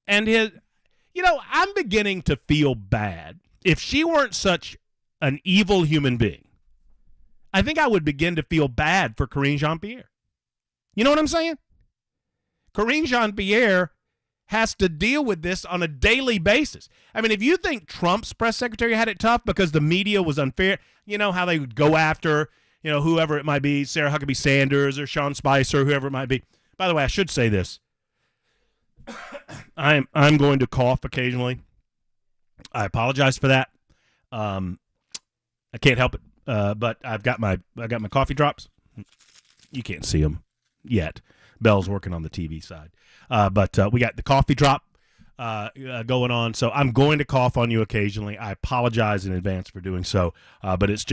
And I'm beginning to feel bad. If she weren't such an evil human being, I think I would begin to feel bad for Karine Jean-Pierre. You know what I'm saying? Karine Jean-Pierre has to deal with this on a daily basis. I mean, if you think Trump's press secretary had it tough because the media was unfair, you know how they would go after, whoever it might be, Sarah Huckabee Sanders or Sean Spicer, whoever it might be. By the way, I should say this. I'm going to cough occasionally. I apologize for that. I can't help it. But I've got my coffee drops. You can't see them yet. Bell's working on the TV side. But we got the coffee drop going on. So I'm going to cough on you occasionally. I apologize in advance for doing so. But it's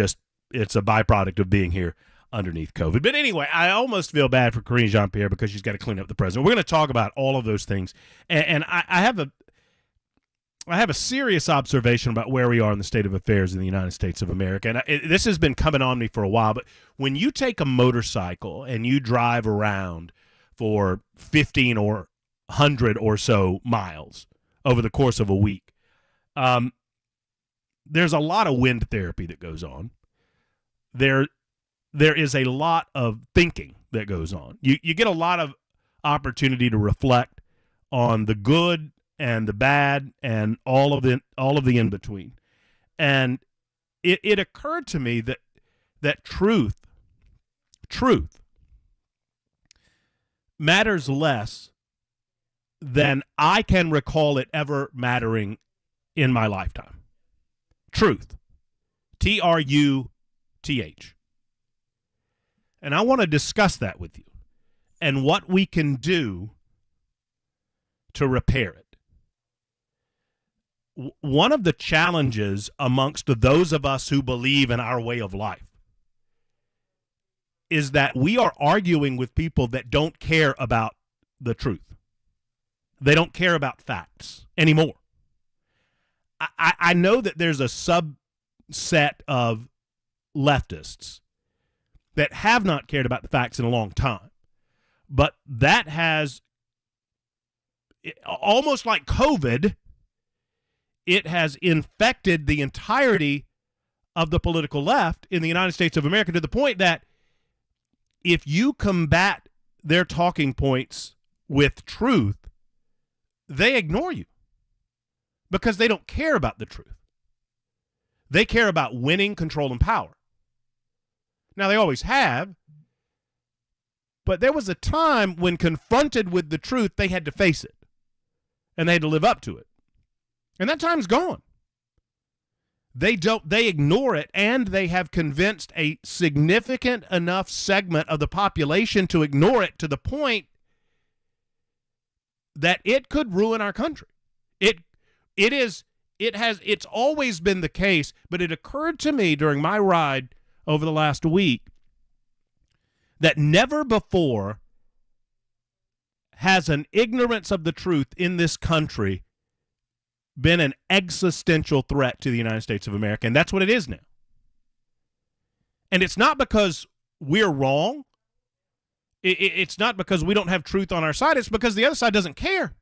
a byproduct of being here underneath COVID. But anyway, I almost feel bad for Karine Jean-Pierre because she's got to clean up the president. We're going to talk about all of those things. And I have a serious observation about where we are in the state of affairs in the United States of America. And this has been coming on me for a while, but when you take a motorcycle and you drive around for 15 or 100 or so miles over the course of a week, there's a lot of wind therapy that goes on. There is a lot of thinking that goes on. You get a lot of opportunity to reflect on the good and the bad and all of the in between. And it occurred to me that truth matters less than I can recall it ever mattering in my lifetime. Truth. Truth. And I want to discuss that with you and what we can do to repair it. One of the challenges amongst those of us who believe in our way of life is that we are arguing with people that don't care about the truth. They don't care about facts anymore. I know that there's a subset of leftists that have not cared about the facts in a long time, but that has, almost like COVID, it has infected the entirety of the political left in the United States of America to the point that if you combat their talking points with truth, they ignore you because they don't care about the truth. They care about winning, control, and power. Now, they always have, but there was a time when confronted with the truth, they had to face it, and they had to live up to it. And that time's gone. They ignore it, and they have convinced a significant enough segment of the population to ignore it to the point that it could ruin our country. It's always been the case, but it occurred to me during my ride over the last week that never before has an ignorance of the truth in this country been an existential threat to the United States of America, and that's what it is now. And it's not because we're wrong. It's not because we don't have truth on our side. It's because the other side doesn't care.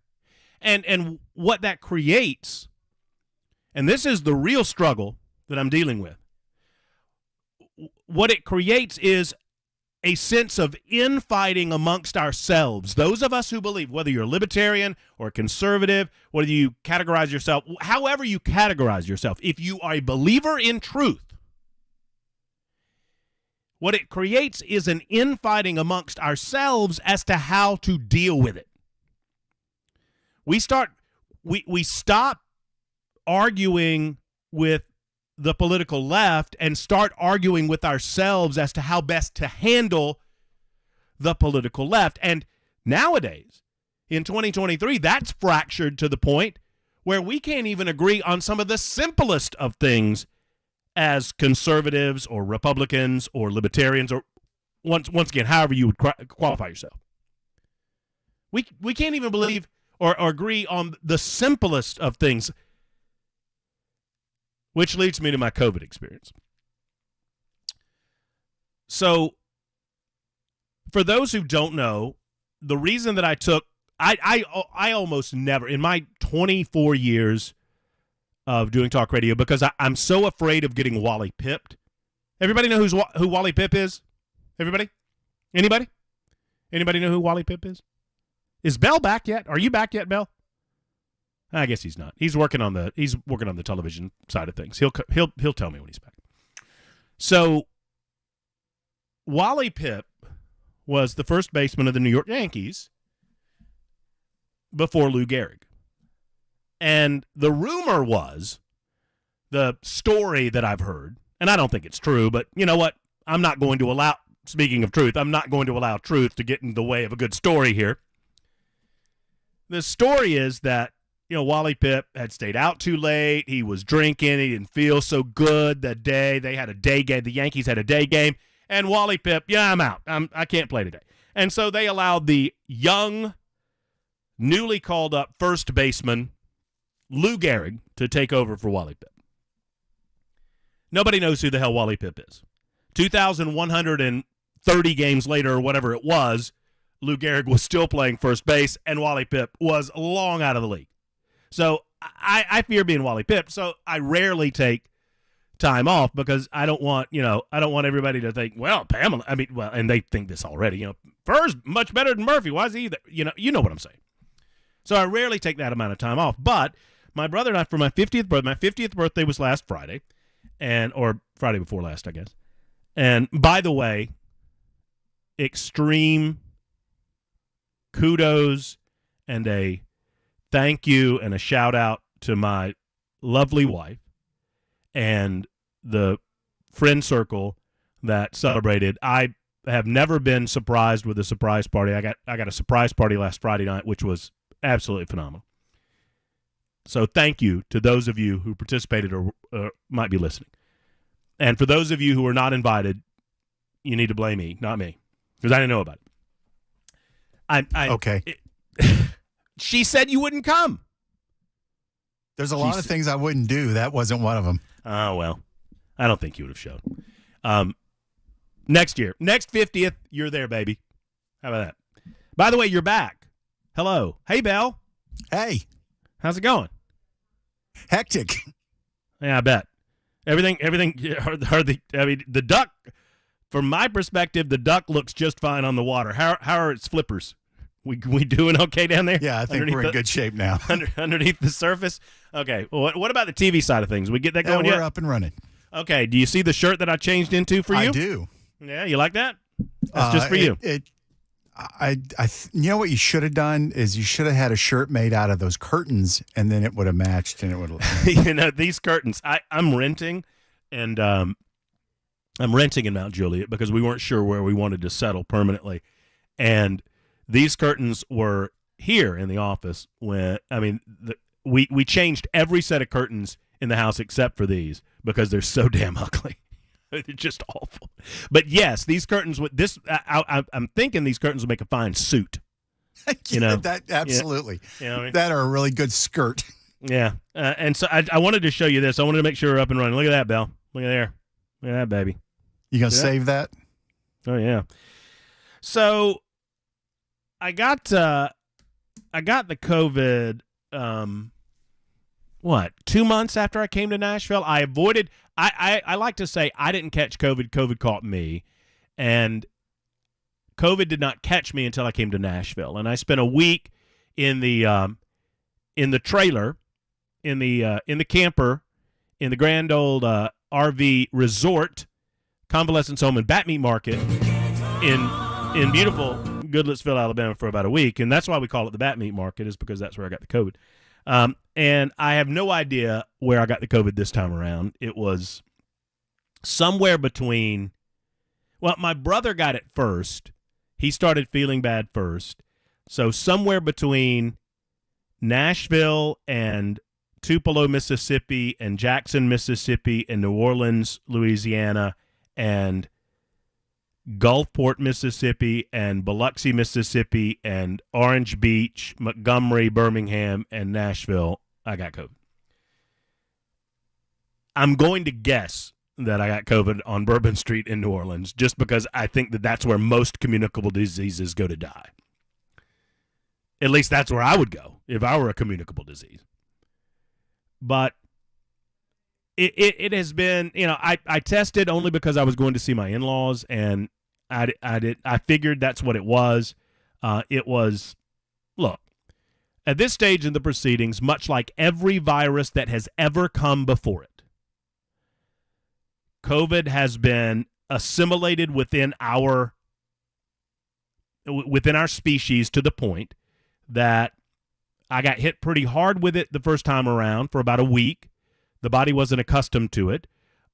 And what that creates, and this is the real struggle that I'm dealing with, what it creates is a sense of infighting amongst ourselves. Those of us who believe, whether you're libertarian or conservative, whether you categorize yourself, however you categorize yourself, if you are a believer in truth, what it creates is an infighting amongst ourselves as to how to deal with it. We stop arguing with the political left and start arguing with ourselves as to how best to handle the political left. And nowadays, in 2023, that's fractured to the point where we can't even agree on some of the simplest of things as conservatives or Republicans or libertarians, or once again, however you would qualify yourself. We can't even believe or agree on the simplest of things, which leads me to my COVID experience. So, for those who don't know, the reason that I took I almost never, in my 24 years of doing talk radio, because I'm so afraid of getting Wally pipped. Everybody know who Wally Pipp is? Everybody? Anybody? Anybody know who Wally Pipp is? Is Bell back yet? Are you back yet, Bell? I guess he's not. He's working on the television side of things. He'll tell me when he's back. So Wally Pipp was the first baseman of the New York Yankees before Lou Gehrig. And the rumor was, the story that I've heard, and I don't think it's true, but you know what? I'm not going to allow, speaking of truth, I'm not going to allow truth to get in the way of a good story here. The story is that, Wally Pipp had stayed out too late. He was drinking. He didn't feel so good that day. They had a day game. The Yankees had a day game. And Wally Pipp, I'm out. I can't play today. And so they allowed the young, newly called up first baseman, Lou Gehrig, to take over for Wally Pipp. Nobody knows who the hell Wally Pipp is. 2,130 games later, or whatever it was, Lou Gehrig was still playing first base, and Wally Pipp was long out of the league. So I fear being Wally Pipp, so I rarely take time off because I don't want everybody to think, well, Pamela, and they think this already, Furr's much better than Murphy. Why is he there? You know what I'm saying. So I rarely take that amount of time off. But my brother and I, for my 50th birthday was last Friday, or Friday before last, I guess. And by the way, extreme kudos and a thank you and a shout out to my lovely wife and the friend circle that celebrated. I have never been surprised with a surprise party. I got a surprise party last Friday night, which was absolutely phenomenal. So thank you to those of you who participated or might be listening. And for those of you who were not invited, you need to blame me, not me, because I didn't know about it. Okay. She said you wouldn't come. There's a lot of things I wouldn't do. That wasn't one of them. Oh, well, I don't think you would have showed. Next year, next 50th, you're there, baby. How about that? By the way, you're back. Hello. Hey, Belle. Hey. How's it going? Hectic. Yeah, I bet. Everything, the duck, from my perspective, the duck looks just fine on the water. How are its flippers? We doing okay down there? Yeah, I think we're in good shape now. Underneath the surface? Okay. Well, what about the TV side of things? We get that going yet? We're up and running. Okay. Do you see the shirt that I changed into for you? I do. Yeah, you like that? That's just for you. You know what you should have done is you should have had a shirt made out of those curtains, and then it would have matched, and it would have. These curtains, I'm renting, and I'm renting in Mount Juliet because we weren't sure where we wanted to settle permanently, and these curtains were here in the office when we changed every set of curtains in the house except for these because they're so damn ugly. They're just awful. But yes, these curtains would I'm thinking these curtains would make a fine suit. That absolutely. You know what I mean? That are a really good skirt. Yeah. And so I wanted to show you this. I wanted to make sure we're up and running. Look at that, Belle. Look at there. Look at that, baby. You gonna save that? Oh yeah. So I got the COVID 2 months after I came to Nashville. I avoided I like to say I didn't catch COVID. COVID caught me. And COVID did not catch me until I came to Nashville. And I spent a week in the trailer, in the camper, in the grand old RV resort, convalescence home and bat meat market in beautiful Goodlettsville, Alabama for about a week. And that's why we call it the bat meat market, is because that's where I got the COVID. And I have no idea where I got the COVID this time around. It was somewhere between, well, my brother got it first. He started feeling bad first. So somewhere between Nashville and Tupelo, Mississippi, and Jackson, Mississippi, and New Orleans, Louisiana, and Gulfport, Mississippi, and Biloxi, Mississippi, and Orange Beach, Montgomery, Birmingham, and Nashville, I got COVID. I'm going to guess that I got COVID on Bourbon Street in New Orleans just because I think that that's where most communicable diseases go to die. At least that's where I would go if I were a communicable disease. But it has been, I tested only because I was going to see my in-laws, and I figured that's what it was. Look, at this stage in the proceedings, much like every virus that has ever come before it, COVID has been assimilated within our species to the point that I got hit pretty hard with it the first time around for about a week. The body wasn't accustomed to it.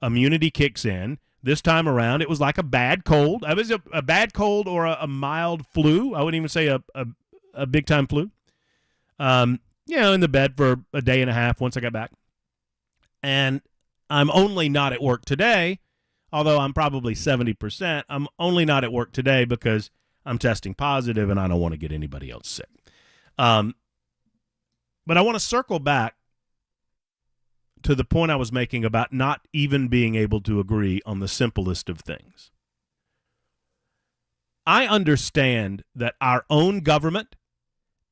Immunity kicks in. This time around, it was like a bad cold. It was a bad cold or a mild flu. I wouldn't even say a big-time flu. In the bed for a day and a half once I got back. And I'm only not at work today, although I'm probably 70%. I'm only not at work today because I'm testing positive and I don't want to get anybody else sick. But I want to circle back to the point I was making about not even being able to agree on the simplest of things. I understand that our own government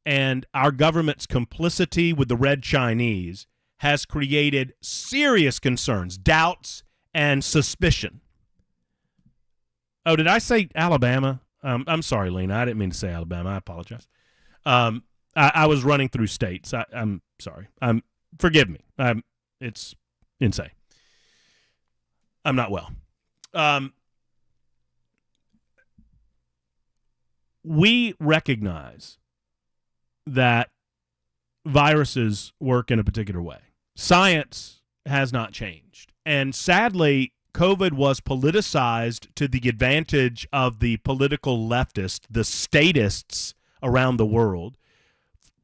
and our government's complicity with the Red Chinese has created serious concerns, doubts, and suspicion. Oh, did I say Alabama? I'm sorry, Lena. I didn't mean to say Alabama. I apologize. I was running through states. I'm sorry. Forgive me. It's insane. I'm not well. We recognize that viruses work in a particular way. Science has not changed. And sadly, COVID was politicized to the advantage of the political leftists, the statists around the world,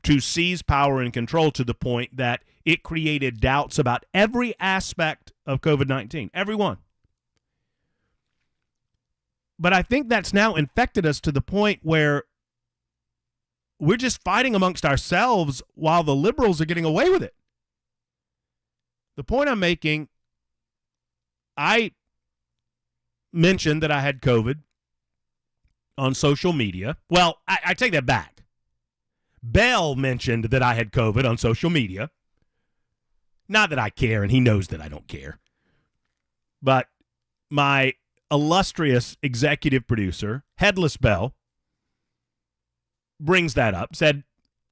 to seize power and control to the point that it created doubts about every aspect of COVID-19, every one. But I think that's now infected us to the point where we're just fighting amongst ourselves while the liberals are getting away with it. The point I'm making, I mentioned that I had COVID on social media. Well, I take that back. Bell mentioned that I had COVID on social media. Not that I care, and he knows that I don't care. But my illustrious executive producer, Headless Bell, brings that up, said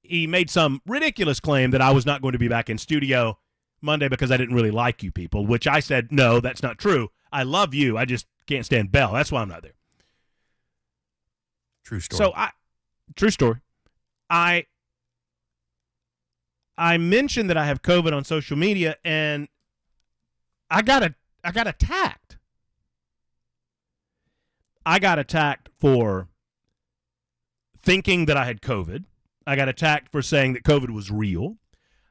he made some ridiculous claim that I was not going to be back in studio Monday because I didn't really like you people, which I said, no, that's not true. I love you. I just can't stand Bell. That's why I'm not there. True story. True story. I mentioned that I have COVID on social media, and I got attacked. I got attacked for thinking that I had COVID. I got attacked for saying that COVID was real.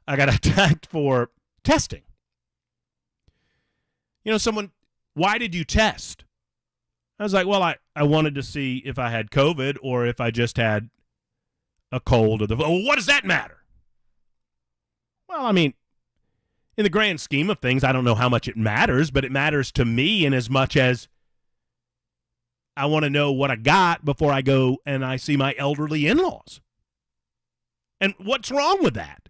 I got attacked for testing. Someone, why did you test? I was like, well, I wanted to see if I had COVID or if I just had a cold. What does that matter? Well, I mean, in the grand scheme of things, I don't know how much it matters, but it matters to me in as much as I want to know what I got before I go and I see my elderly in-laws. And what's wrong with that?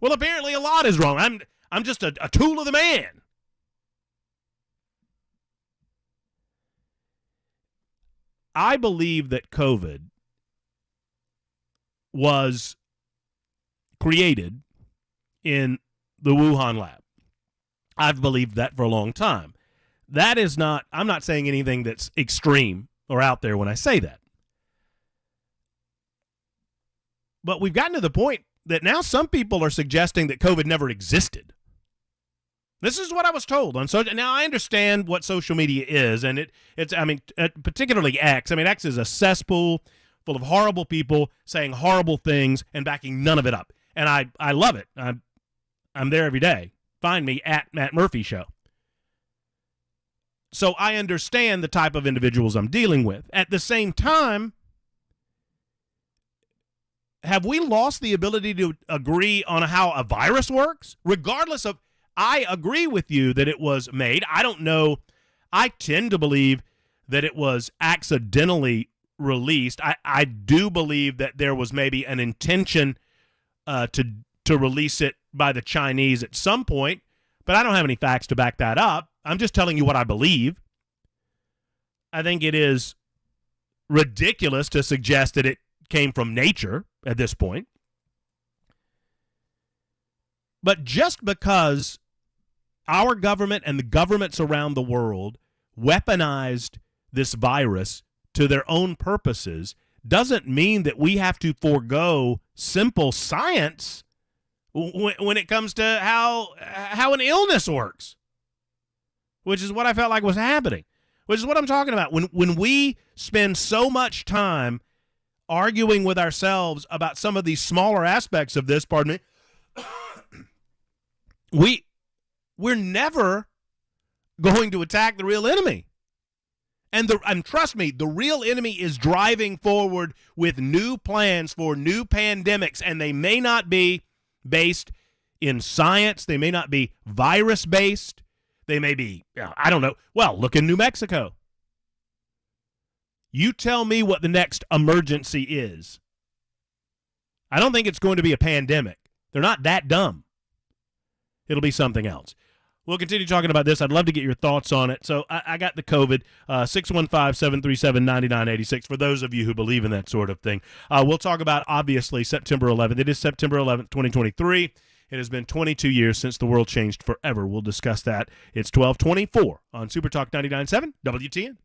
Well, apparently a lot is wrong. I'm just a tool of the man. I believe that COVID was created in the Wuhan lab. I've believed that for a long time. That is not, I'm not saying anything that's extreme or out there when I say that. But we've gotten to the point that now some people are suggesting that COVID never existed. This is what I was told on social. Now I understand what social media is, and it's particularly X. I mean, X is a cesspool full of horrible people saying horrible things and backing none of it up. And I love it. I'm there every day. Find me at Matt Murphy Show. So I understand the type of individuals I'm dealing with. At the same time, have we lost the ability to agree on how a virus works? Regardless of, I agree with you that it was made. I don't know. I tend to believe that it was accidentally released. I do believe that there was maybe an intention to release it by the Chinese at some point, but I don't have any facts to back that up. I'm just telling you what I believe. I think it is ridiculous to suggest that it came from nature at this point. But just because our government and the governments around the world weaponized this virus to their own purposes doesn't mean that we have to forego simple science when it comes to how an illness works, which is what I felt like was happening, which is what I'm talking about. When we spend so much time arguing with ourselves about some of these smaller aspects of this, we're never going to attack the real enemy. And trust me, the real enemy is driving forward with new plans for new pandemics, and they may not be based in science. They may not be virus-based. They may be, I don't know. Well, look in New Mexico. You tell me what the next emergency is. I don't think it's going to be a pandemic. They're not that dumb. It'll be something else. We'll continue talking about this. I'd love to get your thoughts on it. So I got the COVID, 615-737-9986 for those of you who believe in that sort of thing. We'll talk about, obviously, September 11th. It is September 11th, 2023. It has been 22 years since the world changed forever. We'll discuss that. It's 1224 on Super Talk 99.7 WTN.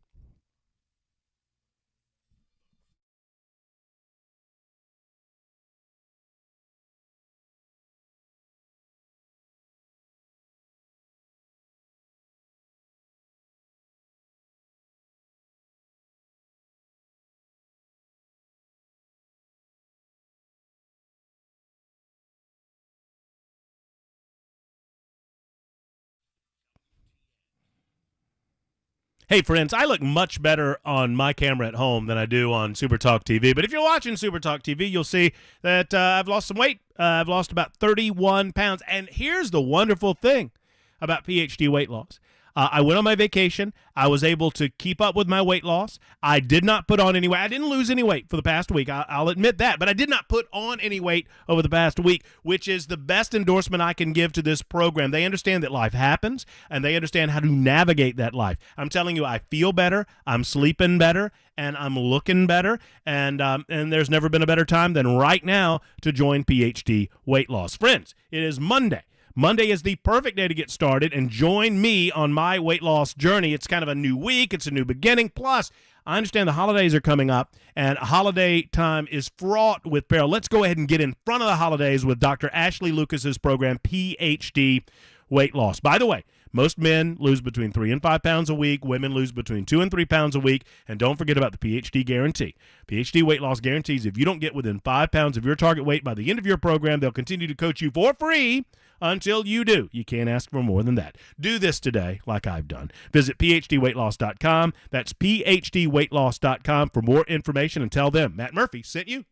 Hey, friends, I look much better on my camera at home than I do on Super Talk TV. But if you're watching Super Talk TV, you'll see that I've lost some weight. I've lost about 31 pounds. And here's the wonderful thing about PhD weight loss. I went on my vacation. I was able to keep up with my weight loss. I did not put on any weight. I didn't lose any weight for the past week. I'll admit that. But I did not put on any weight over the past week, which is the best endorsement I can give to this program. They understand that life happens, and they understand how to navigate that life. I'm telling you, I feel better. I'm sleeping better, and I'm looking better. And there's never been a better time than right now to join PhD Weight Loss. Friends, it is Monday. Monday is the perfect day to get started and join me on my weight loss journey. It's kind of a new week. It's a new beginning. Plus, I understand the holidays are coming up, and holiday time is fraught with peril. Let's go ahead and get in front of the holidays with Dr. Ashley Lucas's program, PhD Weight Loss. By the way, most men lose between 3 and 5 pounds a week. Women lose between 2 and 3 pounds a week. And don't forget about the PhD guarantee. PhD weight loss guarantees if you don't get within 5 pounds of your target weight by the end of your program, they'll continue to coach you for free until you do. You can't ask for more than that. Do this today like I've done. Visit PhDweightLoss.com. That's PhDweightLoss.com for more information, and tell them Matt Murphy sent you.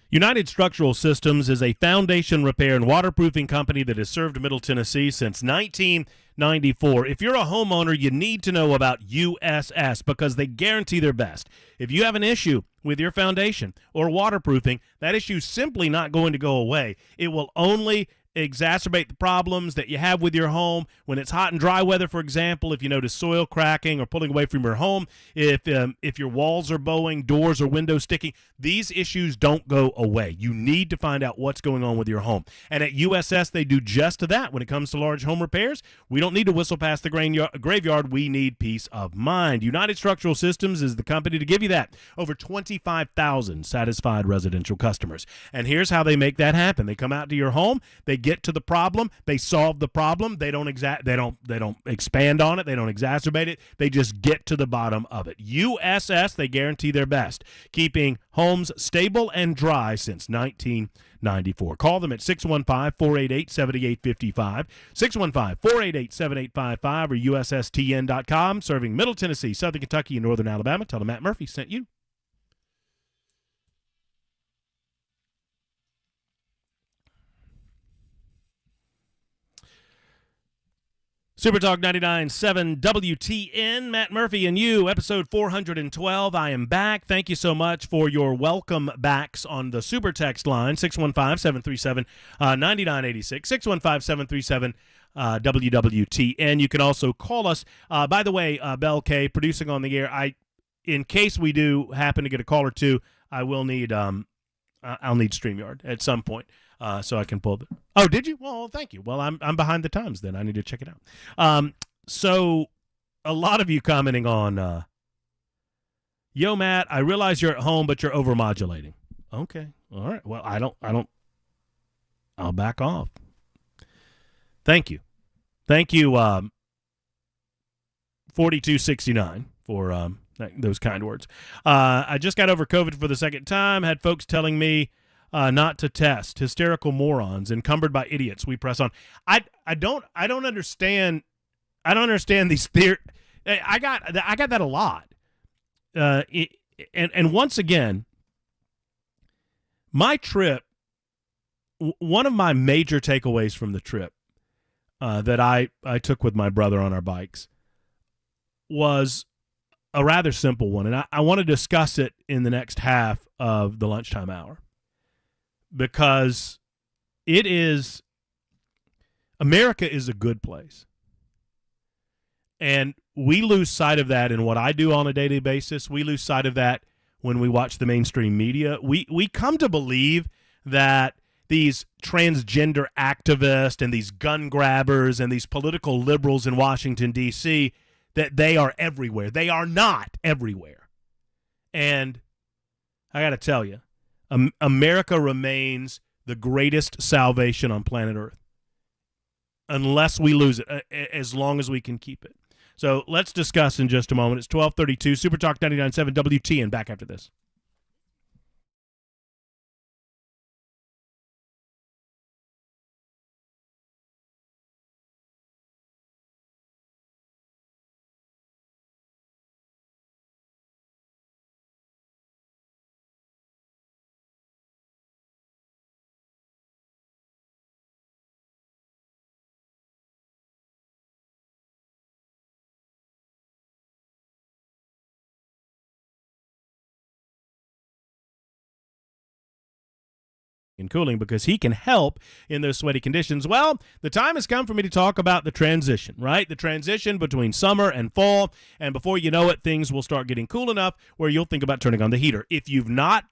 United Structural Systems is a foundation repair and waterproofing company that has served Middle Tennessee since 1994. If you're a homeowner, you need to know about USS because they guarantee their best. If you have an issue with your foundation or waterproofing, that issue is simply not going to go away. It will only exacerbate the problems that you have with your home when it's hot and dry weather. For example, if you notice soil cracking or pulling away from your home, if your walls are bowing, doors or windows sticking, these issues don't go away. You need to find out what's going on with your home. And at USS, they do just that. When it comes to large home repairs, we don't need to whistle past the graveyard. We need peace of mind. United Structural Systems is the company to give you that. Over 25,000 satisfied residential customers. And here's how they make that happen. They come out to your home, they get to the problem, they solve the problem. They don't expand on it, they don't exacerbate it. They just get to the bottom of it. USS, they guarantee their best, keeping homes stable and dry since 1994. Call them at 615-488-7855, 615-488-7855, or USSTN.com. Serving Middle Tennessee, Southern Kentucky, and Northern Alabama. Tell them Matt Murphy sent you. Super Talk 99.7 WTN, Matt Murphy and you, episode 412. I am back. Thank you so much for your welcome backs on the super text line, 615-737-9986, 615-737-WWTN. You can also call us. By the way, Bell K, producing on the air, in case we do happen to get a call or two, I will need I'll need StreamYard at some point. So I can pull the. Oh, did you? Well, thank you. Well, I'm behind the times then. I need to check it out. So a lot of you commenting on, yo, Matt, I realize you're at home, but you're overmodulating. Okay. All right. Well, I'll back off. Thank you. Thank you, 4269 for those kind words. I just got over COVID for the second time. Had folks telling me not to test. Hysterical morons, encumbered by idiots. We press on. I don't understand. I don't understand these theories. I got that a lot. And once again, my trip. One of my major takeaways from the trip that I took with my brother on our bikes was a rather simple one, and I want to discuss it in the next half of the lunchtime hour. Because America is a good place. And we lose sight of that in what I do on a daily basis. We lose sight of that when we watch the mainstream media. We come to believe that these transgender activists and these gun grabbers and these political liberals in Washington, D.C., that they are everywhere. They are not everywhere. And I got to tell you, America remains the greatest salvation on planet Earth unless we lose it, as long as we can keep it. So let's discuss in just a moment. It's 12:32, Super Talk 99.7 WTN. Back after this. And cooling, because he can help in those sweaty conditions. Well, the time has come for me to talk about the transition, right? The transition between summer and fall, and before you know it, things will start getting cool enough where you'll think about turning on the heater. If you've not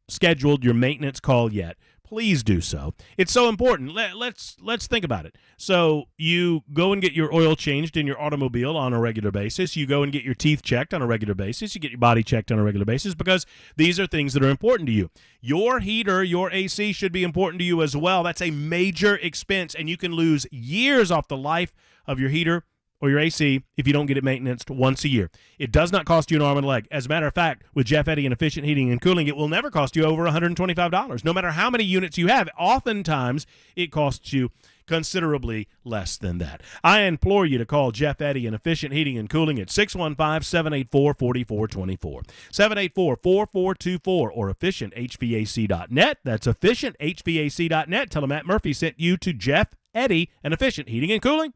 scheduled your maintenance call yet, please do so. It's so important. Let's think about it. So you go and get your oil changed in your automobile on a regular basis. You go and get your teeth checked on a regular basis. You get your body checked on a regular basis, because these are things that are important to you. Your heater, your AC should be important to you as well. That's a major expense, and you can lose years off the life of your heater or your AC if you don't get it maintained once a year. It does not cost you an arm and a leg. As a matter of fact, with Jeff Eddy and Efficient Heating and Cooling, it will never cost you over $125, no matter how many units you have. Oftentimes, it costs you considerably less than that. I implore you to call Jeff Eddy in Efficient Heating and Cooling at 615-784-4424, 784-4424, or efficienthvac.net. That's efficienthvac.net. Tell them Matt Murphy sent you to Jeff Eddy and Efficient Heating and Cooling.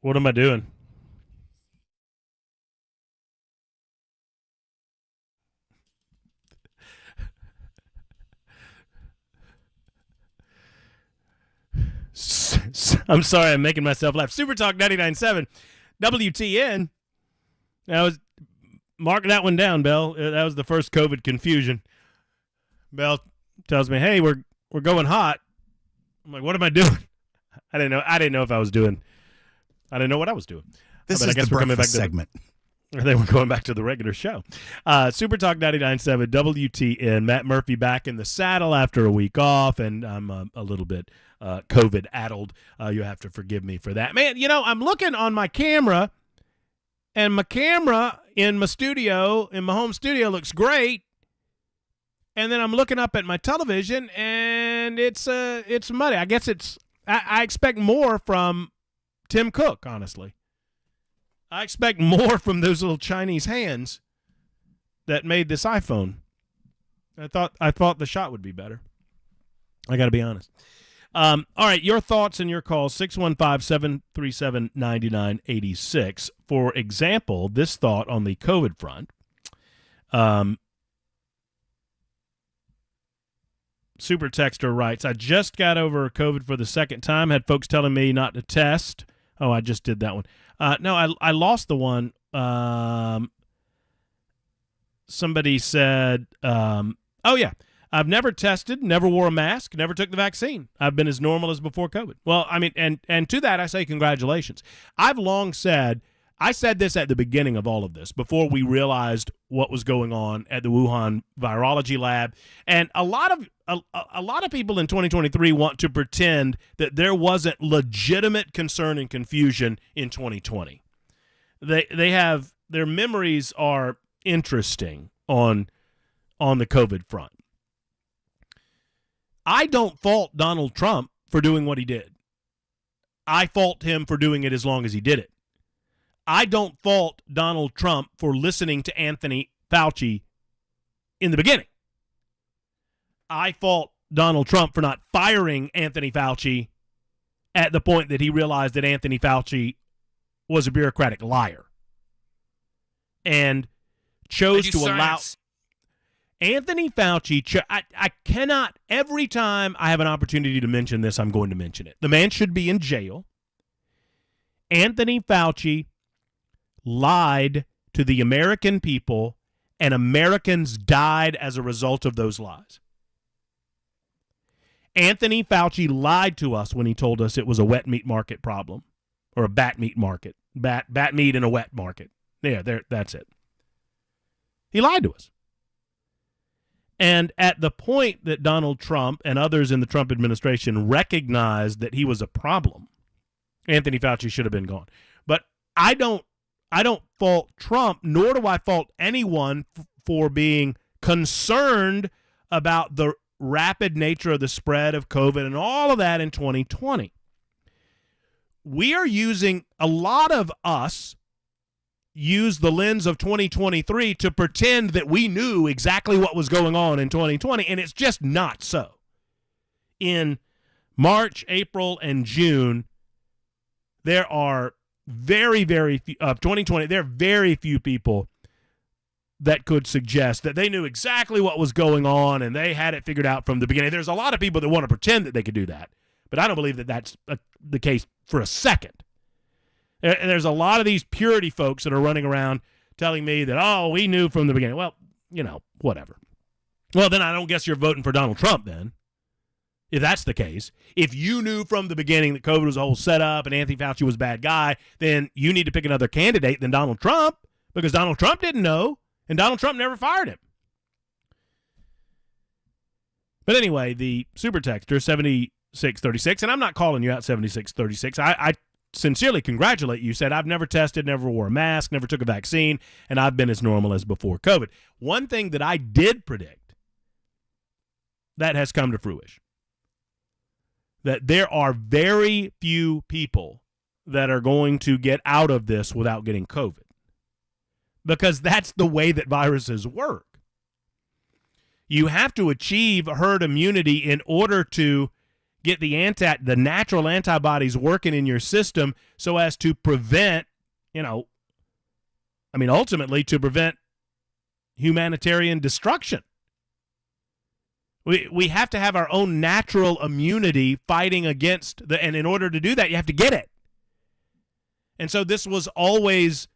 What am I doing? I'm sorry, I'm making myself laugh. Super Talk 99.7 WTN. Mark that one down, Bell. That was the first COVID confusion. Bell tells me, "Hey, we're going hot." I'm like, "What am I doing?" I didn't know if I was doing. I didn't know what I was doing. This is the breakfast segment. I think we're going back to the regular show. Super Talk 99.7 WTN. Matt Murphy back in the saddle after a week off, and I'm a little bit COVID-addled. You have to forgive me for that. Man, I'm looking on my camera, and my camera in my home studio looks great. And then I'm looking up at my television, and it's muddy. I guess I expect more from Tim Cook, honestly. I expect more from those little Chinese hands that made this iPhone. I thought the shot would be better. I got to be honest. All right, your thoughts and your calls, 615-737-9986. For example, this thought on the COVID front. Super Texter writes, I just got over COVID for the second time. Had folks telling me not to test. Oh, I just did that one. No, I lost the one. Somebody said, oh, yeah, I've never tested, never wore a mask, never took the vaccine. I've been as normal as before COVID. Well, I mean, and to that I say congratulations. I've long said, I said this at the beginning of all of this, before we realized what was going on at the Wuhan virology lab. And a lot of people in 2023 want to pretend that there wasn't legitimate concern and confusion in 2020. They have, their memories are interesting on the COVID front. I don't fault Donald Trump for doing what he did. I fault him for doing it as long as he did it. I don't fault Donald Trump for listening to Anthony Fauci in the beginning. I fault Donald Trump for not firing Anthony Fauci at the point that he realized that Anthony Fauci was a bureaucratic liar and chose to allow Anthony Fauci. I cannot, every time I have an opportunity to mention this, I'm going to mention it. The man should be in jail. Anthony Fauci lied to the American people, and Americans died as a result of those lies. Anthony Fauci lied to us when he told us it was a wet meat market problem, or a bat meat market. Bat meat in a wet market. There, that's it. He lied to us. And at the point that Donald Trump and others in the Trump administration recognized that he was a problem, Anthony Fauci should have been gone. But I don't fault Trump, nor do I fault anyone for being concerned about the rapid nature of the spread of COVID and all of that in 2020. We are using, a lot of us use the lens of 2023 to pretend that we knew exactly what was going on in 2020, and it's just not so. In March, April, and June, there are very, very few, of 2020, there are very few people that could suggest that they knew exactly what was going on and they had it figured out from the beginning. There's a lot of people that want to pretend that they could do that, but I don't believe that that's the case for a second. And there's a lot of these purity folks that are running around telling me that, oh, we knew from the beginning. Well, whatever. Well, then I don't guess you're voting for Donald Trump then, if that's the case. If you knew from the beginning that COVID was a whole setup and Anthony Fauci was a bad guy, then you need to pick another candidate than Donald Trump, because Donald Trump didn't know. And Donald Trump never fired him. But anyway, the super texter, 7636, and I'm not calling you out 7636. I sincerely congratulate you. Said, I've never tested, never wore a mask, never took a vaccine, and I've been as normal as before COVID. One thing that I did predict that has come to fruition, that there are very few people that are going to get out of this without getting COVID. Because that's the way that viruses work. You have to achieve herd immunity in order to get the natural antibodies working in your system so as to prevent, ultimately to prevent humanitarian destruction. We have to have our own natural immunity fighting against and in order to do that, you have to get it. And so this was always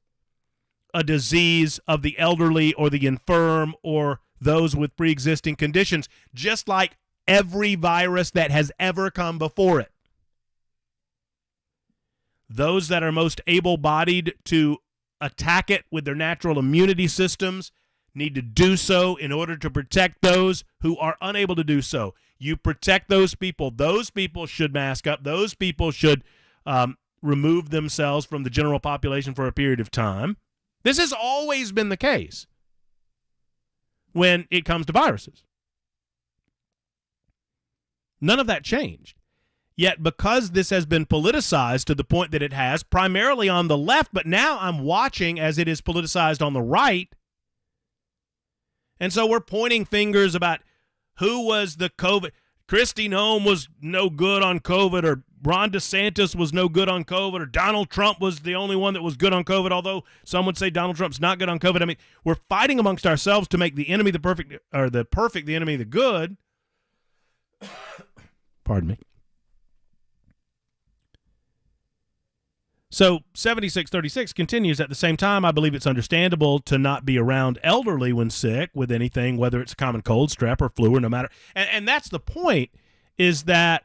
a disease of the elderly or the infirm or those with pre-existing conditions, just like every virus that has ever come before it. Those that are most able-bodied to attack it with their natural immunity systems need to do so in order to protect those who are unable to do so. You protect those people. Those people should mask up. Those people should remove themselves from the general population for a period of time. This has always been the case when it comes to viruses. None of that changed. Yet because this has been politicized to the point that it has, primarily on the left, but now I'm watching as it is politicized on the right. And so we're pointing fingers about who was the COVID. Kristi Noem was no good on COVID, or Ron DeSantis was no good on COVID, or Donald Trump was the only one that was good on COVID, although some would say Donald Trump's not good on COVID. I mean, we're fighting amongst ourselves to make the enemy the perfect, or the perfect the enemy the good. Pardon me. So 7636 continues, at the same time, I believe it's understandable to not be around elderly when sick with anything, whether it's a common cold, strep, or flu, or no matter. And that's the point, is that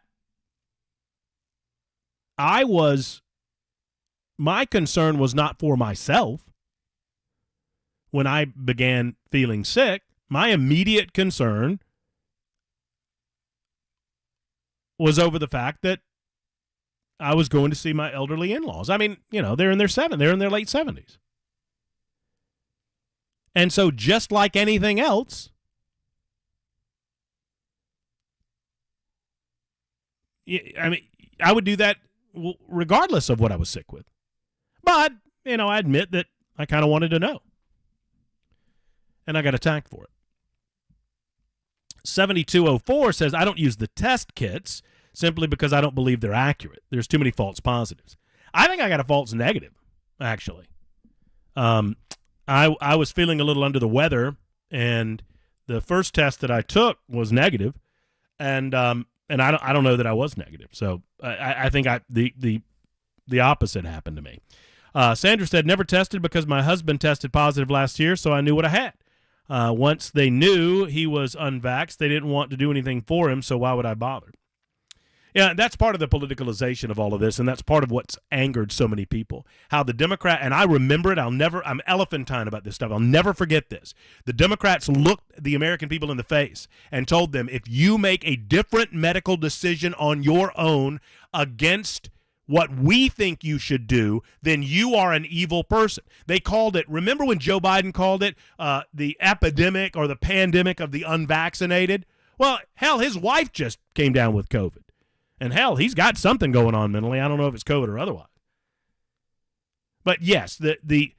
my concern was not for myself when I began feeling sick. My immediate concern was over the fact that I was going to see my elderly in-laws. I mean, they're in their late 70s. And so just like anything else, I would do that regardless of what I was sick with. But I admit that I kind of wanted to know. And I got attacked for it. 7204 says, I don't use the test kits simply because I don't believe they're accurate. There's too many false positives. I think I got a false negative, actually. I was feeling a little under the weather, and the first test that I took was negative, and I don't know that I was negative. So I think the opposite happened to me. Sandra said, never tested because my husband tested positive last year, so I knew what I had. Once they knew he was unvaxxed, they didn't want to do anything for him, so why would I bother? Yeah, that's part of the politicalization of all of this, and that's part of what's angered so many people. How the Democrat, and I remember it, I'm elephantine about this stuff. I'll never forget this. The Democrats looked the American people in the face and told them, if you make a different medical decision on your own against what we think you should do, then you are an evil person. They called it, remember when Joe Biden called it the epidemic or the pandemic of the unvaccinated? Well, hell, his wife just came down with COVID. And hell, he's got something going on mentally. I don't know if it's COVID or otherwise. But yes, the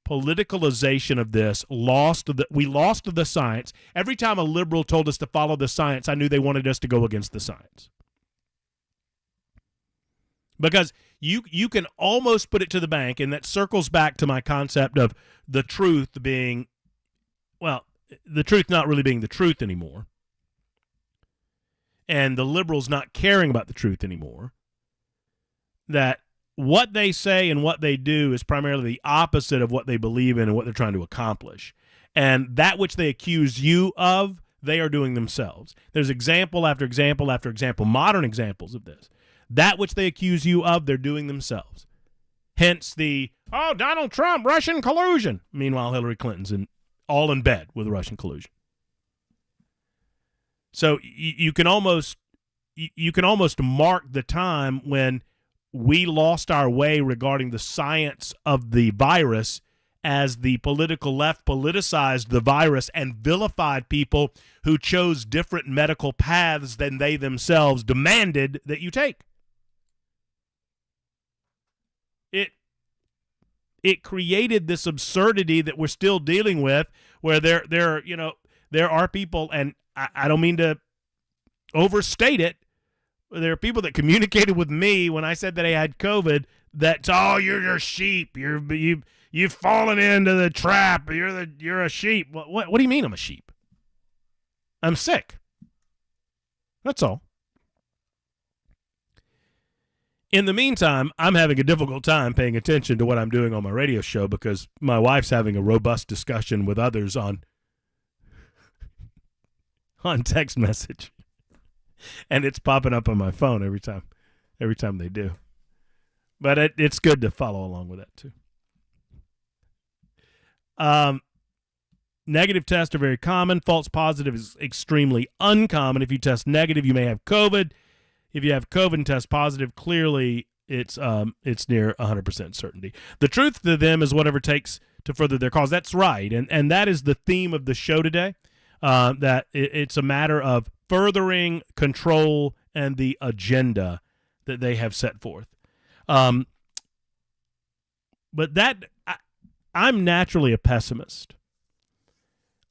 politicalization of this we lost the science. Every time a liberal told us to follow the science, I knew they wanted us to go against the science. Because you can almost put it to the bank, and that circles back to my concept of the truth being, well, the truth not really being the truth anymore. And the liberals not caring about the truth anymore, that what they say and what they do is primarily the opposite of what they believe in and what they're trying to accomplish. And that which they accuse you of, they are doing themselves. There's example after example after example, modern examples of this. That which they accuse you of, they're doing themselves. Hence Donald Trump, Russian collusion. Meanwhile, Hillary Clinton's all in bed with Russian collusion. So you can almost mark the time when we lost our way regarding the science of the virus, as the political left politicized the virus and vilified people who chose different medical paths than they themselves demanded that you take. It created this absurdity that we're still dealing with, where there are people, and I don't mean to overstate it. There are people that communicated with me when I said that I had COVID. That's you're a sheep. You've fallen into the trap. You're a sheep. What do you mean I'm a sheep? I'm sick. That's all. In the meantime, I'm having a difficult time paying attention to what I'm doing on my radio show because my wife's having a robust discussion with others on text message, and it's popping up on my phone every time they do. But it's good to follow along with that too. Negative tests are very common. False positive is extremely uncommon. If you test negative, you may have COVID. If you have COVID and test positive, clearly it's near 100% certainty. The truth to them is whatever takes to further their cause. That's right, and that is the theme of the show today. That it's a matter of furthering control and the agenda that they have set forth. But I'm naturally a pessimist.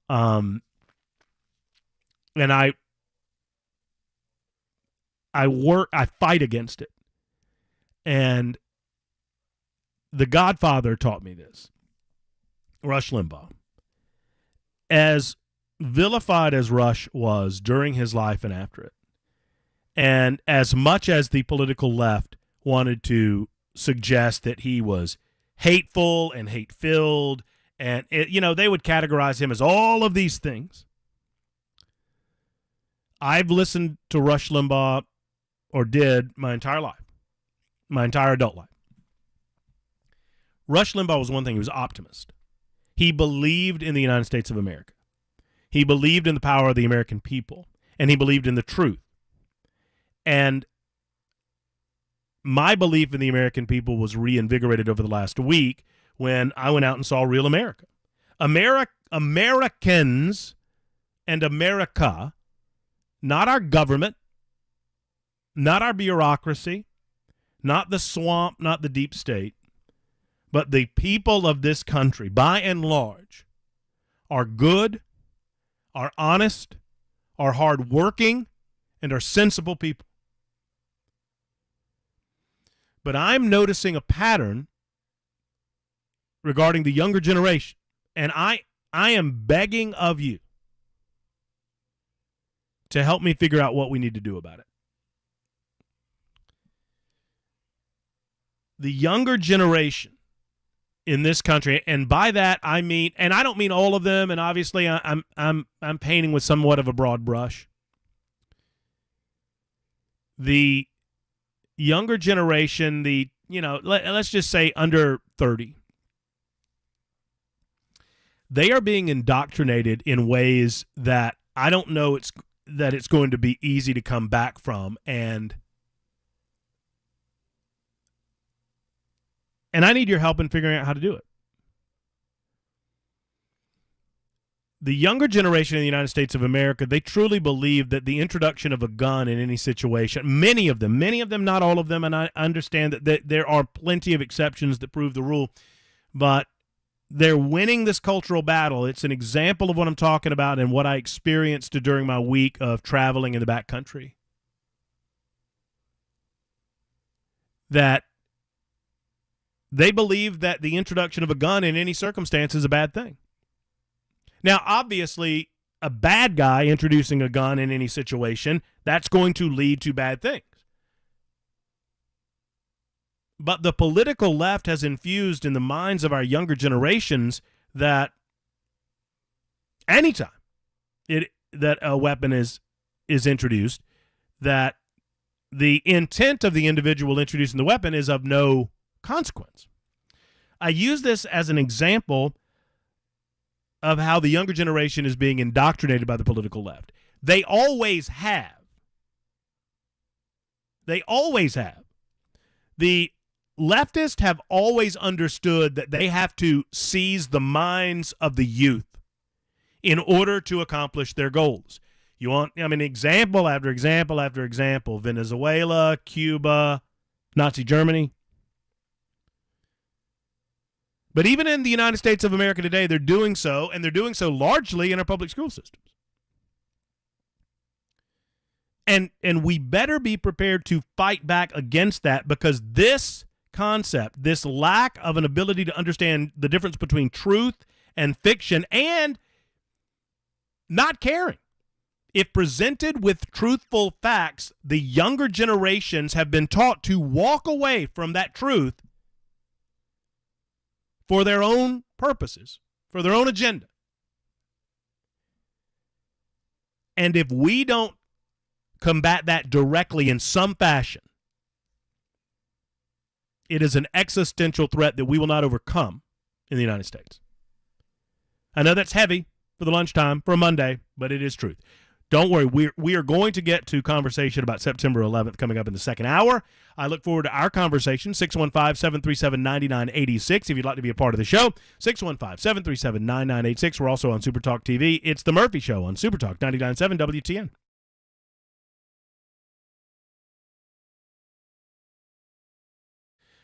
And I fight against it. And the Godfather taught me this. Rush Limbaugh. As vilified as Rush was during his life and after it, and as much as the political left wanted to suggest that he was hateful and hate-filled, and they would categorize him as all of these things, I've listened to Rush Limbaugh, or did, my entire life, my entire adult life. Rush Limbaugh was one thing. He was an optimist. He believed in the United States of America. He believed in the power of the American people, and he believed in the truth. And my belief in the American people was reinvigorated over the last week when I went out and saw Real America. Americans and America, not our government, not our bureaucracy, not the swamp, not the deep state, But the people of this country, by and large, are good, are honest, are hardworking, and are sensible people. But I'm noticing a pattern regarding the younger generation, and I am begging of you to help me figure out what we need to do about it. The younger generation in this country, and by that I mean, and I don't mean all of them, and obviously I'm painting with somewhat of a broad brush. The younger generation, let's just say under 30, they are being indoctrinated in ways that I don't know it's going to be easy to come back from, and I need your help in figuring out how to do it. The younger generation in the United States of America, they truly believe that the introduction of a gun in any situation, many of them, not all of them, and I understand that there are plenty of exceptions that prove the rule, but they're winning this cultural battle. It's an example of what I'm talking about and what I experienced during my week of traveling in the backcountry. That they believe that the introduction of a gun in any circumstance is a bad thing. Now, obviously, a bad guy introducing a gun in any situation, that's going to lead to bad things. But the political left has infused in the minds of our younger generations that anytime that a weapon is introduced, that the intent of the individual introducing the weapon is of no consequence. I use this as an example of how the younger generation is being indoctrinated by the political left. They always have. They always have. The leftists have always understood that they have to seize the minds of the youth in order to accomplish their goals. You want, example after example after example: Venezuela, Cuba, Nazi Germany. But even in the United States of America today, they're doing so, and they're doing so largely in our public school systems. And we better be prepared to fight back against that, because this concept, this lack of an ability to understand the difference between truth and fiction, and not caring. If presented with truthful facts, the younger generations have been taught to walk away from that truth for their own purposes, for their own agenda. And if we don't combat that directly in some fashion, it is an existential threat that we will not overcome in the United States. I know that's heavy for the lunchtime, for a Monday, but it is truth. Don't worry, we are going to get to conversation about September 11th coming up in the second hour. I look forward to our conversation, 615-737-9986, if you'd like to be a part of the show, 615-737-9986. We're also on Super Talk TV. It's The Murphy Show on Super Talk 99.7 WTN.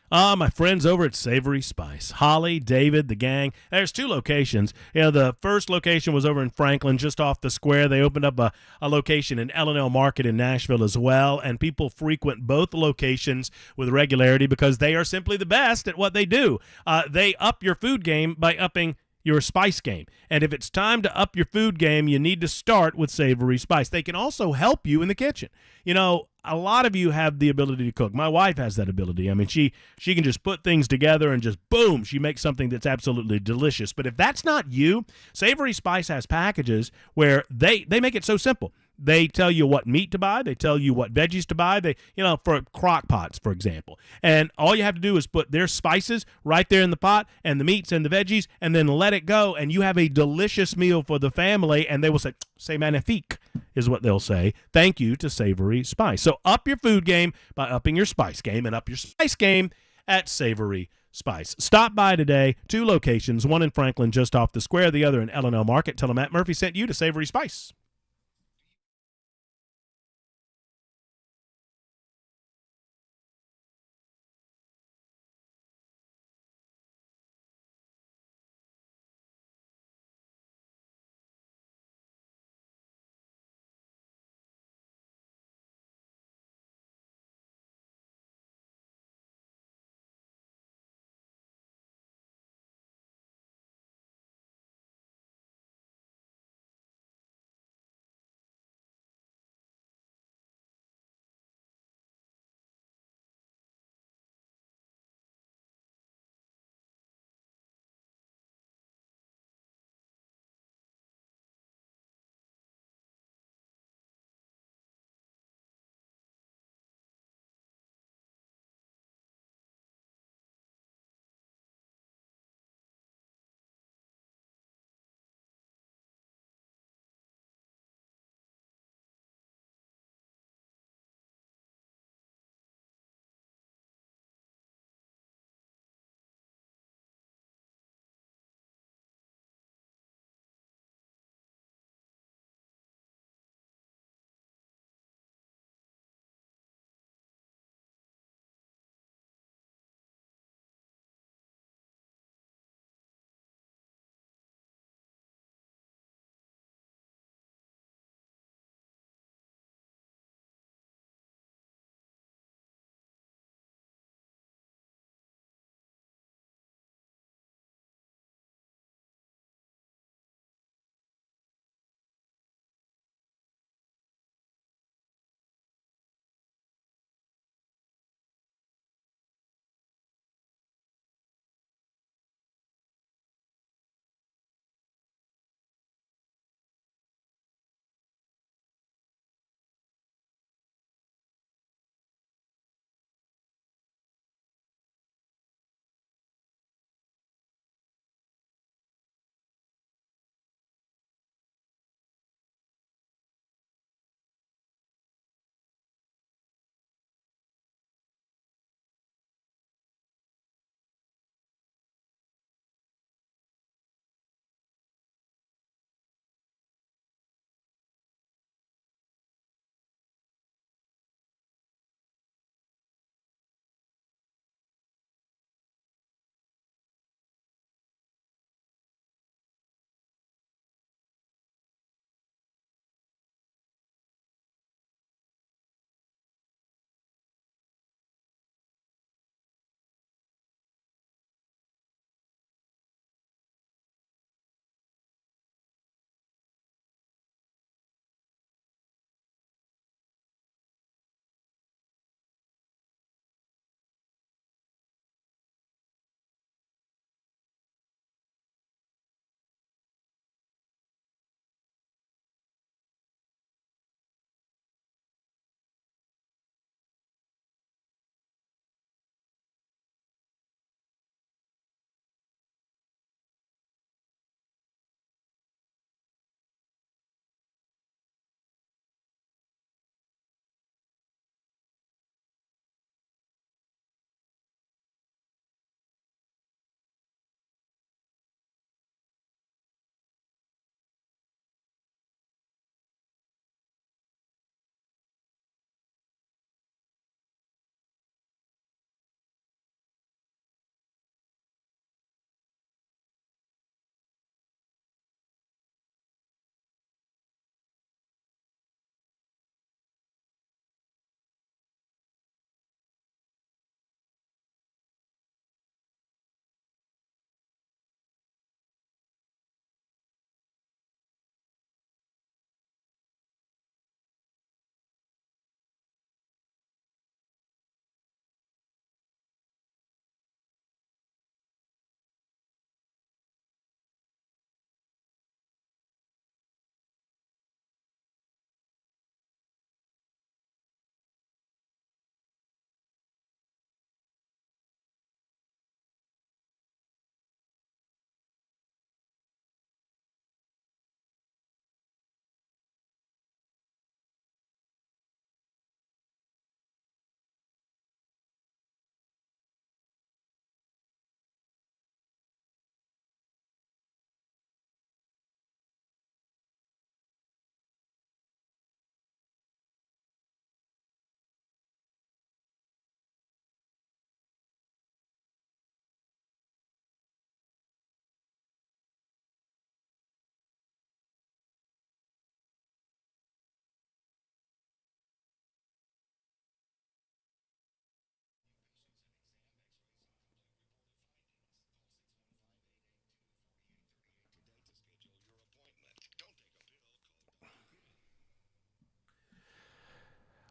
My friends over at Savory Spice, Holly, David, the gang. There's two locations. The first location was over in Franklin, just off the square. They opened up a location in L&L Market in Nashville as well, and people frequent both locations with regularity because they are simply the best at what they do. They up your food game by upping your spice game. And if it's time to up your food game, you need to start with Savory Spice. They can also help you in the kitchen. A lot of you have the ability to cook. My wife has that ability. She can just put things together and just boom, she makes something that's absolutely delicious. But if that's not you, Savory Spice has packages where they make it so simple. They tell you what meat to buy. They tell you what veggies to buy. For crock pots, for example. And all you have to do is put their spices right there in the pot and the meats and the veggies and then let it go. And you have a delicious meal for the family. And they will say magnifique is what they'll say. Thank you to Savory Spice. So up your food game by upping your spice game, and up your spice game at Savory Spice. Stop by today. Two locations, one in Franklin just off the square, the other in L&L Market. Tell them Matt Murphy sent you to Savory Spice.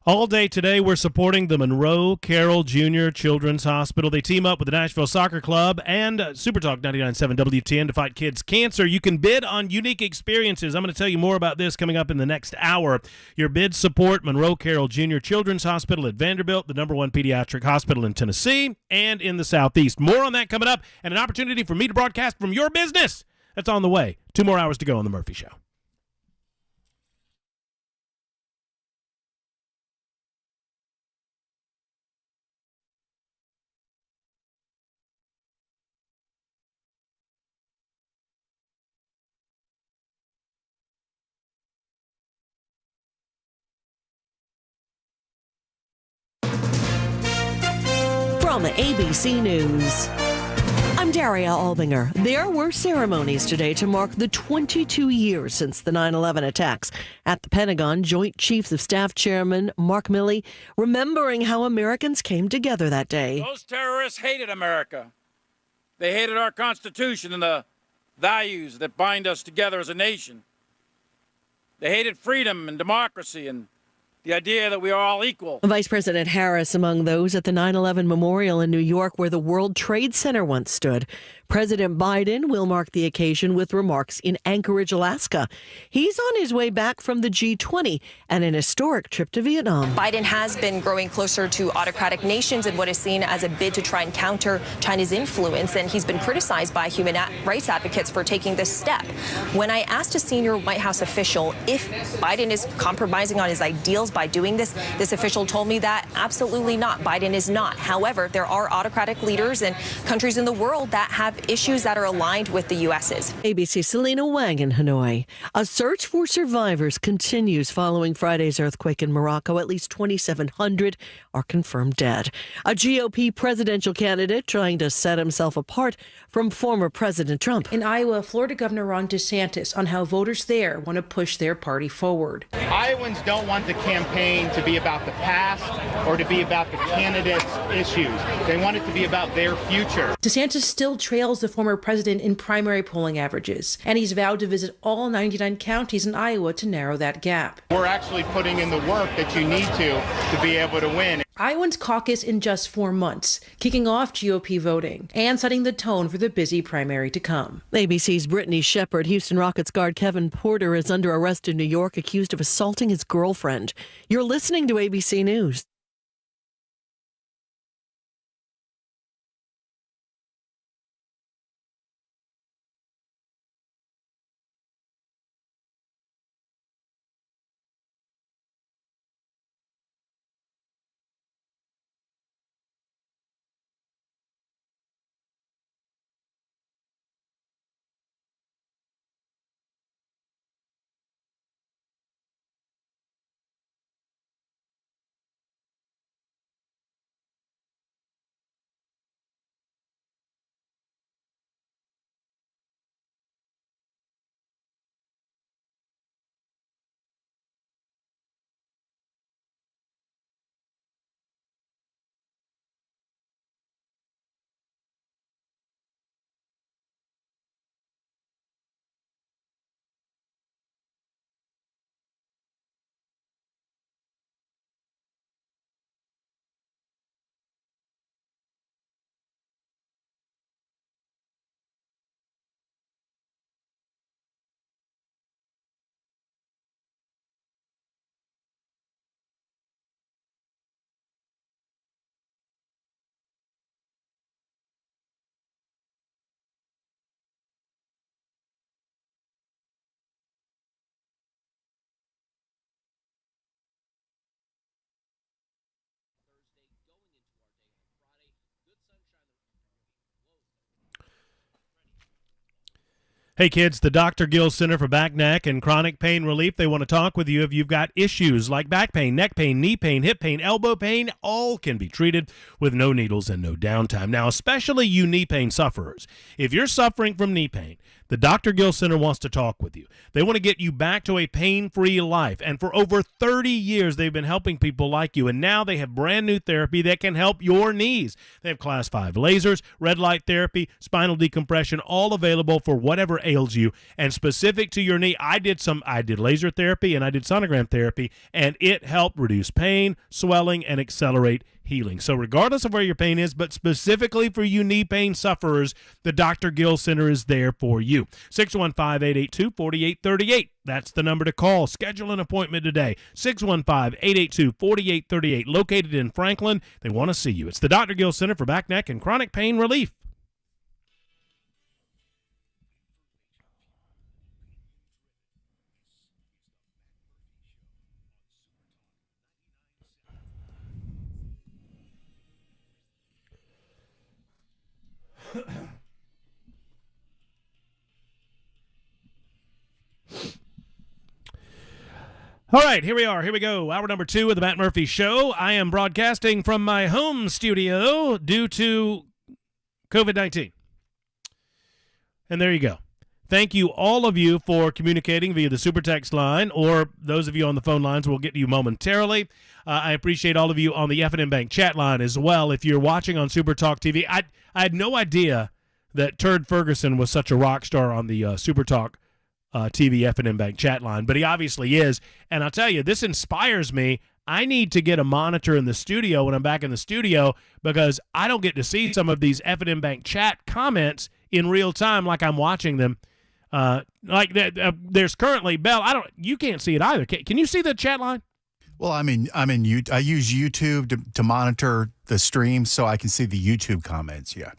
All day today, we're supporting the Monroe Carroll Jr. Children's Hospital. They team up with the Nashville Soccer Club and Supertalk 99.7 WTN to fight kids' cancer. You can bid on unique experiences. I'm going to tell you more about this coming up in the next hour. Your bids support Monroe Carroll Jr. Children's Hospital at Vanderbilt, the #1 pediatric hospital in Tennessee and in the Southeast. More on that coming up, and an opportunity for me to broadcast from your business. That's on the way. 2 more hours to go on The Murphy Show. From ABC News, I'm Daria Albinger. There were ceremonies today to mark the 22 years since the 9/11 attacks. At the Pentagon, Joint Chiefs of Staff Chairman Mark Milley remembering how Americans came together that day. Those terrorists hated America. They hated our Constitution and the values that bind us together as a nation. They hated freedom and democracy and the idea that we are all equal. Vice President Harris among those at the 9/11 memorial in New York where the World Trade Center once stood. President Biden will mark the occasion with remarks in Anchorage, Alaska. He's on his way back from the G20 and an historic trip to Vietnam. Biden has been growing closer to autocratic nations in what is seen as a bid to try and counter China's influence, and he's been criticized by human rights advocates for taking this step. When I asked a senior White House official if Biden is compromising on his ideals by doing this, this official told me that absolutely not. Biden is not. However, there are autocratic leaders and countries in the world that have issues that are aligned with the U.S.'s. ABC's Selena Wang in Hanoi. A search for survivors continues following Friday's earthquake in Morocco. At least 2,700 are confirmed dead. A GOP presidential candidate trying to set himself apart from former President Trump. In Iowa, Florida Governor Ron DeSantis on how voters there want to push their party forward. Iowans don't want the campaign to be about the past or to be about the candidates' issues. They want it to be about their future. DeSantis still trails the former president in primary polling averages, and he's vowed to visit all 99 counties in Iowa to narrow that gap. We're actually putting in the work that you need to be able to win. Iowans caucus in just 4 months, kicking off GOP voting and setting the tone for the busy primary to come. ABC's Brittany Shepard. Houston Rockets guard Kevin Porter is under arrest in New York, accused of assaulting his girlfriend. You're listening to ABC News. Hey kids, the Dr. Gill Center for Back, Neck, and Chronic Pain Relief, they want to talk with you if you've got issues like back pain, neck pain, knee pain, hip pain, elbow pain. All can be treated with no needles and no downtime. Now, especially you knee pain sufferers. If you're suffering from knee pain, The Dr. Gill Center wants to talk with you. They want to get you back to a pain-free life. And for over 30 years, they've been helping people like you. And now they have brand new therapy that can help your knees. They have Class 5 lasers, red light therapy, spinal decompression, all available for whatever ails you. And specific to your knee, I did laser therapy and I did sonogram therapy, and it helped reduce pain, swelling, and accelerate healing. So regardless of where your pain is, but specifically for you knee pain sufferers, the Dr. Gill Center is there for you. 615-882-4838. That's the number to call. Schedule an appointment today. 615-882-4838. Located in Franklin. They want to see you. It's the Dr. Gill Center for Back, Neck, and Chronic Pain Relief. All right, here we are. Here we go. Hour number 2 of the Matt Murphy Show. I am broadcasting from my home studio due to COVID-19. And there you go. Thank you, all of you, for communicating via the super text line, or those of you on the phone lines. We'll get to you momentarily. I appreciate all of you on the F&M Bank chat line as well. If you're watching on Super Talk TV, I had no idea that Turd Ferguson was such a rock star on the Super Talk TV F&M Bank chat line, but he obviously is. And I'll tell you, this inspires me. I need to get a monitor in the studio when I'm back in the studio, because I don't get to see some of these F&M Bank chat comments in real time like I'm watching them. There's currently Bell. You can't see it either. Can you see the chat line? Well, I use YouTube to monitor the stream so I can see the YouTube comments. Yeah.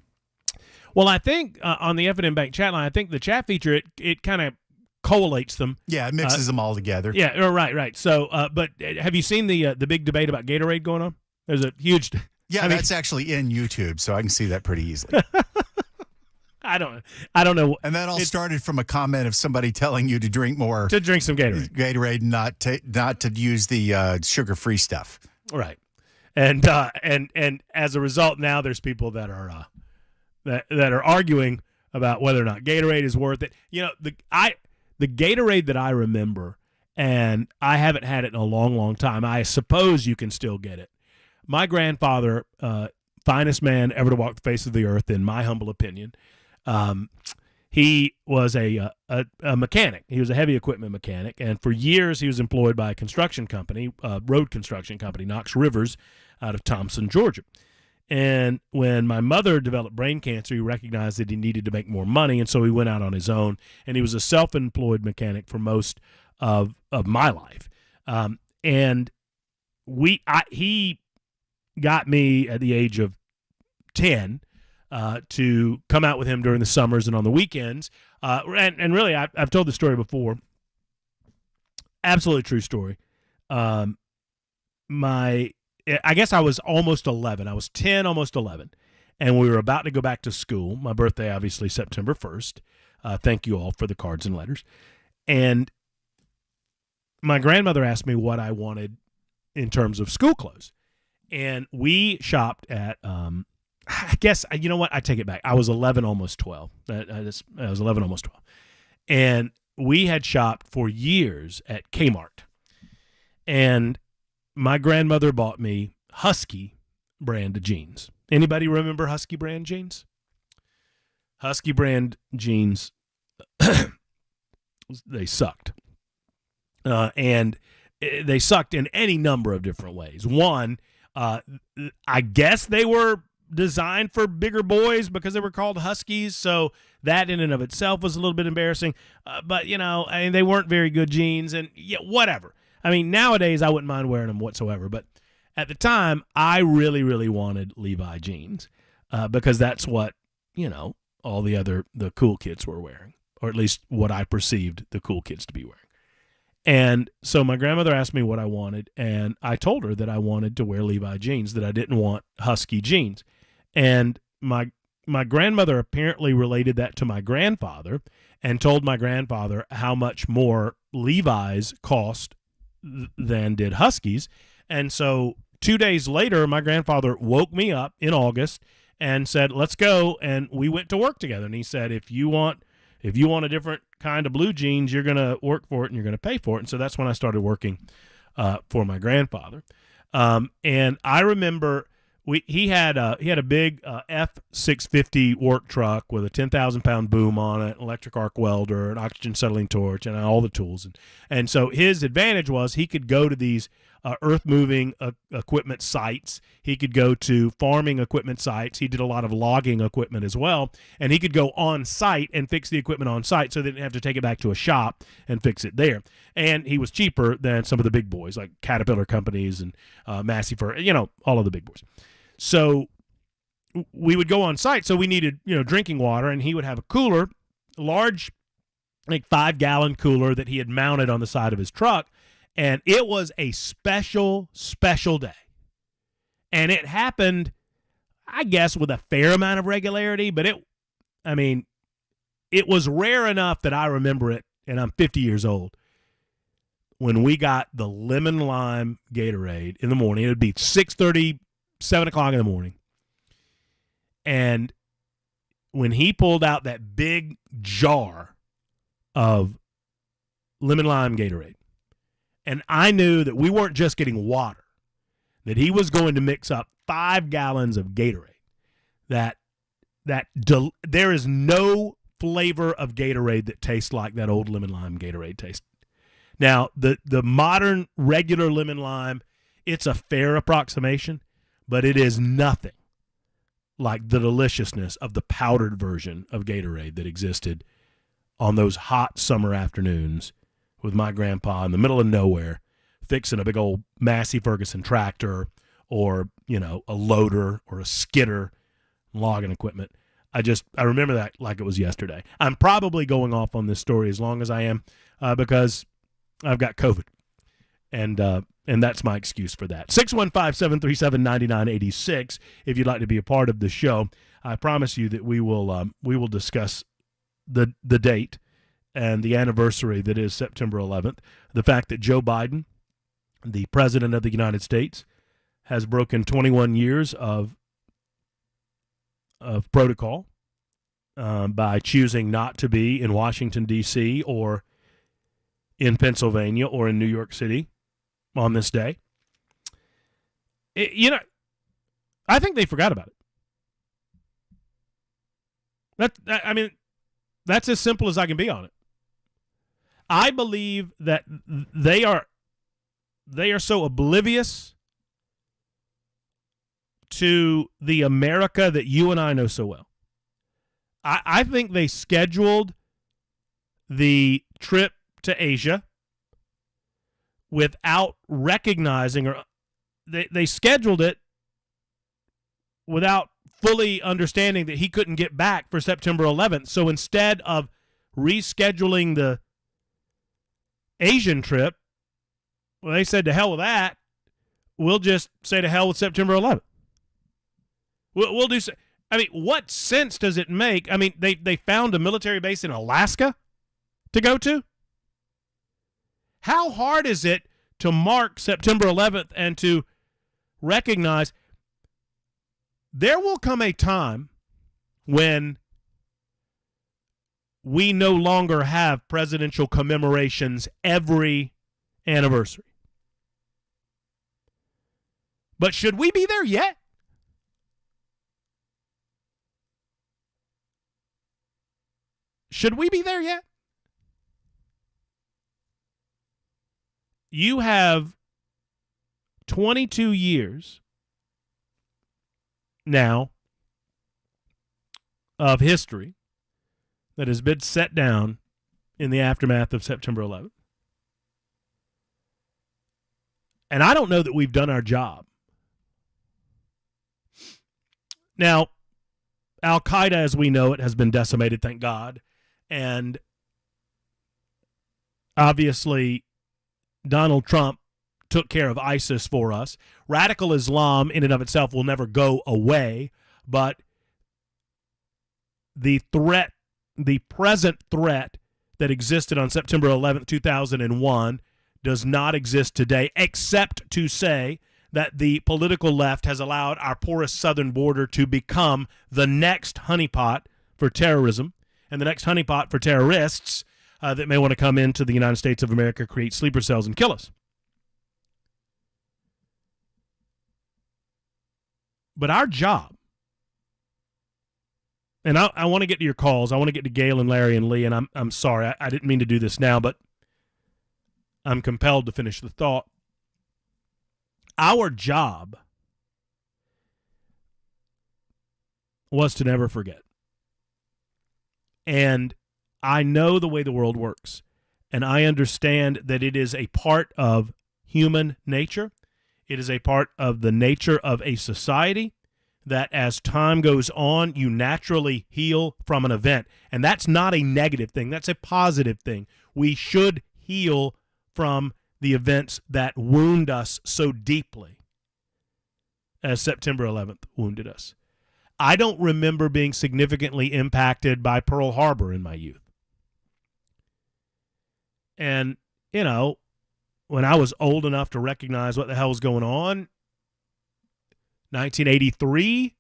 Well, I think on the F&M Bank chat line, I think the chat feature, it kind of collates them. Yeah, it mixes them all together. Yeah, right. So, but have you seen the big debate about Gatorade going on? There's a huge. Yeah, that's actually in YouTube, so I can see that pretty easily. I don't know. And that all started from a comment of somebody telling you to drink more. To drink some Gatorade. Gatorade, not to use the sugar-free stuff. Right. And as a result, now there's people that are that are arguing about whether or not Gatorade is worth it. You know, the Gatorade that I remember, and I haven't had it in a long, long time. I suppose you can still get it. My grandfather, finest man ever to walk the face of the earth, in my humble opinion. He was a mechanic. He was a heavy equipment mechanic, and for years he was employed by a construction company, road construction company, Knox Rivers, out of Thompson, Georgia. And when my mother developed brain cancer, he recognized that he needed to make more money, and so he went out on his own, and he was a self-employed mechanic for most of my life. And he got me at the age of 10 to come out with him during the summers and on the weekends. And really, I've told the story before. Absolutely true story. I guess I was almost 11. I was 10, almost 11. And we were about to go back to school. My birthday, obviously, September 1st. Thank you all for the cards and letters. And my grandmother asked me what I wanted in terms of school clothes. And we shopped at, I guess, you know what? I take it back. I was 11, almost 12. I was 11, almost 12. And we had shopped for years at Kmart. And my grandmother bought me Husky brand jeans. Anybody remember Husky brand jeans? Husky brand jeans, they sucked. And they sucked in any number of different ways. One, I guess they were designed for bigger boys because they were called Huskies, so that in and of itself was a little bit embarrassing. But, you know, I mean, they weren't very good jeans, and yeah, whatever. I mean, nowadays I wouldn't mind wearing them whatsoever, but at the time I really, really wanted Levi jeans because that's what, you know, all the cool kids were wearing, or at least what I perceived the cool kids to be wearing. And so my grandmother asked me what I wanted, and I told her that I wanted to wear Levi jeans, that I didn't want Husky jeans. And my grandmother apparently related that to my grandfather and told my grandfather how much more Levi's cost than did Huskies. And so 2 days later, my grandfather woke me up in August and said, let's go. And we went to work together. And he said, if you want if you want a different kind of blue jeans, you're going to work for it and you're going to pay for it. And so that's when I started working for my grandfather. And I remember he had a big F650 work truck with a 10,000-pound boom on it, an electric arc welder, an oxygen settling torch, and all the tools. And so his advantage was he could go to these earth-moving equipment sites. He could go to farming equipment sites. He did a lot of logging equipment as well. And he could go on site and fix the equipment on site so they didn't have to take it back to a shop and fix it there. And he was cheaper than some of the big boys like Caterpillar companies and Massey Fur, all of the big boys. So we would go on site. So we needed, drinking water, and he would have a cooler, large, like 5-gallon cooler that he had mounted on the side of his truck. And it was a special, special day. And it happened, I guess, with a fair amount of regularity, but it was rare enough that I remember it, and I'm 50 years old, when we got the lemon lime Gatorade in the morning. It would be 6:30, 7 o'clock in the morning. And when he pulled out that big jar of lemon lime Gatorade, and I knew that we weren't just getting water, that he was going to mix up 5 gallons of Gatorade. There is no flavor of Gatorade that tastes like that old lemon lime Gatorade tastes. Now, the modern regular lemon lime, it's a fair approximation, but it is nothing like the deliciousness of the powdered version of Gatorade that existed on those hot summer afternoons with my grandpa in the middle of nowhere, fixing a big old Massey Ferguson tractor or, a loader or a skidder, logging equipment. I remember that like it was yesterday. I'm probably going off on this story as long as I am because I've got COVID. And that's my excuse for that. 615-737-9986 if you'd like to be a part of the show. I promise you that we will discuss the date and the anniversary that is September 11th, the fact that Joe Biden, the President of the United States, has broken 21 years of protocol by choosing not to be in Washington, D.C. or in Pennsylvania or in New York City on this day. I think they forgot about it. That's as simple as I can be on it. I believe that they are so oblivious to the America that you and I know so well. I think they scheduled the trip to Asia without recognizing, or they scheduled it without fully understanding that he couldn't get back for September 11th. So instead of rescheduling the Asian trip, well, they said to hell with that. We'll just say to hell with September 11th. We'll do. What sense does it make? They found a military base in Alaska to go to. How hard is it to mark September 11th and to recognize there will come a time when we no longer have presidential commemorations every anniversary? But should we be there yet? Should we be there yet? You have 22 years now of history that has been set down in the aftermath of September 11th. And I don't know that we've done our job. Now, Al-Qaeda, as we know it, has been decimated, thank God. And obviously, Donald Trump took care of ISIS for us. Radical Islam in and of itself will never go away, but the threat, the present threat that existed on September 11th, 2001 does not exist today, except to say that the political left has allowed our porous southern border to become the next honeypot for terrorism. and the next honeypot for terrorists that may want to come into the United States of America, create sleeper cells, and kill us. But our job, and I want to get to your calls. I want to get to Gail and Larry and Lee, and I'm sorry. I didn't mean to do this now, but I'm compelled to finish the thought. Our job was to never forget. And I know the way the world works, and I understand that it is a part of human nature. It is a part of the nature of a society that as time goes on, you naturally heal from an event. And that's not a negative thing. That's a positive thing. We should heal from the events that wound us so deeply as September 11th wounded us. I don't remember being significantly impacted by Pearl Harbor in my youth. And, you know, when I was old enough to recognize what the hell was going on, 1983,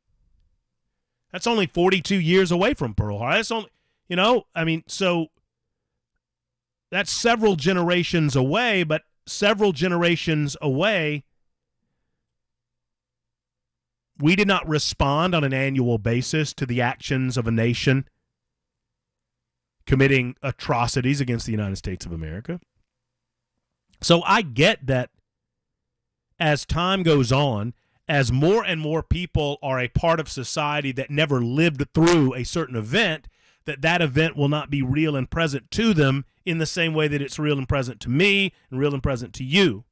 that's only 42 years away from Pearl Harbor. That's only, you know, I mean, so that's several generations away, but several generations away, we did not respond on an annual basis to the actions of a nation committing atrocities against the United States of America. So I get that as time goes on, as more and more people are a part of society that never lived through a certain event, that event will not be real and present to them in the same way that it's real and present to me and real and present to you.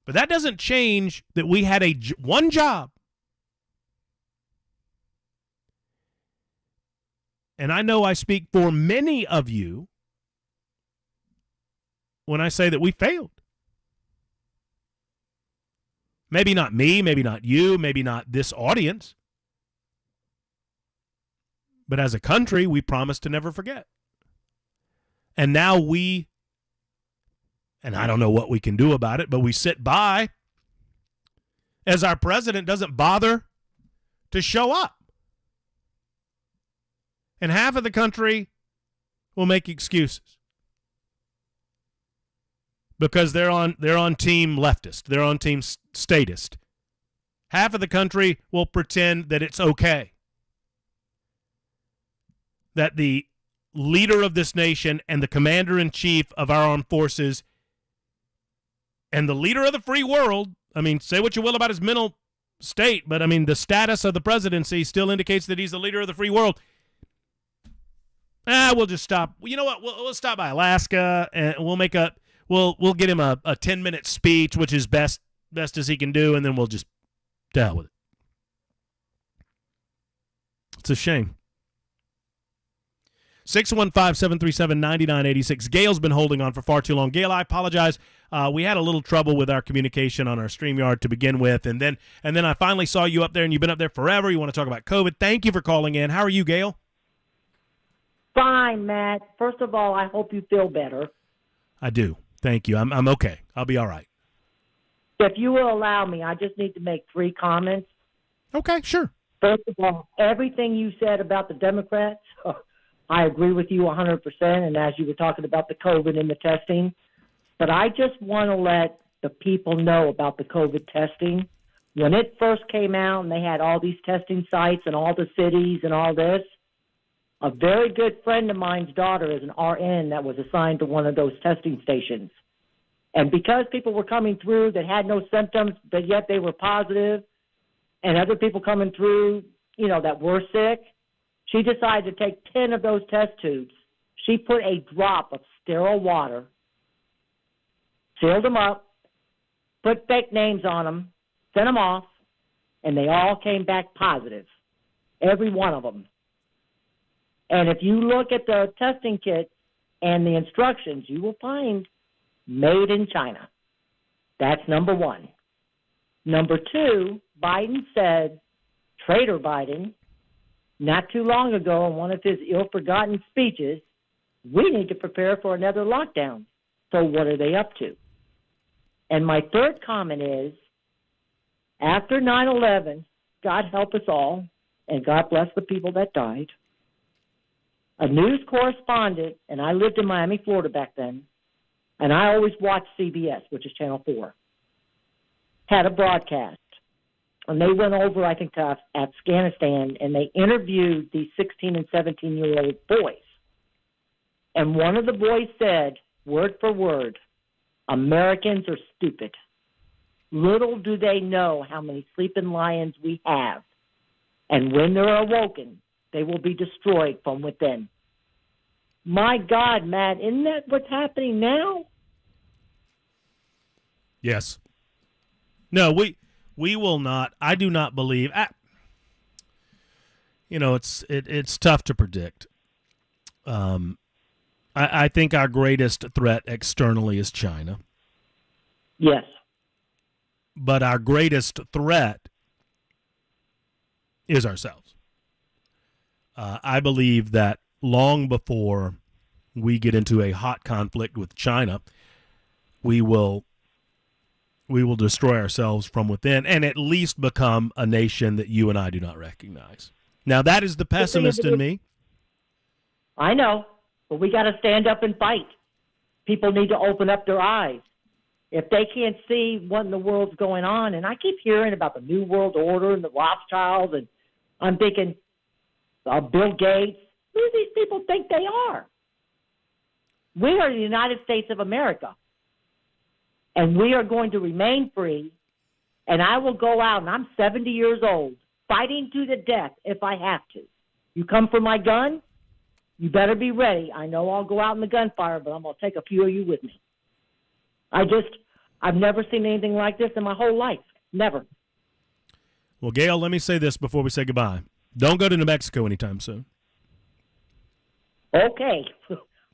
But that doesn't change that we had one job. And I know I speak for many of you when I say that we failed. Maybe not me, maybe not you, maybe not this audience. But as a country, we promised to never forget. And now and I don't know what we can do about it, but we sit by as our president doesn't bother to show up. And half of the country will make excuses because they're on team leftist. They're on team statist. Half of the country will pretend that it's okay, that the leader of this nation and the commander-in-chief of our armed forces and the leader of the free world, I mean, say what you will about his mental state, but I mean, the status of the presidency still indicates that he's the leader of the free world. We'll just stop. You know what? We'll stop by Alaska and we'll get him a 10-minute speech, which is best as he can do, and then we'll just deal with it. It's a shame. 615-737-9986. Gail's been holding on for far too long. Gail, I apologize. We had a little trouble with our communication on our StreamYard to begin with, and then I finally saw you up there, and you've been up there forever. You want to talk about COVID. Thank you for calling in. How are you, Gail? Fine, Matt. First of all, I hope you feel better. I do. Thank you. I'm okay. I'll be all right. If you will allow me, I just need to make 3 comments. Okay, sure. First of all, everything you said about the Democrats, I agree with you 100%, and as you were talking about the COVID and the testing. But I just want to let the people know about the COVID testing. When it first came out and they had all these testing sites in all the cities and all this, a very good friend of mine's daughter is an RN that was assigned to one of those testing stations. And because people were coming through that had no symptoms, but yet they were positive, and other people coming through, you know, that were sick, she decided to take 10 of those test tubes. She put a drop of sterile water, sealed them up, put fake names on them, sent them off, and they all came back positive, every one of them. And if you look at the testing kit and the instructions, you will find made in China. That's number 1. Number 2, Biden said, Traitor Biden, not too long ago in one of his ill-forgotten speeches, we need to prepare for another lockdown. So what are they up to? And my third comment is, after 9/11, God help us all, and God bless the people that died, a news correspondent, and I lived in Miami, Florida back then, and I always watched CBS, which is Channel 4, had a broadcast. And they went over, I think, to Afghanistan, and they interviewed these 16 and 17-year-old boys. And one of the boys said, word for word, Americans are stupid. Little do they know how many sleeping lions we have. And when they're awoken, they will be destroyed from within. My God, Matt, isn't that what's happening now? Yes. No, we will not. I do not believe. It's tough to predict. I think our greatest threat externally is China. Yes. But our greatest threat is ourselves. I believe that long before we get into a hot conflict with China, we will destroy ourselves from within and at least become a nation that you and I do not recognize. Now, that is the pessimist in me. I know, but we got to stand up and fight. People need to open up their eyes. If they can't see what in the world's going on, and I keep hearing about the New World Order and the Rothschilds, and I'm thinking, Bill Gates, who do these people think they are? We are the United States of America, and we are going to remain free, and I will go out, and I'm 70 years old, fighting to the death if I have to. You come for my gun, you better be ready. I know I'll go out in the gunfire, but I'm going to take a few of you with me. I've never seen anything like this in my whole life. Never. Well, Gail, let me say this before we say goodbye. Don't go to New Mexico anytime soon. Okay.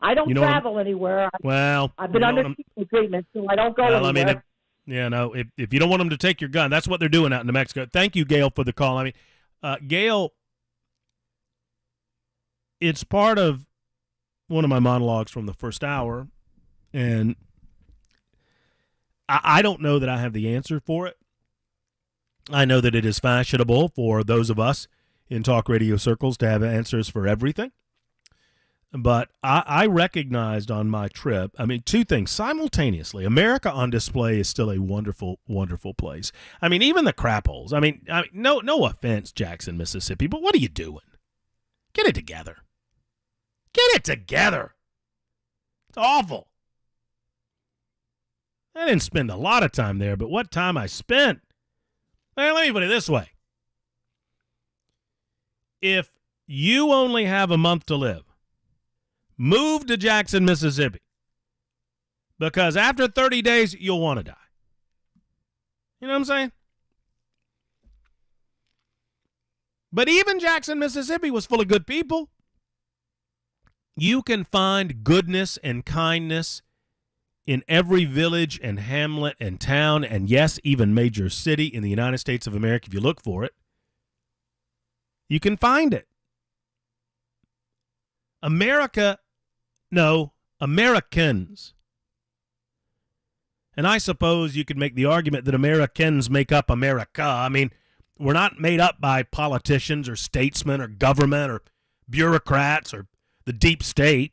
I don't travel anywhere. I've been under treatment, so I don't go anywhere. If you don't want them to take your gun, that's what they're doing out in New Mexico. Thank you, Gail, for the call. I mean, Gail, it's part of one of my monologues from the first hour, and I don't know that I have the answer for it. I know that it is fashionable for those of us in talk radio circles to have answers for everything. But I recognized on my trip, I mean, two things simultaneously. America on Display is still a wonderful, wonderful place. I mean, even the crap holes. I mean, no offense, Jackson, Mississippi, but what are you doing? Get it together. Get it together. It's awful. I didn't spend a lot of time there, but what time I spent. Let me put it this way. If you only have a month to live, move to Jackson, Mississippi, because after 30 days, you'll want to die. You know what I'm saying? But even Jackson, Mississippi was full of good people. You can find goodness and kindness in every village and hamlet and town and, yes, even major city in the United States of America if you look for it. You can find it. Americans. And I suppose you could make the argument that Americans make up America. I mean, we're not made up by politicians or statesmen or government or bureaucrats or the deep state.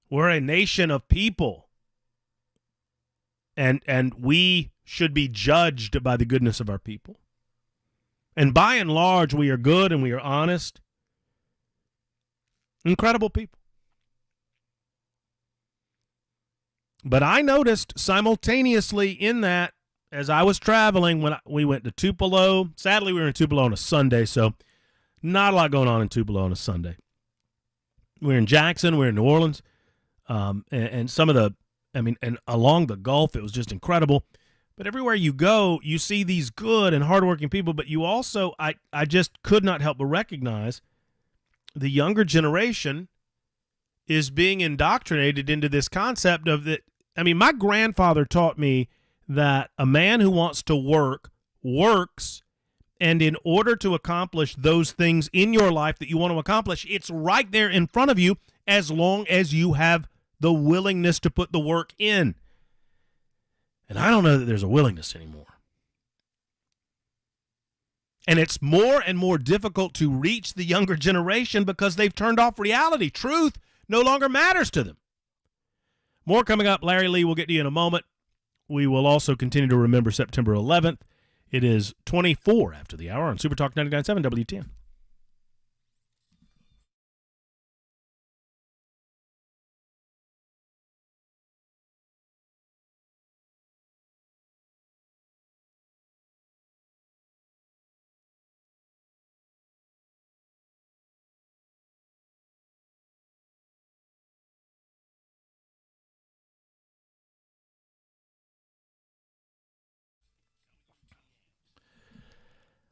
We're a nation of people. And we should be judged by the goodness of our people. And by and large, we are good and we are honest. Incredible people. But I noticed simultaneously in that, as I was traveling, when we went to Tupelo, sadly we were in Tupelo on a Sunday, so not a lot going on in Tupelo on a Sunday. We're in Jackson, we're in New Orleans, and some of the, and along the Gulf, it was just incredible. But everywhere you go, you see these good and hardworking people, but you also, I just could not help but recognize the younger generation is being indoctrinated into this concept of that. I mean, my grandfather taught me that a man who wants to work works, and in order to accomplish those things in your life that you want to accomplish, it's right there in front of you as long as you have the willingness to put the work in. And I don't know that there's a willingness anymore. And it's more and more difficult to reach the younger generation because they've turned off reality. Truth no longer matters to them. More coming up. Larry Lee will get to you in a moment. We will also continue to remember September 11th. It is 24 after the hour on Super Talk 99.7 WTN.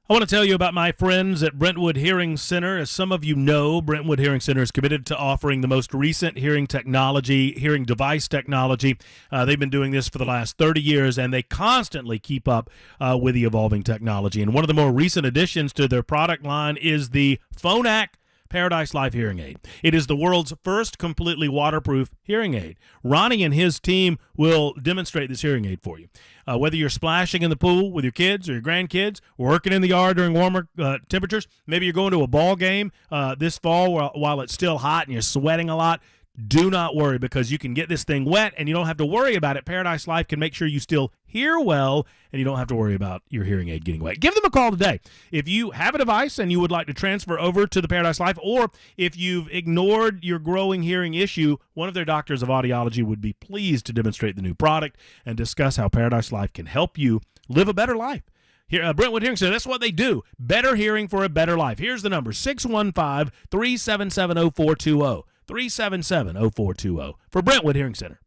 I want to tell you about my friends at Brentwood Hearing Center. As some of you know, Brentwood Hearing Center is committed to offering the most recent hearing technology, hearing device technology. They've been doing this for the last 30 years, and they constantly keep up with the evolving technology. And one of the more recent additions to their product line is the Phonak Paradise Life hearing aid. It is the world's first completely waterproof hearing aid. Ronnie and his team will demonstrate this hearing aid for you. Whether you're splashing in the pool with your kids or your grandkids, working in the yard during warmer temperatures, maybe you're going to a ball game this fall while it's still hot and you're sweating a lot, do not worry, because you can get this thing wet and you don't have to worry about it. Paradise Life can make sure you still hear well and you don't have to worry about your hearing aid getting wet. Give them a call today. If you have a device and you would like to transfer over to the Paradise Life, or if you've ignored your growing hearing issue, one of their doctors of audiology would be pleased to demonstrate the new product and discuss how Paradise Life can help you live a better life. Here, Brentwood Hearing Center, that's what they do. Better hearing for a better life. Here's the number, 615-377-0420. 377-0420 for Brentwood Hearing Center.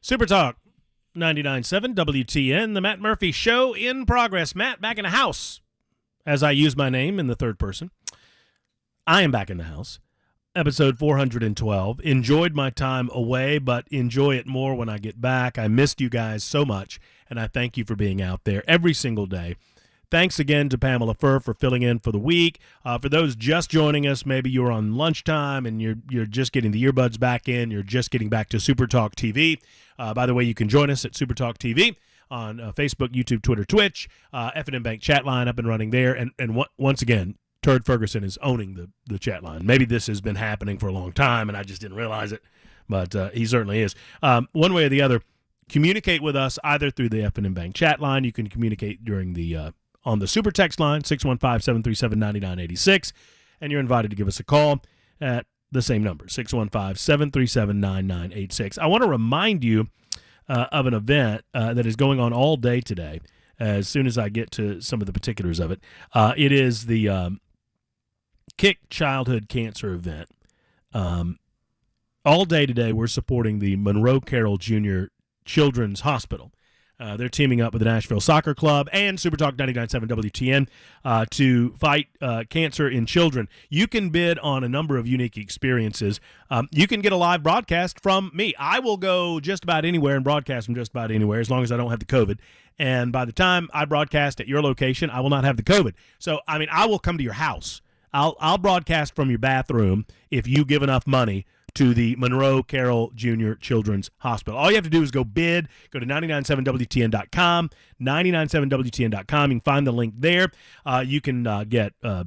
Super Talk 99.7 WTN, the Matt Murphy Show in progress. Matt, back in the house, as I use my name in the third person. I am back in the house. Episode 412. Enjoyed my time away, but enjoy it more when I get back. I missed you guys so much, and I thank you for being out there every single day. thanks again to Pamela Furr for filling in for the week. For those just joining us, maybe you're on lunchtime and you're just getting the earbuds back in. You're just getting back to Super Talk TV. By the way, you can join us at Super Talk TV on Facebook, YouTube, Twitter, Twitch, F&M Bank chat line up and running there. And once again, Turd Ferguson is owning the chat line. Maybe this has been happening for a long time and I just didn't realize it, but he certainly is. One way or the other, communicate with us either through the F&M Bank chat line. You can communicate during the on the super text line, 615-737-9986, and you're invited to give us a call at the same number, 615-737-9986. I want to remind you of an event that is going on all day today, as soon as I get to some of the particulars of it. It is the Kick Childhood Cancer event. All day today, we're supporting the Monroe Carroll Jr. Children's Hospital. They're teaming up with the Nashville Soccer Club and Super Talk 99.7 WTN to fight cancer in children. You can bid on a number of unique experiences. You can get a live broadcast from me. I will go just about anywhere and broadcast from just about anywhere as long as I don't have the COVID. And by the time I broadcast at your location, I will not have the COVID. So, I mean, I will come to your house. I'll broadcast from your bathroom if you give enough money to the Monroe Carroll Jr. Children's Hospital. All you have to do is go bid. Go to 997WTN.com, 997WTN.com. You can find the link there. You can get a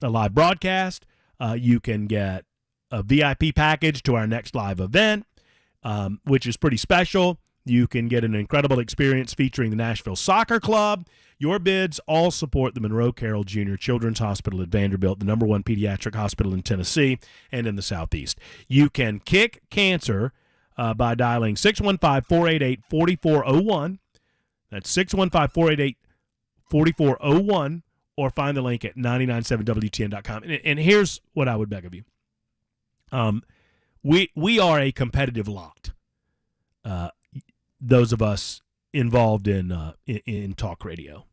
live broadcast. You can get a VIP package to our next live event, which is pretty special. You can get an incredible experience featuring the Nashville Soccer Club. Your bids all support the Monroe Carroll Jr. Children's Hospital at Vanderbilt, the #1 pediatric hospital in Tennessee and in the Southeast. You can kick cancer by dialing 615-488-4401. That's 615-488-4401, or find the link at 997WTN.com. And here's what I would beg of you. We are a competitive lot. Those of us involved in talk radio,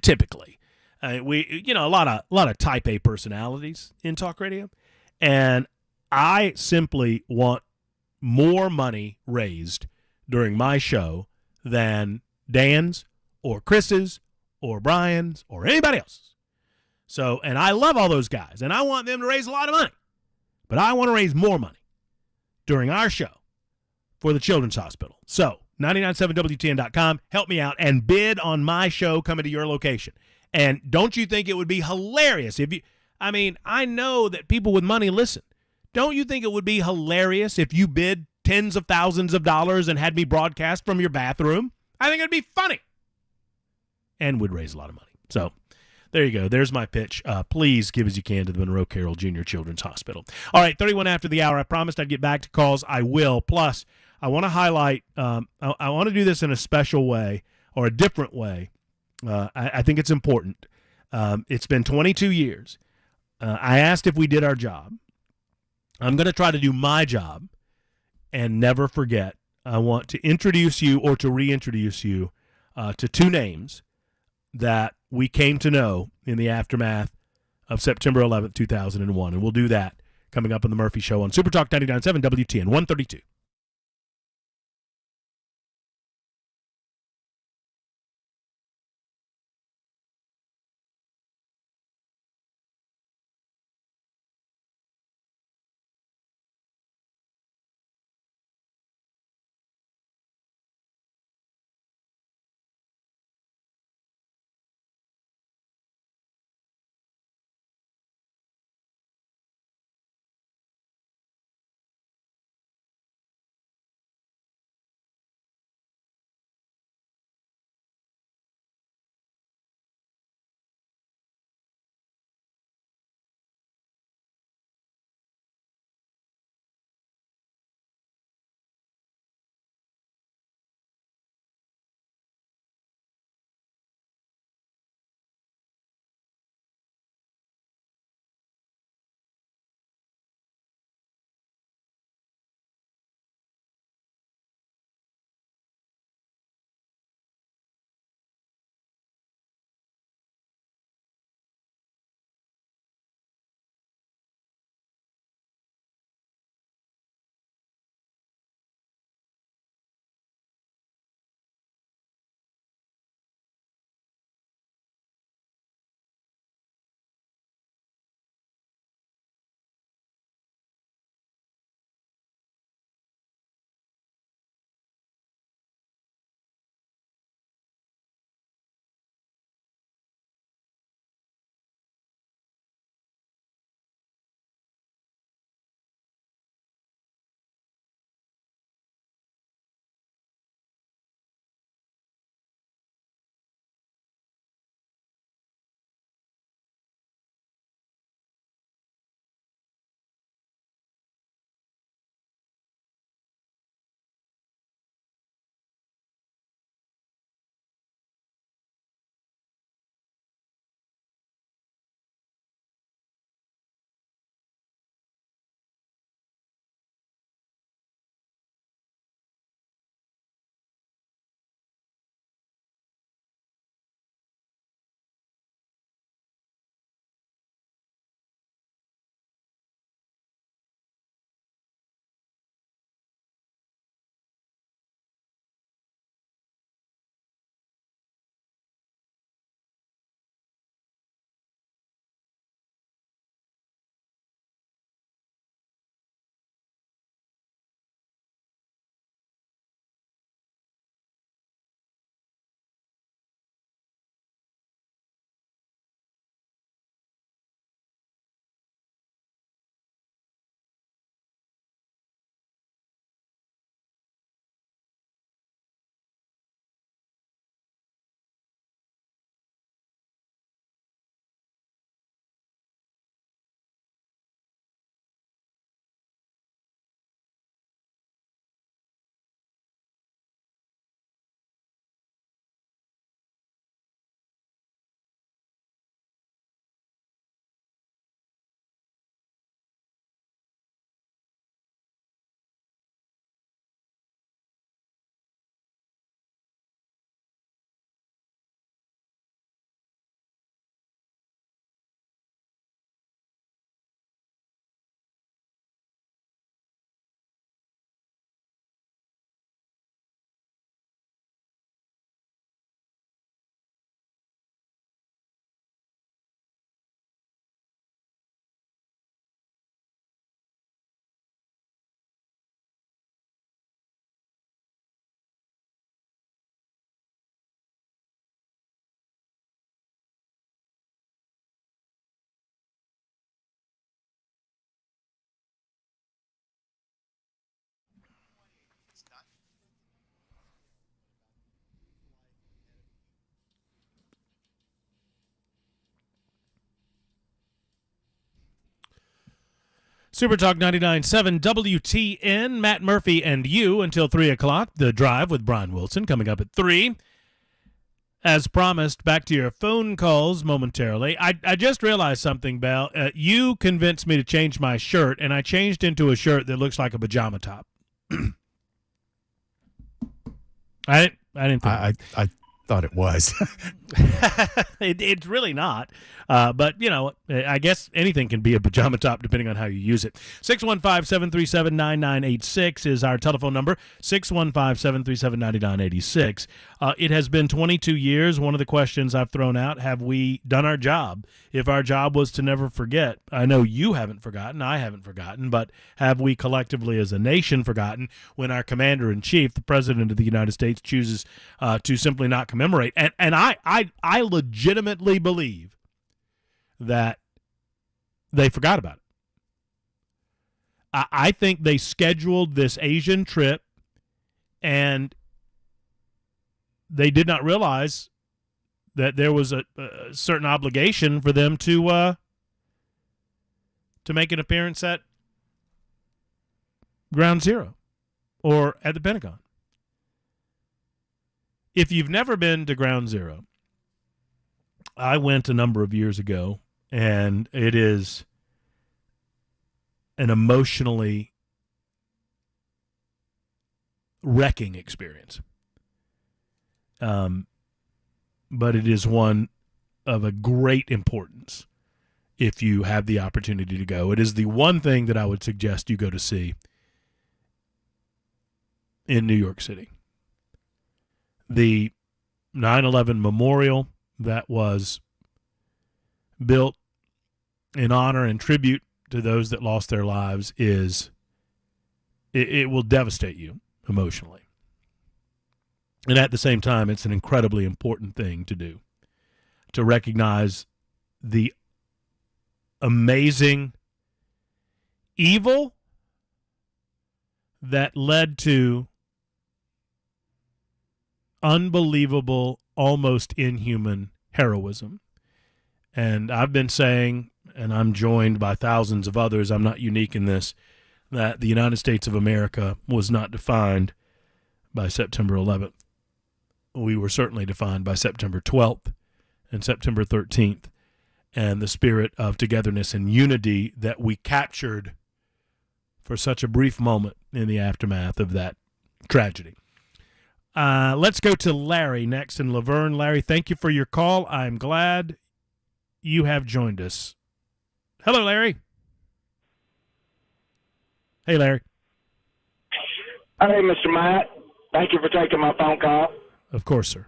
typically, we a lot of type A personalities in talk radio, and I simply want more money raised during my show than Dan's or Chris's or Brian's or anybody else's. So, and I love all those guys, and I want them to raise a lot of money, but I want to raise more money during our show for the Children's Hospital. So 997WTN.com. Help me out and bid on my show coming to your location. And don't you think it would be hilarious if you, I know that people with money listen. Don't you think it would be hilarious if you bid tens of thousands of dollars and had me broadcast from your bathroom? I think it'd be funny and would raise a lot of money. So there you go. There's my pitch. Please give as you can to the Monroe Carroll Jr. Children's Hospital. All right, 31 after the hour. I promised I'd get back to calls. I will. Plus, I want to highlight, I want to do this in a special way or a different way. I think it's important. It's been 22 years. I asked if we did our job. I'm going to try to do my job and never forget. I want to introduce you or to reintroduce you to two names that we came to know in the aftermath of September 11th, 2001. And we'll do that coming up on the Murphy Show on Super Talk 99.7 WTN 132. Super Talk 99.7 WTN, Matt Murphy and you until 3 o'clock. The Drive with Brian Wilson coming up at 3. As promised, back to your phone calls momentarily. I just realized something, Belle. You convinced me to change my shirt, and I changed into a shirt that looks like a pajama top. I didn't think I thought it was. It's really not. But, I guess anything can be a pajama top depending on how you use it. 615-737-9986 is our telephone number, 615-737-9986. It has been 22 years. One of the questions I've thrown out, have we done our job? If our job was to never forget, I know you haven't forgotten, I haven't forgotten, but have we collectively as a nation forgotten when our commander-in-chief, the President of the United States, chooses to simply not commemorate? And I legitimately believe that they forgot about it. I think they scheduled this Asian trip and they did not realize that there was a certain obligation for them to make an appearance at Ground Zero or at the Pentagon. If you've never been to Ground Zero, I went a number of years ago, and it is an emotionally wrecking experience. But it is one of a great importance if you have the opportunity to go. It is the one thing that I would suggest you go to see in New York City. The 9/11 memorial that was built in honor and tribute to those that lost their lives it will devastate you emotionally. And at the same time, it's an incredibly important thing to do, to recognize the amazing evil that led to unbelievable, almost inhuman heroism. And I've been saying, and I'm joined by thousands of others, I'm not unique in this, that the United States of America was not defined by September 11th. We were certainly defined by September 12th and September 13th and the spirit of togetherness and unity that we captured for such a brief moment in the aftermath of that tragedy. Let's go to Larry next in Laverne. Larry, thank you for your call. I'm glad you have joined us. Hello, Larry. Hey, Larry. Hey, Mr. Matt. Thank you for taking my phone call. Of course, sir.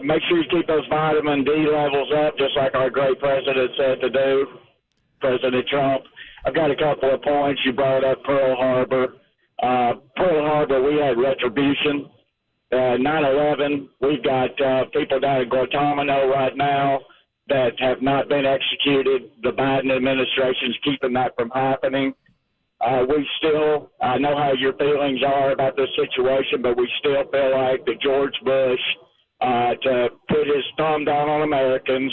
Make sure you keep those vitamin D levels up, just like our great president said to do, President Trump. I've got a couple of points. You brought up Pearl Harbor. Pearl Harbor, we had retribution. 9/11, we've got people down in Guantanamo right now that have not been executed. The Biden administration's keeping that from happening. We still, I know how your feelings are about this situation, but we still feel like that George Bush, to put his thumb down on Americans,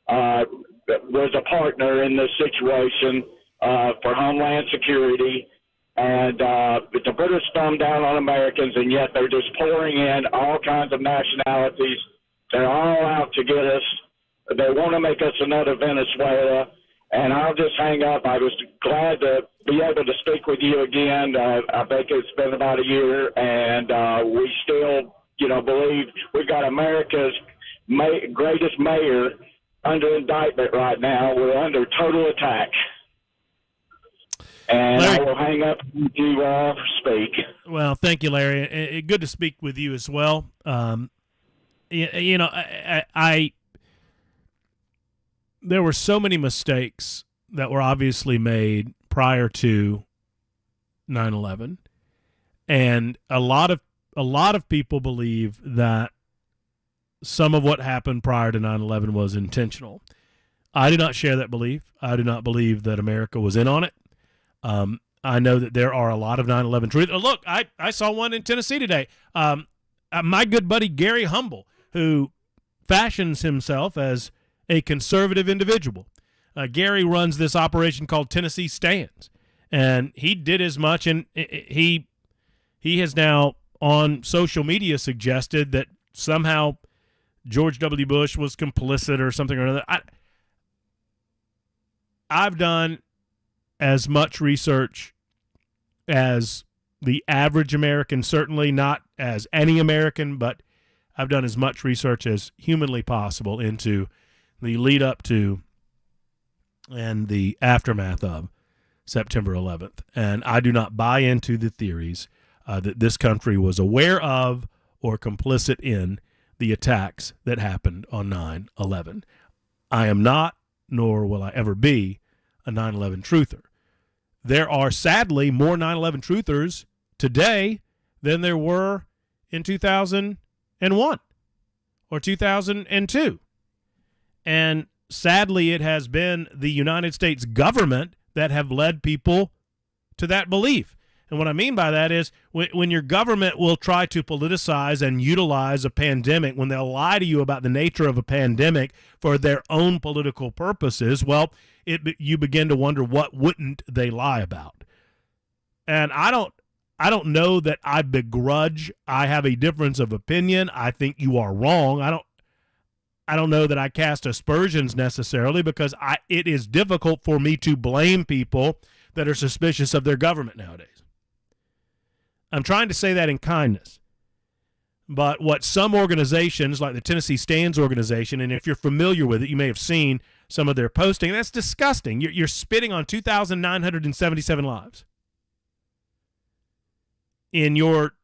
was a partner in this situation for Homeland Security, and to put his thumb down on Americans, and yet they're just pouring in all kinds of nationalities. They're all out to get us. They want to make us another Venezuela. And I'll just hang up. I was glad to be able to speak with you again. I think it's been about a year, and we still, believe we've got America's greatest mayor under indictment right now. We're under total attack. And Larry, I will hang up and you speak. Well, thank you, Larry. Good to speak with you as well. There were so many mistakes that were obviously made prior to 9/11, and a lot of people believe that some of what happened prior to 9/11 was intentional. I do not share that belief. I do not believe that America was in on it. I know that there are a lot of 9/11 truth. Look, I saw one in Tennessee today. My good buddy Gary Humble, who fashions himself as a conservative individual, Gary runs this operation called Tennessee Stands, and he did as much, and he has now on social media suggested that somehow George W. Bush was complicit or something or another. I've done as much research as the average American, certainly not as any American, but I've done as much research as humanly possible into the lead up to and the aftermath of September 11th. And I do not buy into the theories that this country was aware of or complicit in the attacks that happened on 9/11. I am not, nor will I ever be, a 9/11 truther. There are sadly more 9/11 truthers today than there were in 2001 or 2002. And sadly, it has been the United States government that have led people to that belief. And what I mean by that is when your government will try to politicize and utilize a pandemic, when they'll lie to you about the nature of a pandemic for their own political purposes, well, you begin to wonder what wouldn't they lie about. And I don't know that I begrudge. I have a difference of opinion. I think you are wrong. I don't know that I cast aspersions necessarily, because it is difficult for me to blame people that are suspicious of their government nowadays. I'm trying to say that in kindness. But what some organizations, like the Tennessee Stands organization, and if you're familiar with it, you may have seen some of their posting, that's disgusting. You're spitting on 2,977 lives in your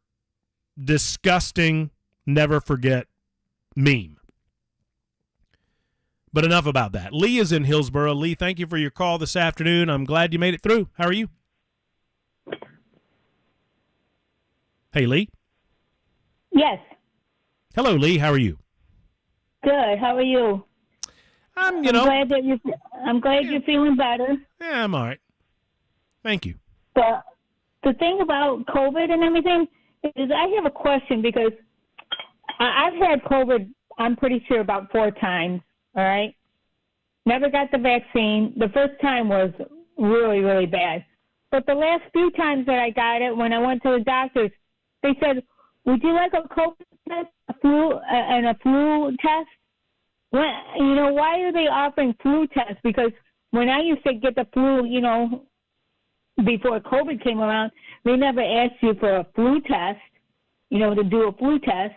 disgusting never forget meme. But enough about that. Lee is in Hillsboro. Lee, thank you for your call this afternoon. I'm glad you made it through. How are you? Hey, Lee. Yes. Hello, Lee. How are you? Good. How are you? I'm glad you're feeling better. Yeah, I'm all right. Thank you. But the thing about COVID and everything is I have a question, because I've had COVID, I'm pretty sure, about 4 times, all right? Never got the vaccine. The first time was really, really bad. But the last few times that I got it, when I went to the doctors, they said, would you like a COVID test, a flu test? Why are they offering flu tests? Because when I used to get the flu, before COVID came around, they never asked you for a flu test, to do a flu test.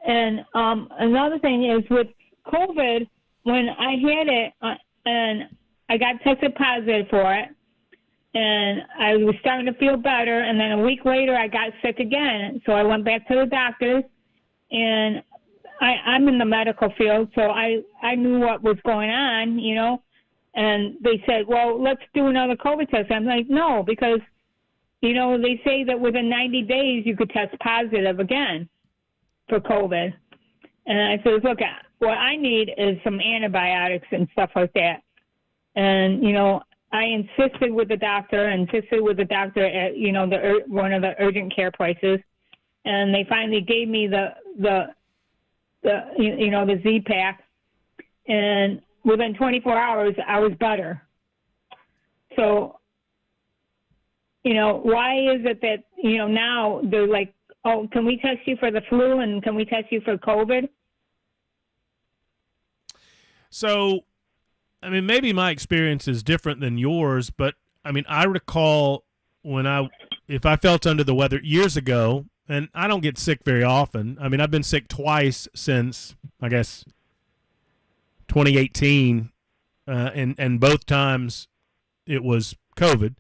And another thing is with COVID, when I had it and I got tested positive for it, and I was starting to feel better, and then a week later I got sick again. So I went back to the doctors, and I'm in the medical field, so I knew what was going on, and they said, well, let's do another COVID test. I'm like, no, because, they say that within 90 days you could test positive again for COVID. And I said, look, what I need is some antibiotics and stuff like that. And, I insisted with the doctor at, one of the urgent care places. And they finally gave me the Z-Pack. And within 24 hours, I was better. So, why is it that, now they're like, oh, can we test you for the flu and can we test you for COVID? So, maybe my experience is different than yours, but, I recall if I felt under the weather years ago, and I don't get sick very often. I've been sick twice since, I guess, 2018, and both times it was COVID.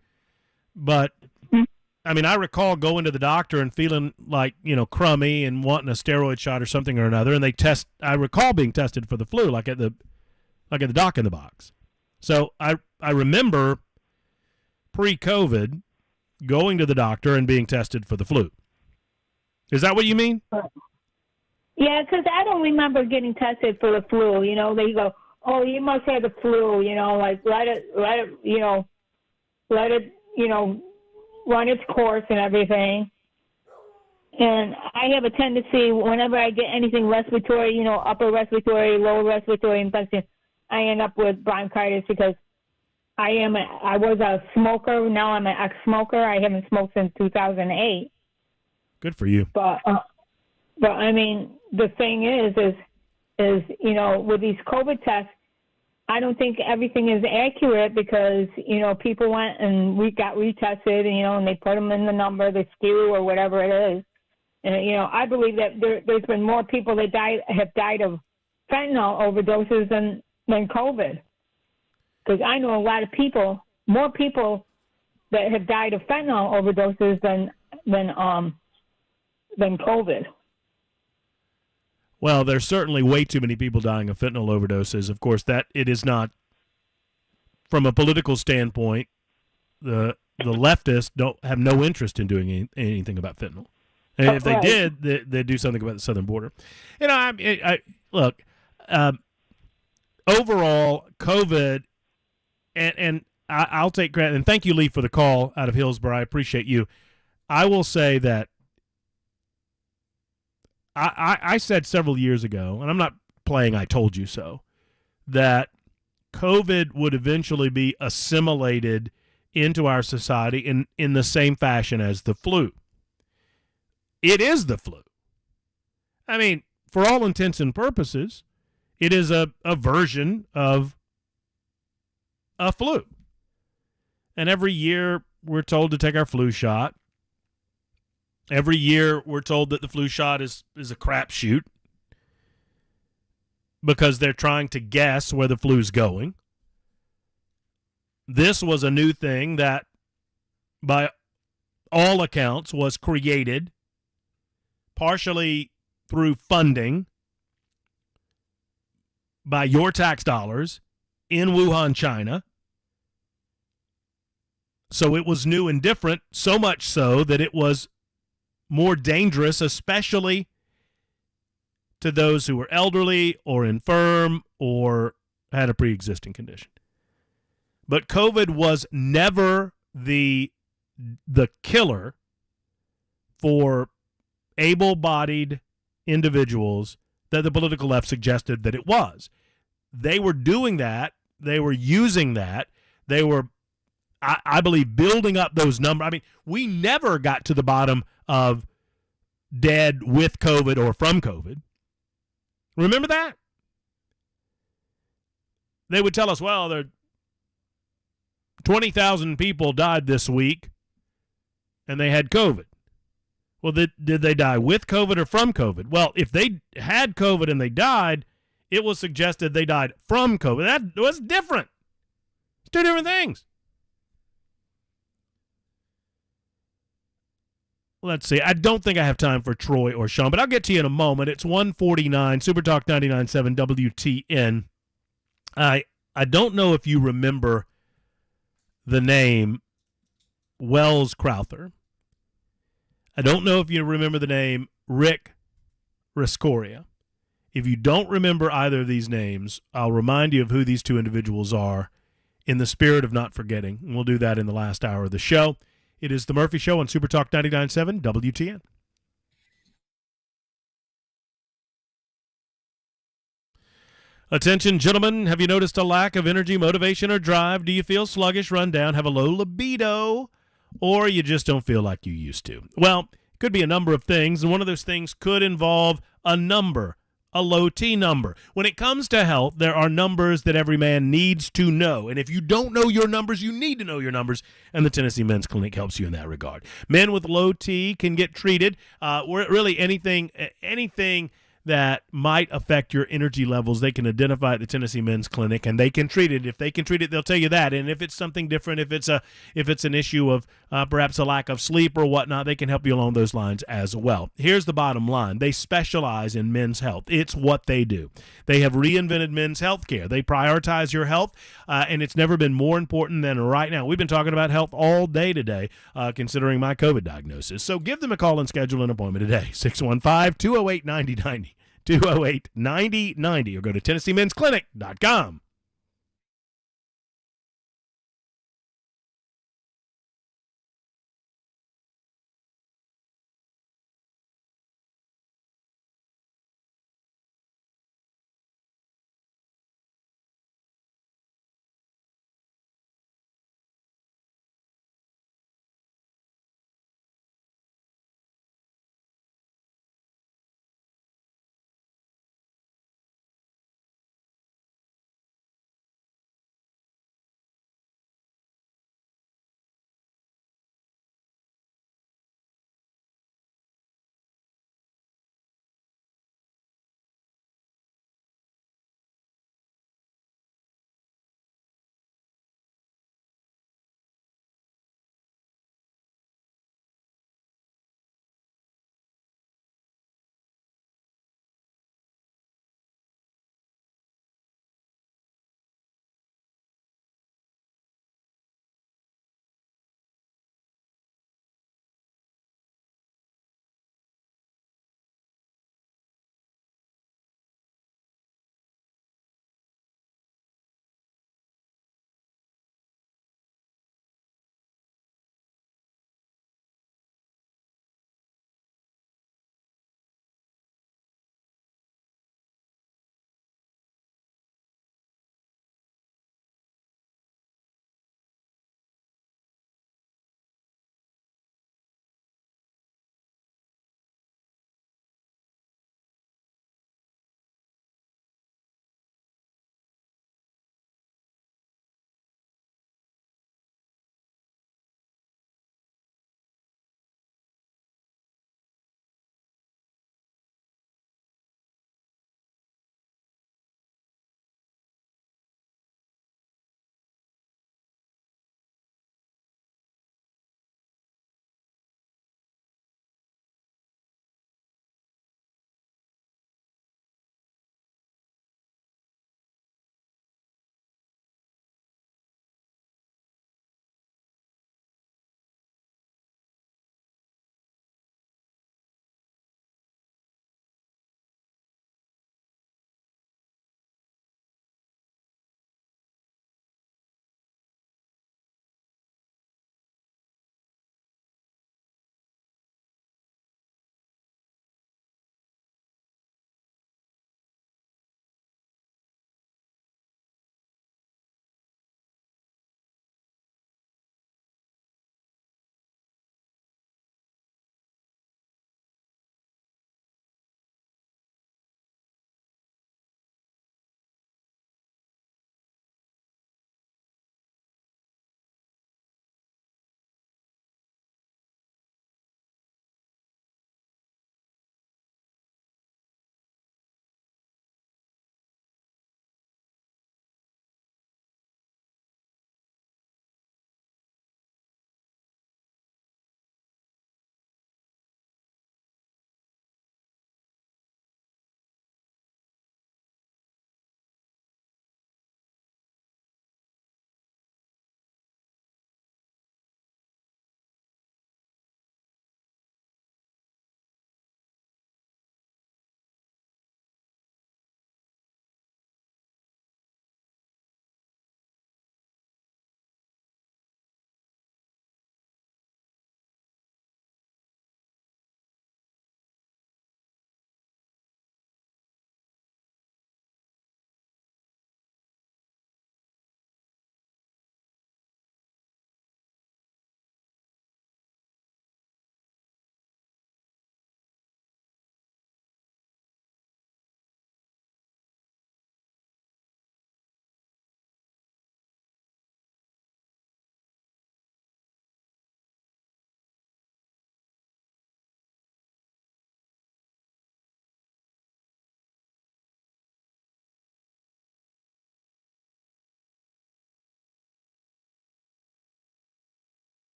But, I recall going to the doctor and feeling like, crummy and wanting a steroid shot or something or another, and I recall being tested for the flu, like at the Doc in the Box. So I remember pre-COVID going to the doctor and being tested for the flu. Is that what you mean? Yeah, because I don't remember getting tested for the flu. They go, oh, you must have the flu. Like let it, run its course and everything. And I have a tendency, whenever I get anything respiratory, upper respiratory, lower respiratory infection, I end up with bronchitis because I was a smoker. Now I'm an ex-smoker. I haven't smoked since 2008. Good for you. But I mean, the thing is, you know, with these COVID tests, I don't think everything is accurate because, you know, people went and we got retested, and, you know, and they put them in the number, the SKU or whatever it is. And, you know, I believe that there's been more people that have died of fentanyl overdoses than COVID. Because I know a lot of people, more people that have died of fentanyl overdoses than COVID. Well, there's certainly way too many people dying of fentanyl overdoses. Of course, that it is not, from a political standpoint, the leftists don't have no interest in doing anything about fentanyl. And if they did, they'd do something about the southern border. You know, I look, overall, COVID, and I'll take credit, and thank you, Lee, for the call out of Hillsborough. I appreciate you. I will say that I said several years ago, and I'm not playing I told you so, that COVID would eventually be assimilated into our society in the same fashion as the flu. It is the flu. I mean, for all intents and purposes, it is a version of a flu. And every year we're told to take our flu shot. Every year we're told that the flu shot is a crapshoot because they're trying to guess where the flu's going. This was a new thing that, by all accounts, was created partially through funding by your tax dollars in Wuhan, China. So it was new and different, so much so that it was more dangerous, especially to those who were elderly or infirm or had a pre-existing condition. But COVID was never the killer for able-bodied individuals that the political left suggested that it was. They were doing that. They were using that. They were, I believe, building up those numbers. I mean, we never got to the bottom of dead with COVID or from COVID. Remember that? They would tell us, well, there 20,000 people died this week and they had COVID. Well, did they die with COVID or from COVID? Well, if they had COVID and they died, it was suggested they died from COVID. That was different. It's two different things. Let's see. I don't think I have time for Troy or Sean, but I'll get to you in a moment. It's 1:49, Super Talk 99.7 WTN. I don't know if you remember the name Wells Crowther. I don't know if you remember the name Rick Rescorsia. If you don't remember either of these names, I'll remind you of who these two individuals are in the spirit of not forgetting. And we'll do that in the last hour of the show. It is The Murphy Show on Super Talk 99.7 WTN. Attention, gentlemen. Have you noticed a lack of energy, motivation, or drive? Do you feel sluggish, run down, have a low libido, or you just don't feel like you used to? Well, it could be a number of things, and one of those things could involve a number, a low T number. When it comes to health, there are numbers that every man needs to know. And if you don't know your numbers, you need to know your numbers. And the Tennessee Men's Clinic helps you in that regard. Men with low T can get treated. Really anything that might affect your energy levels, they can identify at the Tennessee Men's Clinic, and they can treat it. If they can treat it, they'll tell you that. And if it's something different, if it's an issue of perhaps a lack of sleep or whatnot, they can help you along those lines as well. Here's the bottom line. They specialize in men's health. It's what they do. They have reinvented men's health care. They prioritize your health, and it's never been more important than right now. We've been talking about health all day today, considering my COVID diagnosis. So give them a call and schedule an appointment today, 615-208-9090. 208-9090, or go to TennesseeMen'sClinic.com.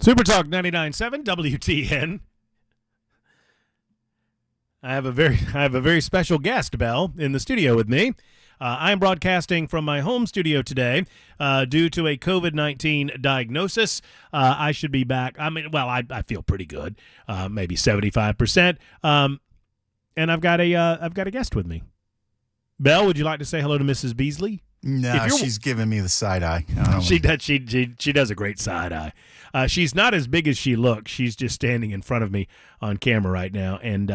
Super Talk 99.7 WTN. I have a very special guest, Belle, in the studio with me. I am broadcasting from my home studio today due to a COVID-19 diagnosis. I should be back. I feel pretty good, maybe 75%. And I've got a guest with me. Belle, would you like to say hello to Mrs. Beasley? No, she's giving me the side eye. She does a great side eye. She's not as big as she looks. She's just standing in front of me on camera right now, and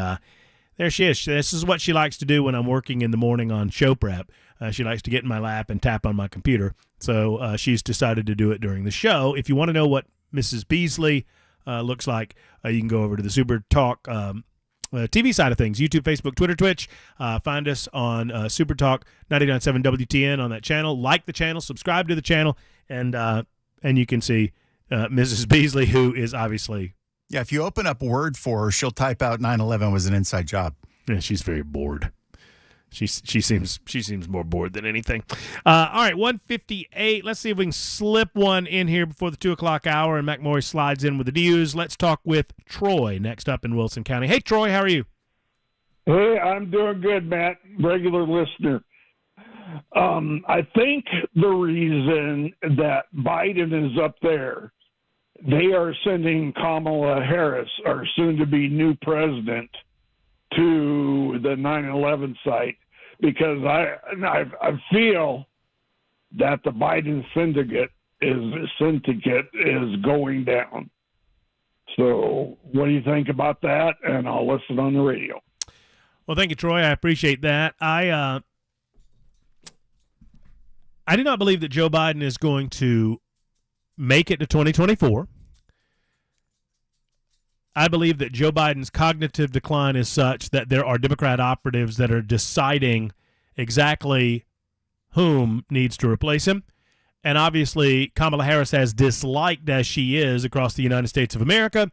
there she is. This is what she likes to do when I'm working in the morning on show prep. She likes to get in my lap and tap on my computer. So she's decided to do it during the show. If you want to know what Mrs. Beasley looks like, you can go over to the Super Talk TV side of things, YouTube, Facebook, Twitter, Twitch. Find us on Super Talk 99.7 WTN on that channel. Like the channel, subscribe to the channel, and you can see Mrs. Beasley, who is obviously... Yeah, if you open up Word for her, she'll type out 9/11 was an inside job. Yeah, she's very bored. She seems more bored than anything. All right, 158. Let's see if we can slip one in here before the 2 o'clock hour, and McMurray slides in with the news. Let's talk with Troy next up in Wilson County. Hey, Troy, how are you? Hey, I'm doing good, Matt. Regular listener. I think the reason that Biden is up there, they are sending Kamala Harris, our soon-to-be new president, to the 9/11 site, because I feel that the Biden syndicate is going down. So what do you think about that? And I'll listen on the radio. Well, thank you, Troy. I appreciate that. I do not believe that Joe Biden is going to make it to 2024. I believe that Joe Biden's cognitive decline is such that there are Democrat operatives that are deciding exactly whom needs to replace him. And obviously, Kamala Harris, as disliked as she is across the United States of America,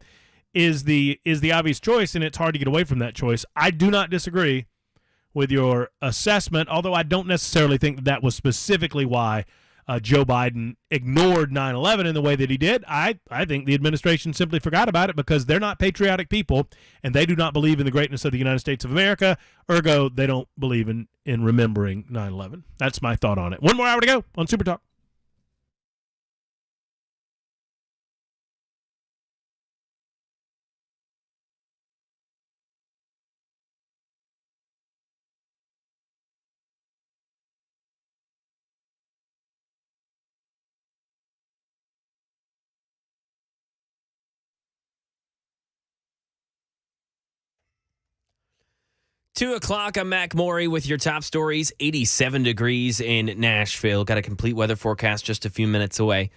is the obvious choice, and it's hard to get away from that choice. I do not disagree with your assessment, although I don't necessarily think that was specifically why Joe Biden ignored 9/11 in the way that he did. I think the administration simply forgot about it because they're not patriotic people, and they do not believe in the greatness of the United States of America. Ergo, they don't believe in remembering 9/11. That's my thought on it. One more hour to go on Super Talk. Two o'clock, I'm Mac Morey with your top stories. 87 degrees in Nashville. Got a complete weather forecast just a few minutes away.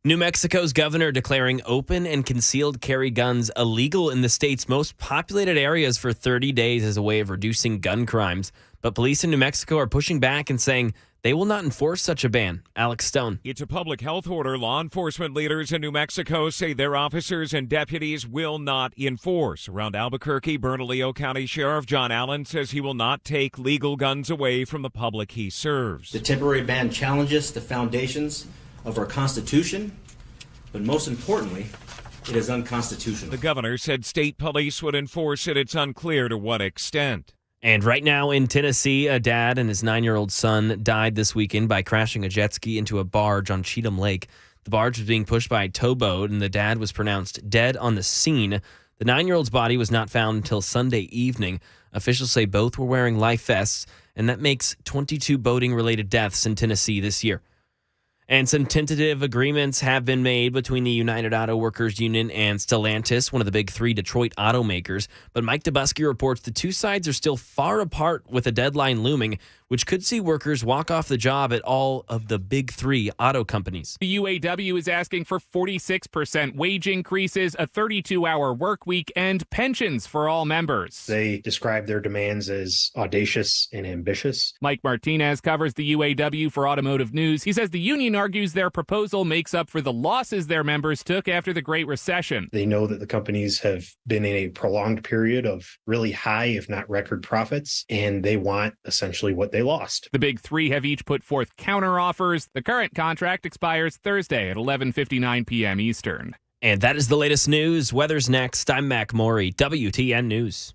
New Mexico's governor declaring open and concealed carry guns illegal in the state's most populated areas for 30 days as a way of reducing gun crimes. But police in New Mexico are pushing back and saying they will not enforce such a ban. Alex Stone. It's a public health order. Law enforcement leaders in New Mexico say their officers and deputies will not enforce. Around Albuquerque, Bernalillo County Sheriff John Allen says he will not take legal guns away from the public he serves. The temporary ban challenges the foundations of our Constitution, but most importantly, it is unconstitutional. The governor said state police would enforce it. It's unclear to what extent. And right now in Tennessee, a dad and his 9-year-old son died this weekend by crashing a jet ski into a barge on Cheatham Lake. The barge was being pushed by a towboat, and the dad was pronounced dead on the scene. The 9-year-old's body was not found until Sunday evening. Officials say both were wearing life vests, and that makes 22 boating-related deaths in Tennessee this year. And some tentative agreements have been made between the United Auto Workers Union and Stellantis, one of the big three Detroit automakers. But Mike Dubusky reports the two sides are still far apart with a deadline looming, which could see workers walk off the job at all of the big three auto companies. The UAW is asking for 46% wage increases, a 32-hour work week, and pensions for all members. They describe their demands as audacious and ambitious. Mike Martinez covers the UAW for Automotive News. He says the union argues their proposal makes up for the losses their members took after the Great Recession. They know that the companies have been in a prolonged period of really high, if not record profits, and they want essentially what they lost. The big three have each put forth counteroffers. The current contract expires Thursday at 11:59 p.m. Eastern. And that is the latest news. Weather's next. I'm Mac Maury, WTN News.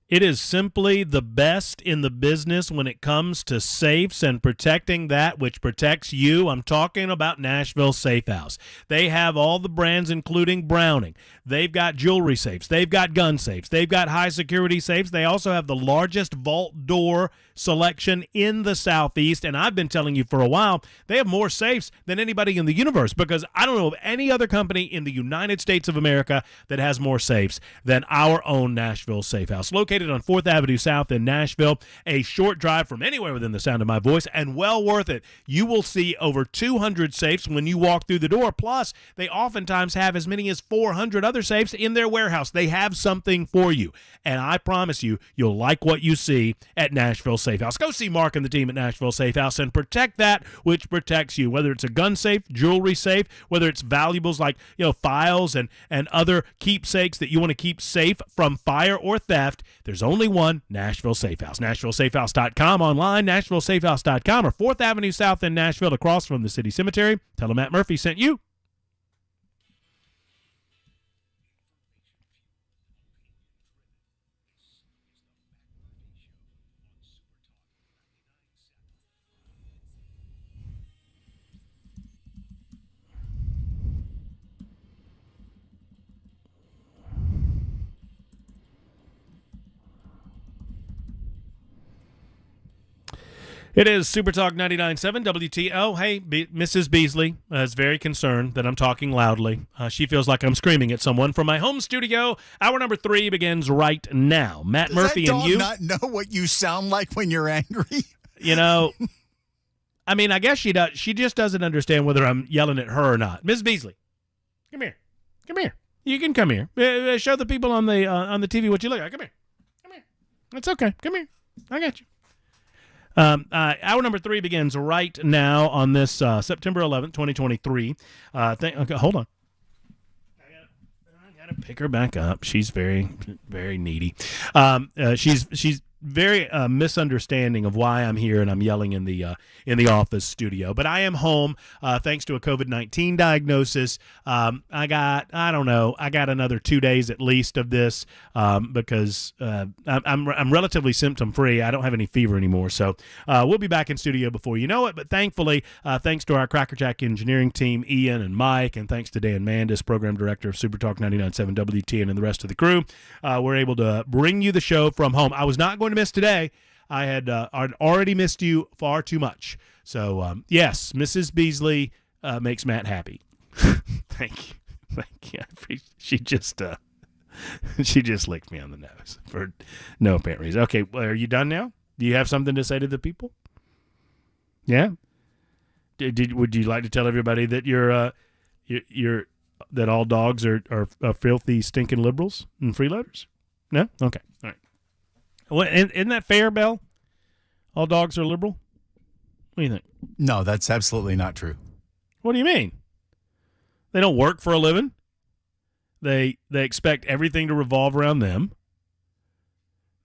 It is simply the best in the business when it comes to safes and protecting that which protects you. I'm talking about Nashville Safe House. They have all the brands, including Browning. They've got jewelry safes. They've got gun safes. They've got high-security safes. They also have the largest vault door selection in the Southeast, and I've been telling you for a while, they have more safes than anybody in the universe, because I don't know of any other company in the United States of America that has more safes than our own Nashville Safe House. Located on 4th Avenue South in Nashville, a short drive from anywhere within the sound of my voice, and well worth it. You will see over 200 safes when you walk through the door, plus they oftentimes have as many as 400 other safes in their warehouse. They have something for you, and I promise you, you'll like what you see at Nashville Safe House. Go see Mark and the team at Nashville Safe House and protect that which protects you, whether it's a gun safe, jewelry safe, whether it's valuables like files and other keepsakes that you want to keep safe from fire or theft. There's only one Nashville Safe House. NashvilleSafeHouse.com online, NashvilleSafeHouse.com, or 4th Avenue South in Nashville across from the city cemetery. Tell them Matt Murphy sent you. It is Super Talk 99.7 WTO. Hey, Mrs. Beasley is very concerned that I'm talking loudly. She feels like I'm screaming at someone from my home studio. Hour number 3 begins right now. Matt Murphy and you. Does that dog not know what you sound like when you're angry? I mean, I guess she does. She just doesn't understand whether I'm yelling at her or not. Ms. Beasley, come here. Come here. You can come here. Show the people on the TV what you look like. Come here. Come here. It's okay. Come here. I got you. Hour number 3 begins right now on this September 11th, 2023. Okay, hold on. I gotta pick her back up. She's very, very needy. She's very misunderstanding of why I'm here and I'm yelling in the office studio. But I am home thanks to a COVID-19 diagnosis. I got another 2 days at least of this because I'm relatively symptom free. I don't have any fever anymore, so we'll be back in studio before you know it. But thankfully, thanks to our Cracker Jack engineering team, Ian and Mike, and thanks to Dan Mandis, program director of Super Talk 99.7 WTN, and the rest of the crew, we're able to bring you the show from home. I was not going to miss today. I'd already missed you far too much. So yes, Mrs. Beasley makes Matt happy. Thank you. She just licked me on the nose for no apparent reason. Okay, well, are you done now? Do you have something to say to the people? Yeah. Would you like to tell everybody that you're that all dogs are filthy, stinking liberals and freeloaders? No. Okay. All right. Well, isn't that fair, Bell? All dogs are liberal? What do you think? No, that's absolutely not true. What do you mean? They don't work for a living. They expect everything to revolve around them.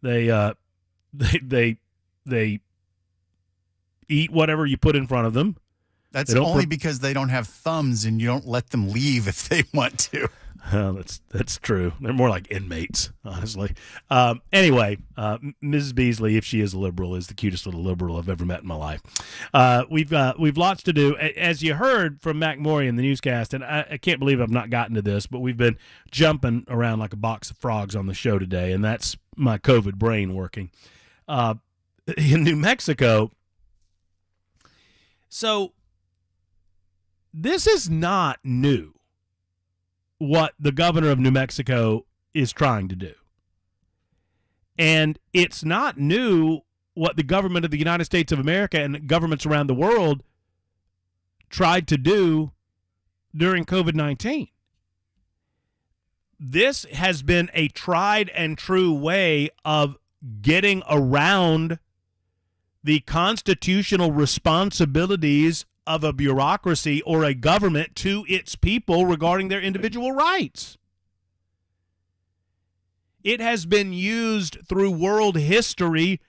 They eat whatever you put in front of them. That's only because they don't have thumbs and you don't let them leave if they want to. That's true. They're more like inmates, honestly. Anyway, Mrs. Beasley, if she is a liberal, is the cutest little liberal I've ever met in my life. We've lots to do. As you heard from Mac Maury in the newscast, and I can't believe I've not gotten to this, but we've been jumping around like a box of frogs on the show today, and that's my COVID brain working. In New Mexico, so this is not new, what the governor of New Mexico is trying to do. And it's not new what the government of the United States of America and governments around the world tried to do during COVID-19. This has been a tried and true way of getting around the constitutional responsibilities of a bureaucracy or a government to its people regarding their individual rights. It has been used through world history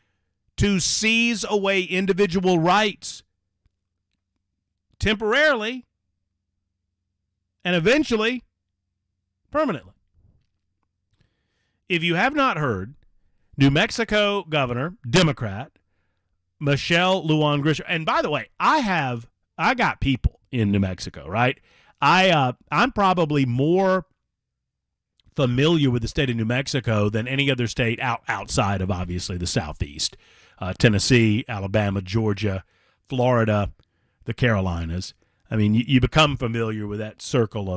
to seize away individual rights temporarily and eventually permanently. If you have not heard, New Mexico Governor, Democrat, Michelle Lujan Grisham, and by the way, I got people in New Mexico, right? I'm probably more familiar with the state of New Mexico than any other state outside of, obviously, the Southeast. Tennessee, Alabama, Georgia, Florida, the Carolinas. I mean, you become familiar with that circle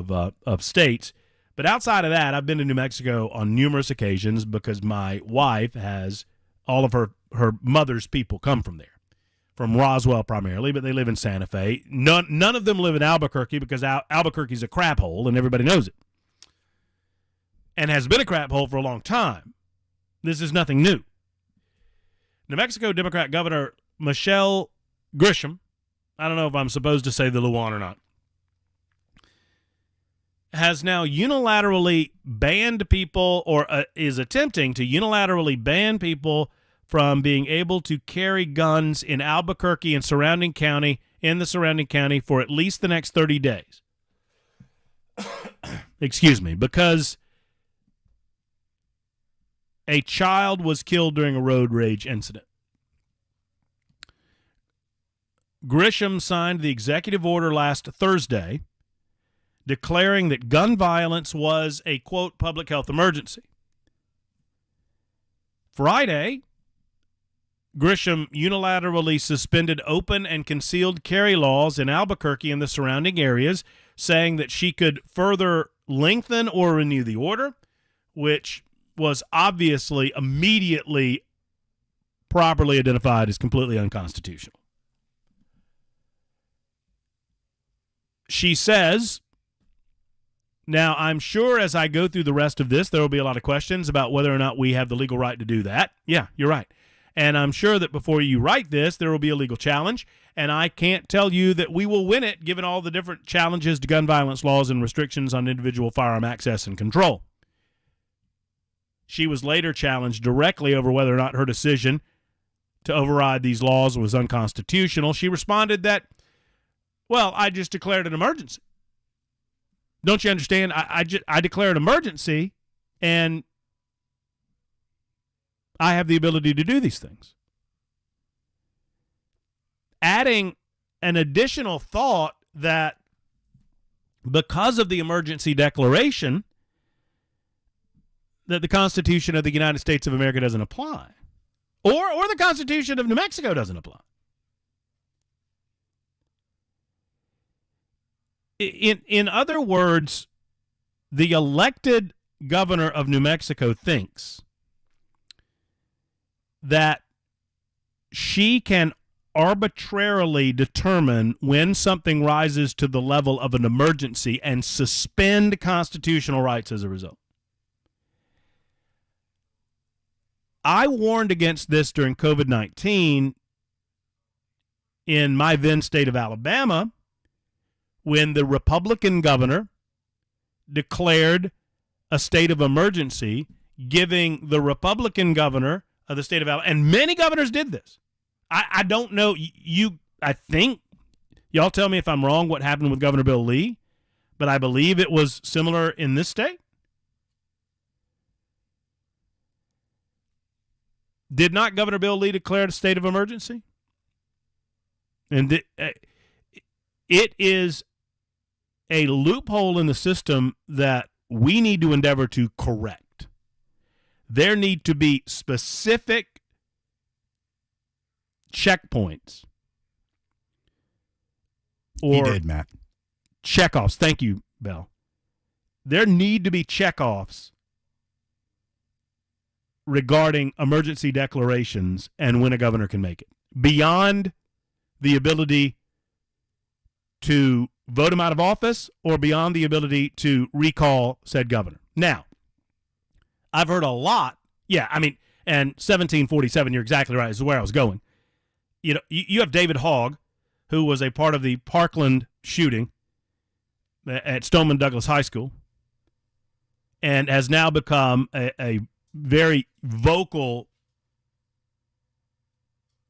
of states. But outside of that, I've been to New Mexico on numerous occasions because my wife has all of her mother's people come from there. From Roswell primarily, but they live in Santa Fe. None of them live in Albuquerque because Albuquerque's a crap hole and everybody knows it. And has been a crap hole for a long time. This is nothing new. New Mexico Democrat Governor Michelle Grisham, I don't know if I'm supposed to say the Lujan or not, has now unilaterally banned people or is attempting to unilaterally ban people from being able to carry guns in Albuquerque and the surrounding county for at least the next 30 days. Excuse me, because a child was killed during a road rage incident. Grisham signed the executive order last Thursday declaring that gun violence was a, quote, public health emergency. Friday, Grisham unilaterally suspended open and concealed carry laws in Albuquerque and the surrounding areas, saying that she could further lengthen or renew the order, which was obviously immediately properly identified as completely unconstitutional. She says, now I'm sure as I go through the rest of this, there will be a lot of questions about whether or not we have the legal right to do that. Yeah, you're right. And I'm sure that before you write this, there will be a legal challenge. And I can't tell you that we will win it, given all the different challenges to gun violence laws and restrictions on individual firearm access and control. She was later challenged directly over whether or not her decision to override these laws was unconstitutional. She responded that, well, I just declared an emergency. Don't you understand? I declared an emergency, and I have the ability to do these things. Adding an additional thought that because of the emergency declaration, that the Constitution of the United States of America doesn't apply. Or the Constitution of New Mexico doesn't apply. In other words, the elected governor of New Mexico thinks that she can arbitrarily determine when something rises to the level of an emergency and suspend constitutional rights as a result. I warned against this during COVID-19 in my then state of Alabama when the Republican governor declared a state of emergency, giving the Republican governor of the state of Alabama, and many governors did this. I don't know, I think, y'all tell me if I'm wrong what happened with Governor Bill Lee, but I believe it was similar in this state. Did not Governor Bill Lee declare a state of emergency? And it is a loophole in the system that we need to endeavor to correct. There need to be specific checkpoints. Or he did, Matt. Checkoffs. Thank you, Bell. There need to be checkoffs regarding emergency declarations and when a governor can make it. Beyond the ability to vote him out of office or beyond the ability to recall said governor. Now, I've heard a lot. Yeah, I mean, and 1747, you're exactly right, is where I was going. You know, you have David Hogg, who was a part of the Parkland shooting at Stoneman Douglas High School and has now become a very vocal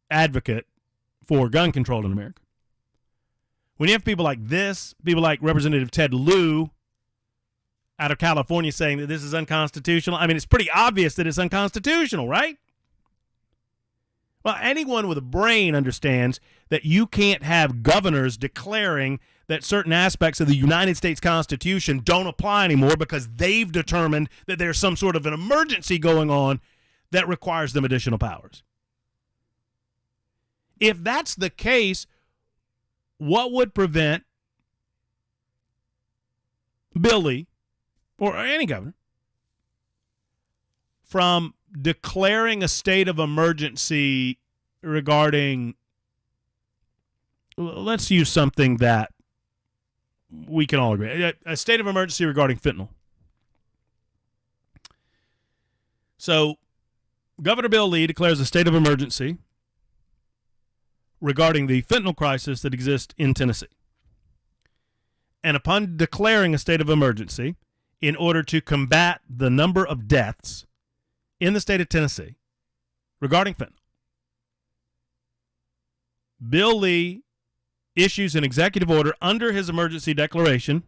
advocate for gun control in America. When you have people like this, people like Representative Ted Lieu out of California saying that this is unconstitutional, I mean, it's pretty obvious that it's unconstitutional, right? Well, anyone with a brain understands that you can't have governors declaring that certain aspects of the United States Constitution don't apply anymore because they've determined that there's some sort of an emergency going on that requires them additional powers. If that's the case, what would prevent Bill Lee or any governor from declaring a state of emergency regarding, let's use something that we can all agree, a state of emergency regarding fentanyl. So Governor Bill Lee declares a state of emergency regarding the fentanyl crisis that exists in Tennessee. And upon declaring a state of emergency, in order to combat the number of deaths in the state of Tennessee regarding fentanyl, Bill Lee issues an executive order under his emergency declaration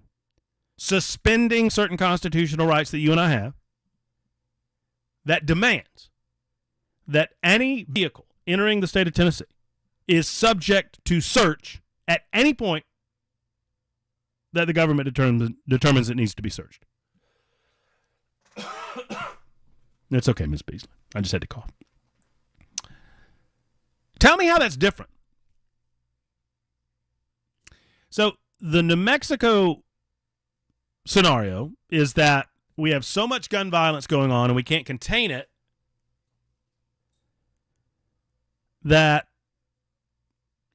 suspending certain constitutional rights that you and I have that demands that any vehicle entering the state of Tennessee is subject to search at any point that the government determines it needs to be searched. It's okay, Ms. Beasley. I just had to cough. Tell me how that's different. So the New Mexico scenario is that we have so much gun violence going on and we can't contain it that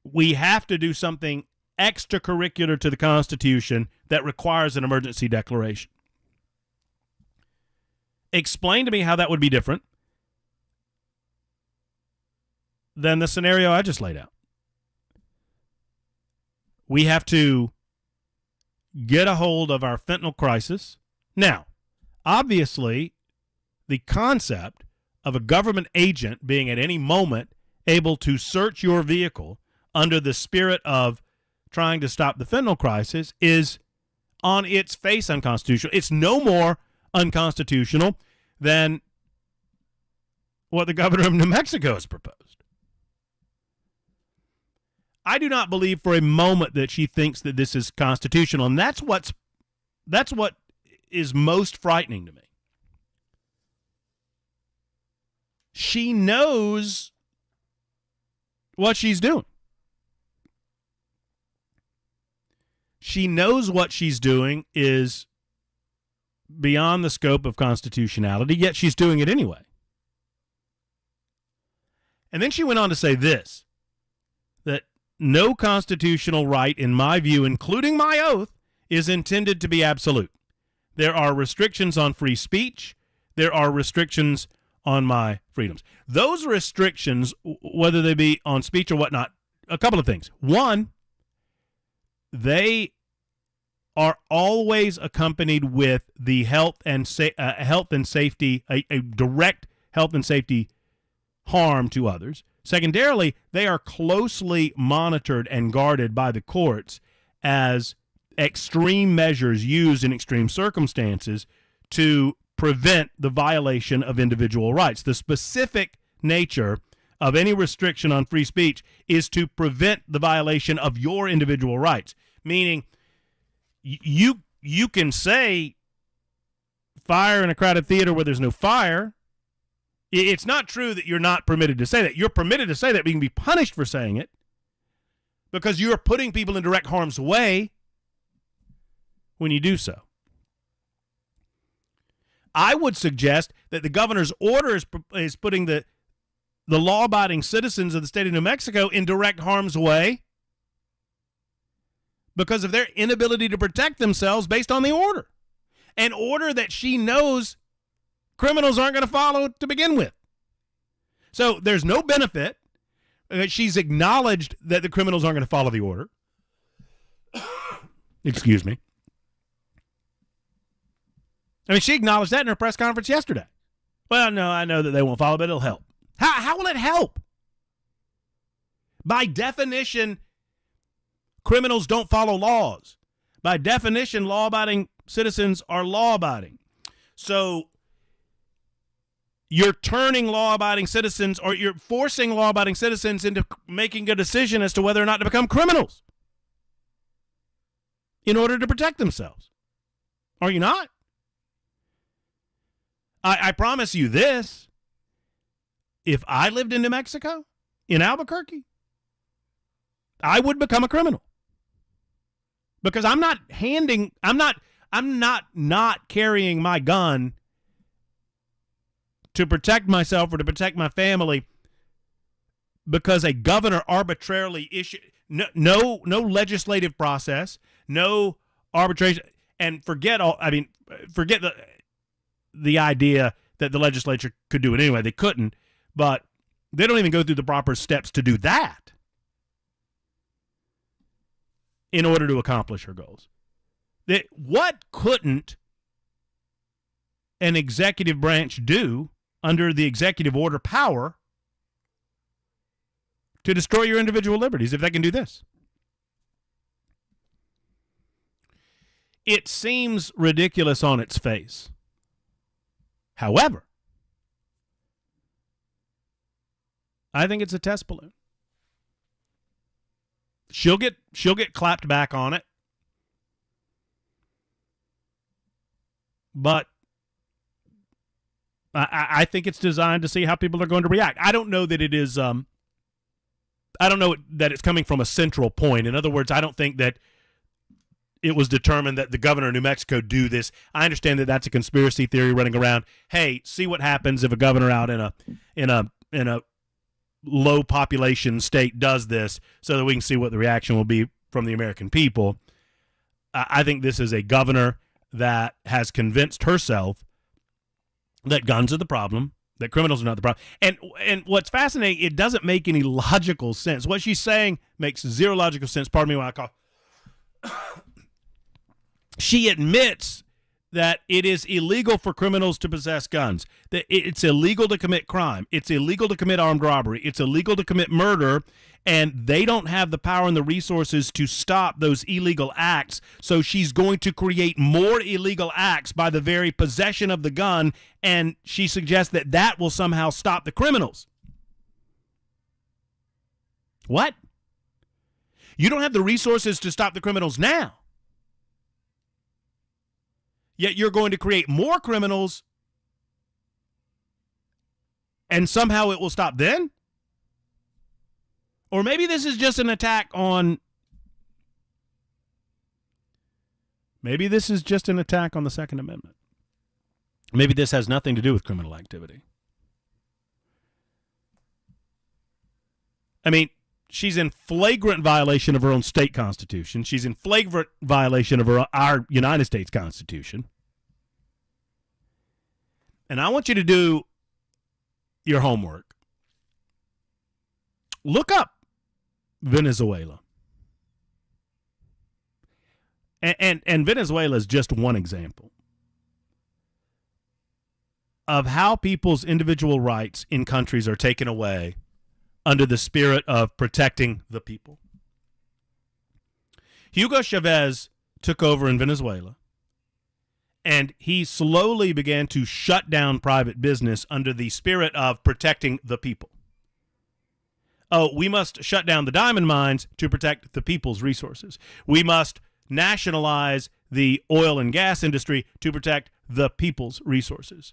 we have to do something extracurricular to the Constitution that requires an emergency declaration. Explain to me how that would be different than the scenario I just laid out. We have to get a hold of our fentanyl crisis. Now, obviously, the concept of a government agent being at any moment able to search your vehicle under the spirit of trying to stop the fentanyl crisis is on its face unconstitutional. It's no more unconstitutional than what the governor of New Mexico has proposed. I do not believe for a moment that she thinks that this is constitutional, and that's what is most frightening to me. She knows what she's doing. She knows what she's doing is beyond the scope of constitutionality, yet she's doing it anyway. And then she went on to say this, that no constitutional right, in my view, including my oath, is intended to be absolute. There are restrictions on free speech. There are restrictions on my freedoms. Those restrictions, whether they be on speech or whatnot, a couple of things. One, they are always accompanied with the health and safety, a direct health and safety harm to others. Secondarily, they are closely monitored and guarded by the courts as extreme measures used in extreme circumstances to prevent the violation of individual rights. The specific nature of any restriction on free speech is to prevent the violation of your individual rights, meaning you can say fire in a crowded theater where there's no fire. It's not true that you're not permitted to say that. You're permitted to say that, but you can be punished for saying it because you're putting people in direct harm's way when you do so. I would suggest that the governor's order is putting the law-abiding citizens of the state of New Mexico in direct harm's way because of their inability to protect themselves based on the order. An order that she knows criminals aren't going to follow to begin with. So there's no benefit. She's acknowledged that the criminals aren't going to follow the order. Excuse me. I mean, she acknowledged that in her press conference yesterday. Well, no, I know that they won't follow, but it'll help. How will it help? By definition, criminals don't follow laws. By definition, law-abiding citizens are law-abiding. So you're turning law-abiding citizens, or you're forcing law-abiding citizens into making a decision as to whether or not to become criminals in order to protect themselves. Are you not? I promise you this. If I lived in New Mexico, in Albuquerque, I would become a criminal. Because I'm not carrying my gun to protect myself or to protect my family because a governor arbitrarily issued no legislative process, no arbitration, and forget the idea that the legislature could do it anyway. They couldn't, but they don't even go through the proper steps to do that in order to accomplish her goals. What couldn't an executive branch do under the executive order power to destroy your individual liberties if they can do this? It seems ridiculous on its face. However, I think it's a test balloon. She'll get clapped back on it. But I think it's designed to see how people are going to react. I don't know that it is I don't know that it's coming from a central point. In other words, I don't think that it was determined that the governor of New Mexico do this. I understand that that's a conspiracy theory running around. Hey, see what happens if a governor out in a low population state does this so that we can see what the reaction will be from the American people. I think this is a governor that has convinced herself that guns are the problem, that criminals are not the problem. And what's fascinating, it doesn't make any logical sense. What she's saying makes zero logical sense. Pardon me when I cough. She admits that it is illegal for criminals to possess guns, that it's illegal to commit crime, it's illegal to commit armed robbery, it's illegal to commit murder, and they don't have the power and the resources to stop those illegal acts, so she's going to create more illegal acts by the very possession of the gun, and she suggests that that will somehow stop the criminals. What? You don't have the resources to stop the criminals now. Yet you're going to create more criminals and somehow it will stop then? Or maybe this is just an attack on... Maybe this is just an attack on the Second Amendment. Maybe this has nothing to do with criminal activity. I mean, she's in flagrant violation of her own state constitution. She's in flagrant violation of our United States Constitution. And I want you to do your homework. Look up Venezuela. And Venezuela is just one example of how people's individual rights in countries are taken away under the spirit of protecting the people. Hugo Chavez took over in Venezuela, and he slowly began to shut down private business under the spirit of protecting the people. Oh, we must shut down the diamond mines to protect the people's resources. We must nationalize the oil and gas industry to protect the people's resources.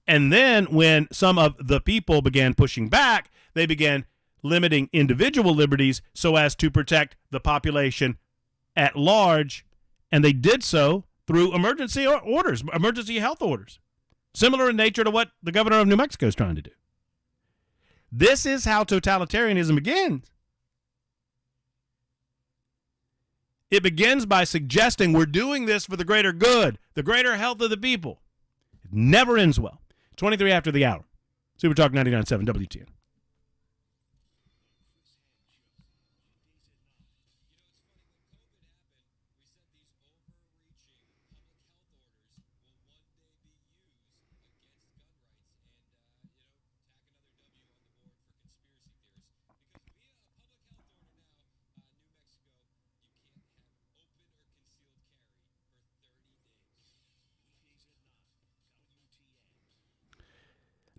And then when some of the people began pushing back, they began limiting individual liberties so as to protect the population at large, and they did so through emergency orders, emergency health orders, similar in nature to what the governor of New Mexico is trying to do. This is how totalitarianism begins. It begins by suggesting we're doing this for the greater good, the greater health of the people. It never ends well. 23 after the hour. Super Talk 99.7 WTN.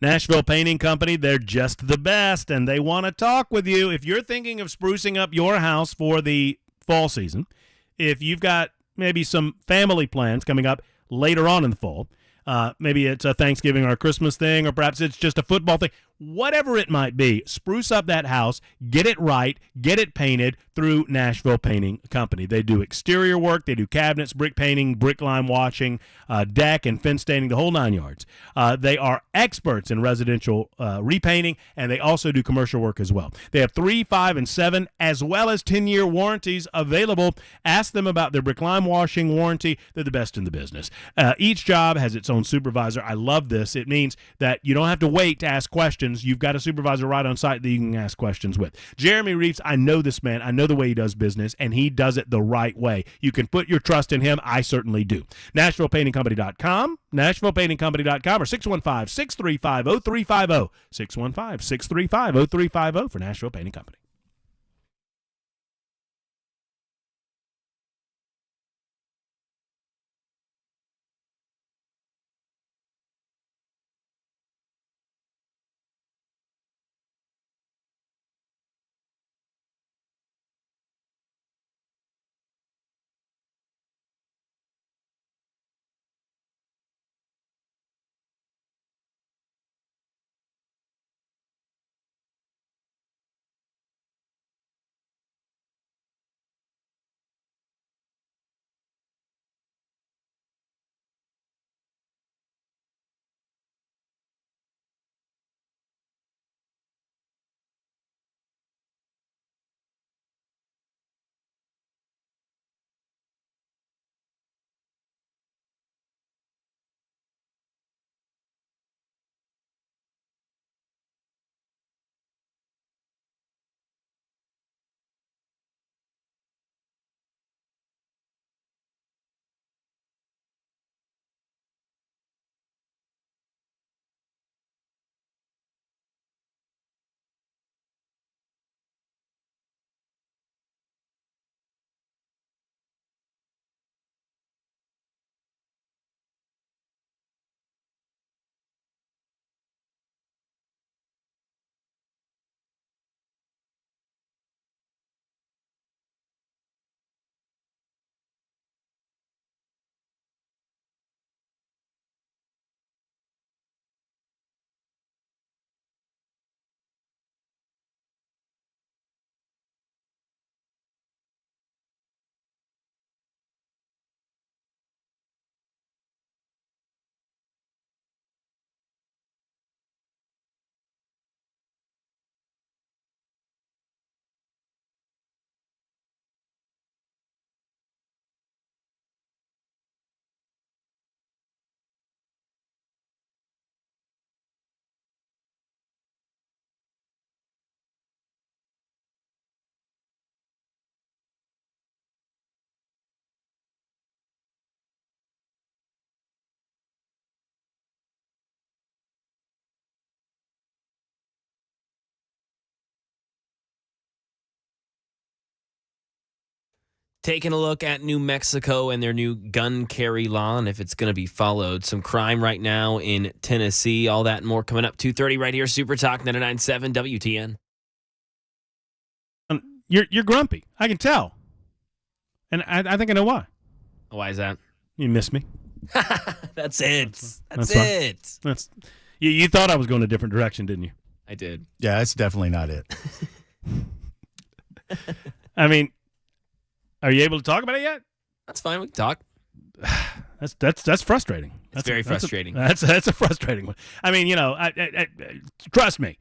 Nashville Painting Company, they're just the best, and they want to talk with you. If you're thinking of sprucing up your house for the fall season, if you've got maybe some family plans coming up later on in the fall, maybe it's a Thanksgiving or a Christmas thing, or perhaps it's just a football thing, whatever it might be, spruce up that house, get it right, get it painted through Nashville Painting Company. They do exterior work, they do cabinets, brick painting, brick lime washing, deck and fence staining, the whole 9 yards. They are experts in residential repainting, and they also do commercial work as well. They have 3, 5, and 7, as well as 10-year warranties available. Ask them about their brick lime washing warranty. They're the best in the business. Each job has its own supervisor. I love this. It means that you don't have to wait to ask questions. You've got a supervisor right on site that you can ask questions with. Jeremy Reeves, I know this man. I know the way he does business, and he does it the right way. You can put your trust in him. I certainly do. NashvillePaintingCompany.com, NashvillePaintingCompany.com, or 615-635-0350, 615-635-0350 for Nashville Painting Company. Taking a look at New Mexico and their new gun carry law and if it's going to be followed. Some crime right now in Tennessee. All that and more coming up 2:30 right here. Super Talk 99.7 WTN. You're grumpy. I can tell. And I think I know why. Why is that? You miss me. That's it. That's it. You thought I was going a different direction, didn't you? I did. Yeah, that's definitely not it. I mean, are you able to talk about it yet? That's fine. We can talk. That's frustrating. That's very frustrating. That's a frustrating one. I mean, I trust me.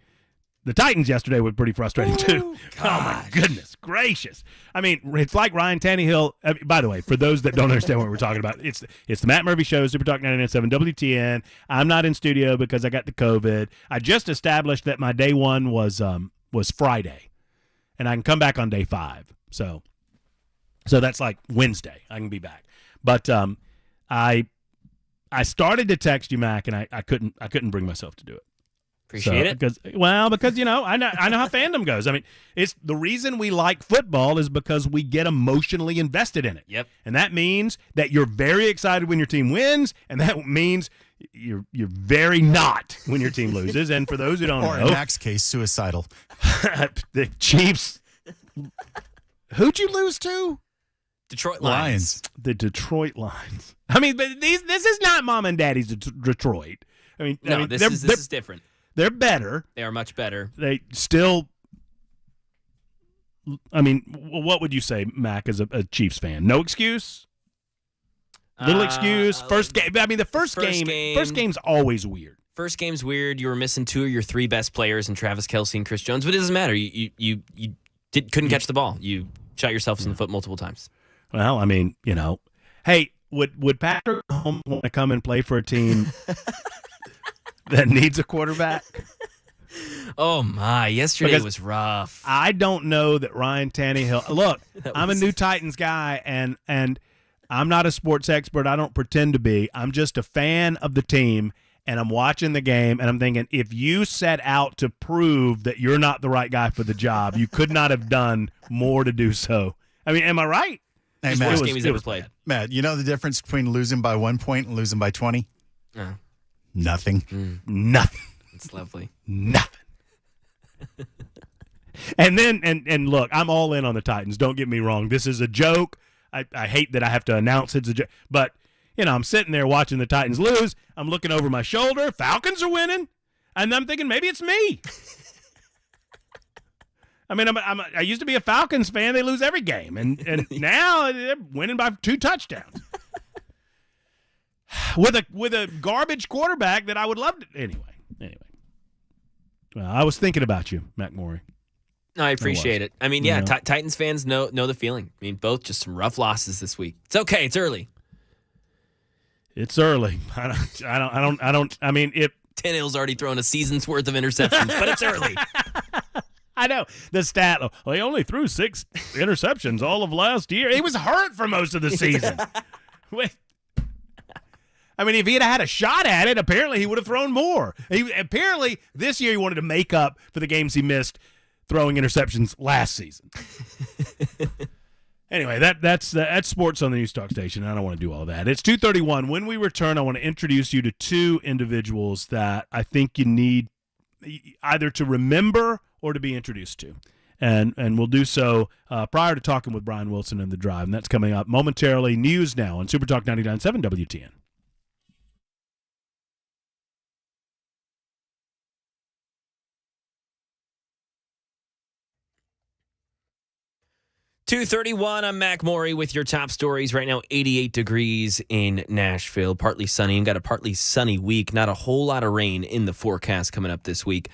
The Titans yesterday were pretty frustrating too. Oh my goodness gracious! I mean, it's like Ryan Tannehill. By the way, for those that don't understand what we're talking about, it's the Matt Murphy Show, Super Talk 99.7 WTN. I'm not in studio because I got the COVID. I just established that my day one was Friday, and I can come back on day 5. So that's like Wednesday. I can be back. But I started to text you, Mac, and I couldn't bring myself to do it. Appreciate it. Because I know how fandom goes. I mean, it's the reason we like football is because we get emotionally invested in it. Yep. And that means that you're very excited when your team wins, and that means you're very not when your team loses. And for those who don't or know, in Mac's case, suicidal. The Chiefs. Who'd you lose to? Detroit Lions. The Detroit Lions. I mean, but this is not Mom and Daddy's Detroit. This is different. They're better. They are much better. They still. I mean, what would you say, Mac, as a Chiefs fan? No excuse. Little excuse. First game. I mean, the first game. First game's always weird. First game's weird. You were missing 2 of your 3 best players in Travis Kelce and Chris Jones, but it doesn't matter. You couldn't catch the ball. You shot yourself in the foot multiple times. Well, I mean, hey, would Patrick Mahomes want to come and play for a team that needs a quarterback? Oh my! Yesterday was rough. I don't know that Ryan Tannehill. Look, I'm a new Titans guy, and I'm not a sports expert. I don't pretend to be. I'm just a fan of the team, and I'm watching the game, and I'm thinking, if you set out to prove that you're not the right guy for the job, you could not have done more to do so. I mean, am I right? Hey, Matt, worst game he's ever played. Matt, you know the difference between losing by 1 point and losing by 20? Nothing. Nothing. It's lovely. Nothing. And then, and look, I'm all in on the Titans. Don't get me wrong. This is a joke. I hate that I have to announce it's a joke. But, I'm sitting there watching the Titans lose. I'm looking over my shoulder. Falcons are winning. And I'm thinking, maybe it's me. I mean, I used to be a Falcons fan. They lose every game. And now they're winning by 2 touchdowns. With a garbage quarterback that I would love to. Anyway. Well, I was thinking about you, Mac Morey. No, I appreciate it. I mean, Titans fans know the feeling. I mean, both just some rough losses this week. It's okay. It's early. It's early. I mean, if Tannehill's already thrown a season's worth of interceptions, but it's early. I know. The stat, he only threw 6 interceptions all of last year. He was hurt for most of the season. I mean, if he had a shot at it, apparently he would have thrown more. Apparently, this year he wanted to make up for the games he missed throwing interceptions last season. Anyway, that's sports on the News Talk station. I don't want to do all that. It's 2:31. When we return, I want to introduce you to 2 individuals that I think you need either to remember or to be introduced to. And we'll do so prior to talking with Brian Wilson in The Drive. And that's coming up momentarily. News now on Super Talk 99.7 WTN. .231, I'm Mac Morey with your top stories. Right now, 88 degrees in Nashville. Partly sunny and got a partly sunny week. Not a whole lot of rain in the forecast coming up this week.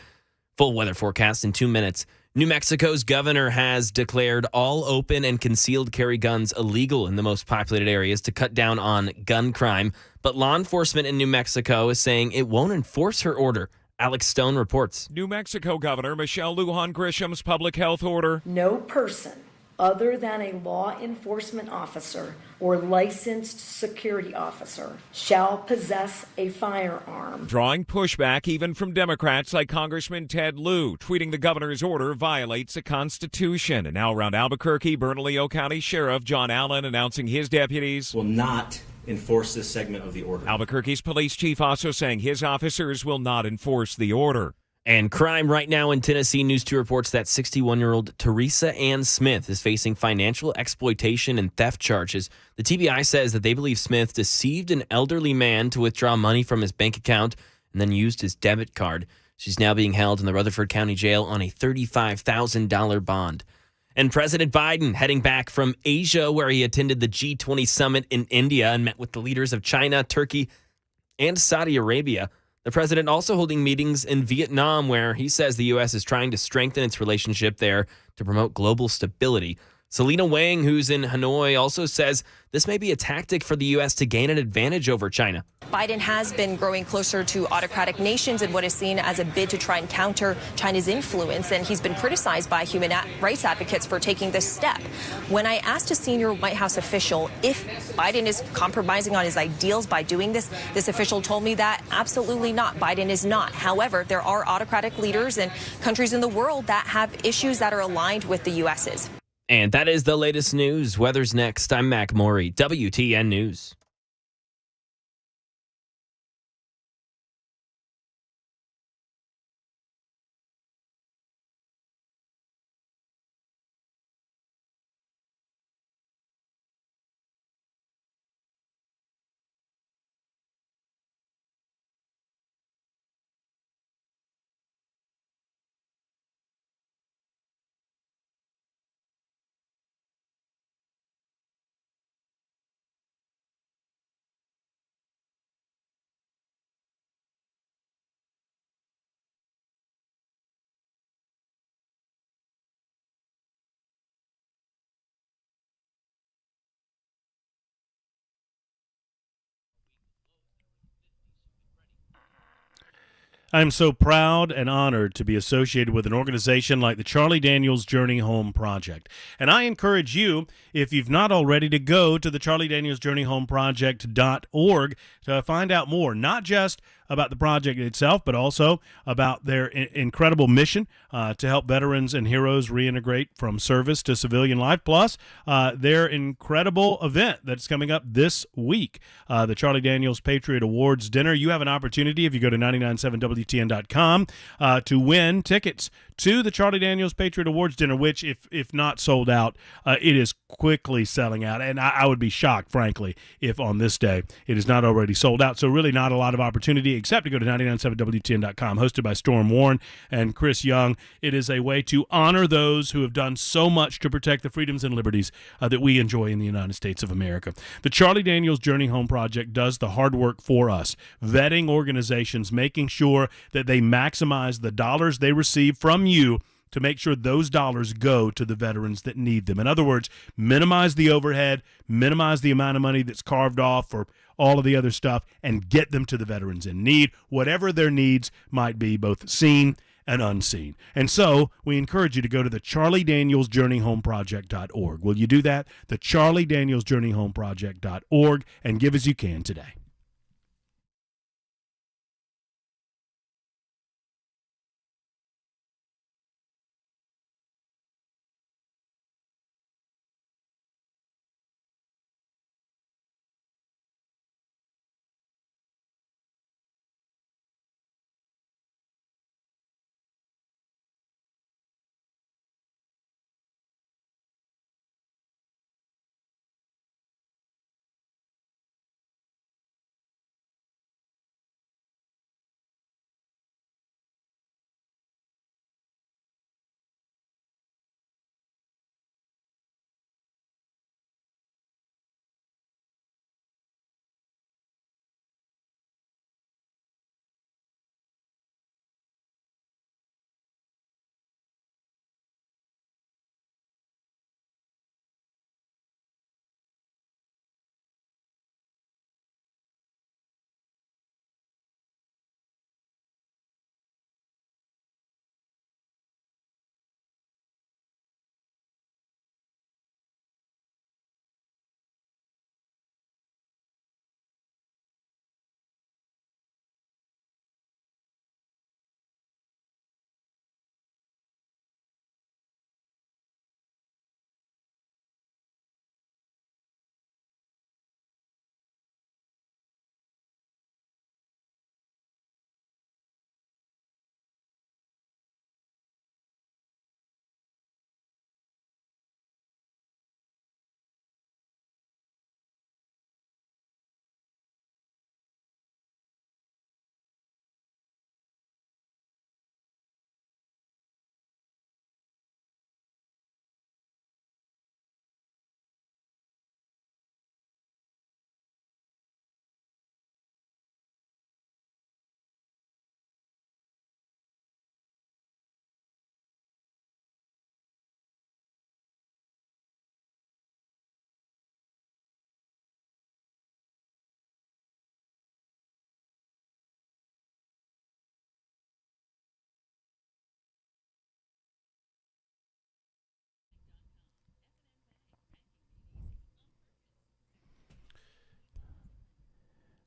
Full weather forecast in 2 minutes. New Mexico's governor has declared all open and concealed carry guns illegal in the most populated areas to cut down on gun crime. But law enforcement in New Mexico is saying it won't enforce her order. Alex Stone reports. New Mexico Governor Michelle Lujan Grisham's public health order. No person other than a law enforcement officer or licensed security officer shall possess a firearm. Drawing pushback even from Democrats like Congressman Ted Lieu, tweeting the governor's order violates the Constitution. And now around Albuquerque, Bernalillo County Sheriff John Allen announcing his deputies will not enforce this segment of the order. Albuquerque's police chief also saying his officers will not enforce the order. And crime right now in Tennessee. News 2 reports that 61-year-old Teresa Ann Smith is facing financial exploitation and theft charges. The TBI says that they believe Smith deceived an elderly man to withdraw money from his bank account and then used his debit card. She's now being held in the Rutherford County Jail on a $35,000 bond. And President Biden heading back from Asia, where he attended the G20 summit in India and met with the leaders of China, Turkey, and Saudi Arabia. The president also holding meetings in Vietnam, where he says the U.S. is trying to strengthen its relationship there to promote global stability. Selena Wang, who's in Hanoi, also says this may be a tactic for the U.S. to gain an advantage over China. Biden has been growing closer to autocratic nations in what is seen as a bid to try and counter China's influence, and he's been criticized by human rights advocates for taking this step. When I asked a senior White House official if Biden is compromising on his ideals by doing this, this official told me that absolutely not. Biden is not. However, there are autocratic leaders and countries in the world that have issues that are aligned with the U.S.'s. And that is the latest news. Weather's next. I'm Mac Maury, WTN News. I'm so proud and honored to be associated with an organization like the Charlie Daniels Journey Home Project. And I encourage you, if you've not already, to go to the CharlieDanielsJourneyHomeProject.org to find out more, not just about the project itself, but also about their incredible mission to help veterans and heroes reintegrate from service to civilian life, plus their incredible event that's coming up this week, the Charlie Daniels Patriot Awards Dinner. You have an opportunity, if you go to 997WTN.com, to win tickets to the Charlie Daniels Patriot Awards Dinner, which, if not sold out, it is quickly selling out. And I would be shocked, frankly, if on this day it is not already sold out. So really not a lot of opportunity except to go to 997WTN.com, hosted by Storm Warren and Chris Young. It is a way to honor those who have done so much to protect the freedoms and liberties that we enjoy in the United States of America. The Charlie Daniels Journey Home Project does the hard work for us, vetting organizations, making sure that they maximize the dollars they receive from you to make sure those dollars go to the veterans that need them. In other words, minimize the overhead, minimize the amount of money that's carved off for all of the other stuff, and get them to the veterans in need, whatever their needs might be, both seen and unseen. And so we encourage you to go to the CharlieDanielsJourneyHomeProject.org. Will you do that? The CharlieDanielsJourneyHomeProject.org, and give as you can today.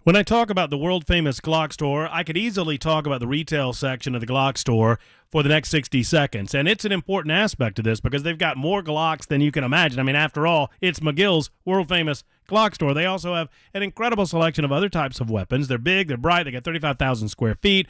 When I talk about the world-famous GlockStore, I could easily talk about the retail section of the GlockStore for the next 60 seconds. And it's an important aspect of this because they've got more Glocks than you can imagine. I mean, after all, it's McGill's world-famous GlockStore. They also have an incredible selection of other types of weapons. They're big, they're bright, they got 35,000 square feet.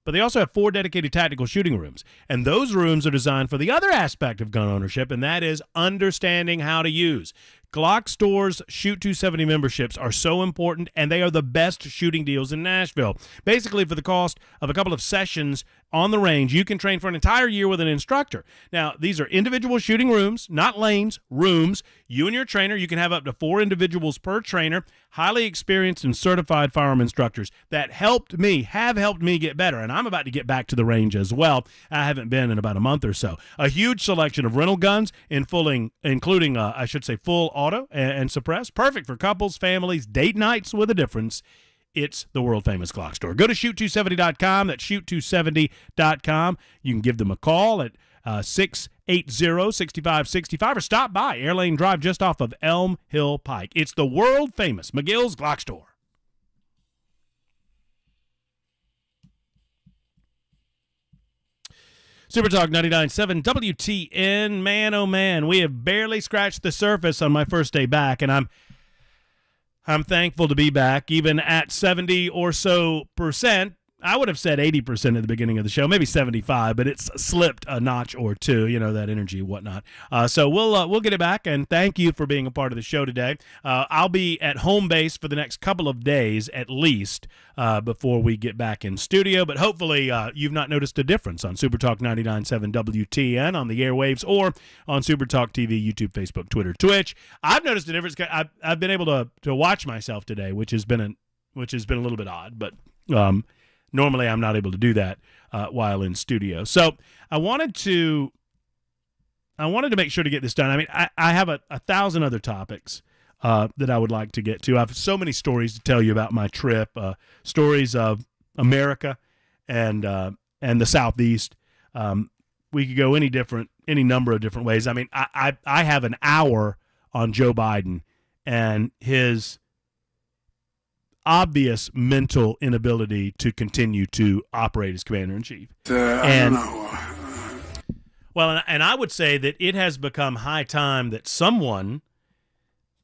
But they also have 4 dedicated tactical shooting rooms. And those rooms are designed for the other aspect of gun ownership, and that is understanding how to use. GlockStore's Shoot 270 memberships are so important, and they are the best shooting deals in Nashville. Basically, for the cost of a couple of sessions on the range, you can train for an entire year with an instructor. Now, these are individual shooting rooms, not lanes, rooms. You and your trainer, you can have up to 4 individuals per trainer, highly experienced and certified firearm instructors that have helped me get better, and I'm about to get back to the range as well. I haven't been in about a month or so. A huge selection of rental guns, including full auto and suppress. Perfect for couples, families, date nights with a difference. It's the world-famous GlockStore. Go to shoot270.com. That's shoot270.com. You can give them a call at 680-6565 or stop by Airlane Drive just off of Elm Hill Pike. It's the world-famous McGill's GlockStore. Super Talk 99.7 WTN. Man, oh man, we have barely scratched the surface on my first day back, and I'm thankful to be back, even at 70 or so percent. I would have said 80% at the beginning of the show, maybe 75, but it's slipped a notch or two, that energy and whatnot. So we'll get it back, and thank you for being a part of the show today. I'll be at home base for the next couple of days at least before we get back in studio, but hopefully you've not noticed a difference on Super Talk 99.7 WTN on the airwaves or on Super Talk TV, YouTube, Facebook, Twitter, Twitch. I've noticed a difference. I've been able to watch myself today, which has been a little bit odd, but normally I'm not able to do that while in studio. So I wanted to make sure to get this done. I mean, I have a 1,000 other topics that I would like to get to. I have so many stories to tell you about my trip, stories of America and the Southeast. We could go any number of different ways. I mean, I have an hour on Joe Biden and his obvious mental inability to continue to operate as commander-in-chief. I don't know. Well, and I would say that it has become high time that someone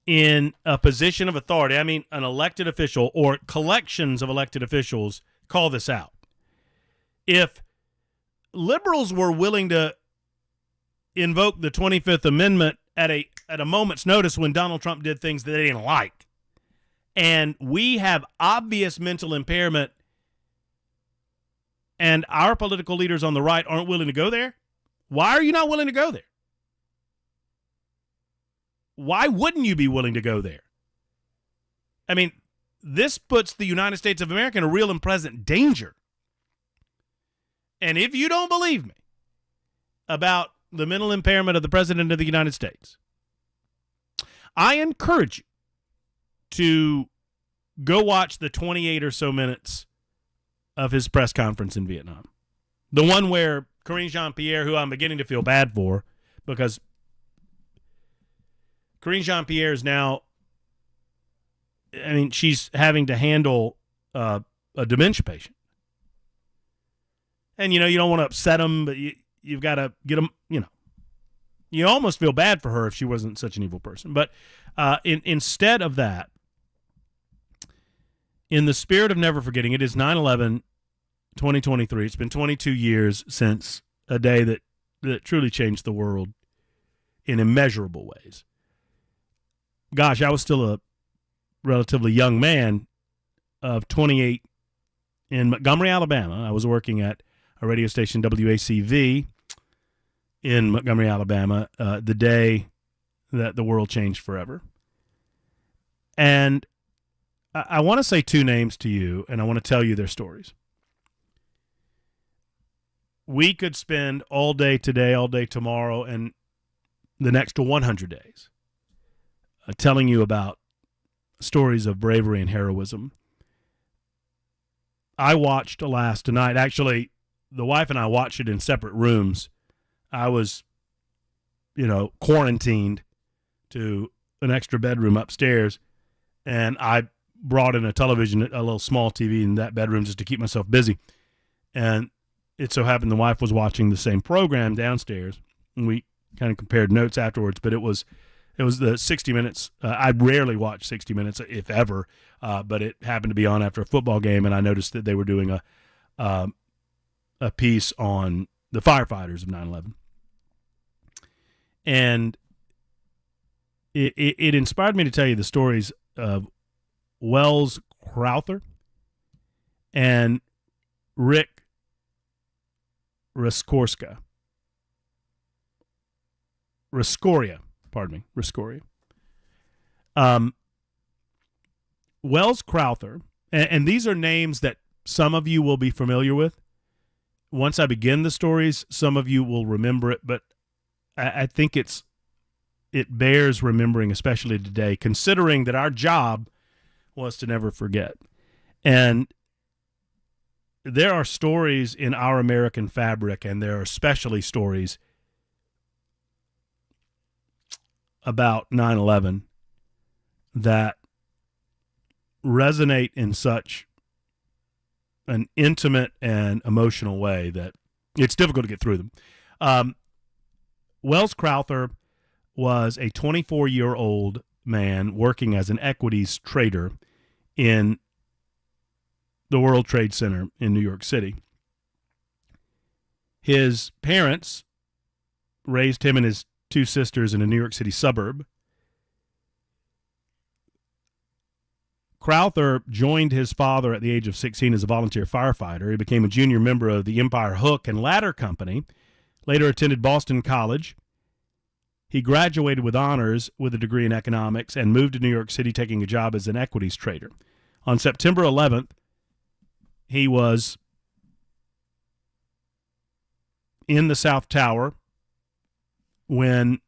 in a position of authority, I mean an elected official or collections of elected officials, call this out. If liberals were willing to invoke the 25th Amendment at a moment's notice when Donald Trump did things that they didn't like, and we have obvious mental impairment, and our political leaders on the right aren't willing to go there, why are you not willing to go there? Why wouldn't you be willing to go there? I mean, this puts the United States of America in a real and present danger. And if you don't believe me about the mental impairment of the President of the United States, I encourage you to go watch the 28 or so minutes of his press conference in Vietnam. The one where Karine Jean-Pierre, who I'm beginning to feel bad for, because Karine Jean-Pierre is now, I mean, she's having to handle a dementia patient. And, you don't want to upset them, but you've got to get them, You almost feel bad for her if she wasn't such an evil person. But instead of that, in the spirit of never forgetting, it is 9/11, 2023. It's been 22 years since a day that truly changed the world in immeasurable ways. Gosh, I was still a relatively young man of 28 in Montgomery, Alabama. I was working at a radio station, WACV, in Montgomery, Alabama, the day that the world changed forever. And I want to say 2 names to you, and I want to tell you their stories. We could spend all day today, all day tomorrow, and the next 100 days telling you about stories of bravery and heroism. I watched last night. Actually, the wife and I watched it in separate rooms. I was, quarantined to an extra bedroom upstairs, and I brought in a television, a little small TV in that bedroom just to keep myself busy. And it so happened the wife was watching the same program downstairs, and we kind of compared notes afterwards. But it was the 60 Minutes. I rarely watch 60 Minutes, if ever, but it happened to be on after a football game, and I noticed that they were doing a piece on the firefighters of 9/11. And it inspired me to tell you the stories of Wells Crowther and Rick Riscoria. Wells Crowther, and these are names that some of you will be familiar with. Once I begin the stories, some of you will remember it, but I think it bears remembering, especially today, considering that our job was to never forget. And there are stories in our American fabric, and there are especially stories about 9/11 that resonate in such an intimate and emotional way that it's difficult to get through them. Wells Crowther was a 24-year-old man working as an equities trader in the World Trade Center in New York City. His parents raised him and his two sisters in a New York City suburb. Crowther joined his father at the age of 16 as a volunteer firefighter. He became a junior member of the Empire Hook and Ladder Company, later attended Boston College. He graduated with honors with a degree in economics and moved to New York City, taking a job as an equities trader. On September 11th, he was in the South Tower when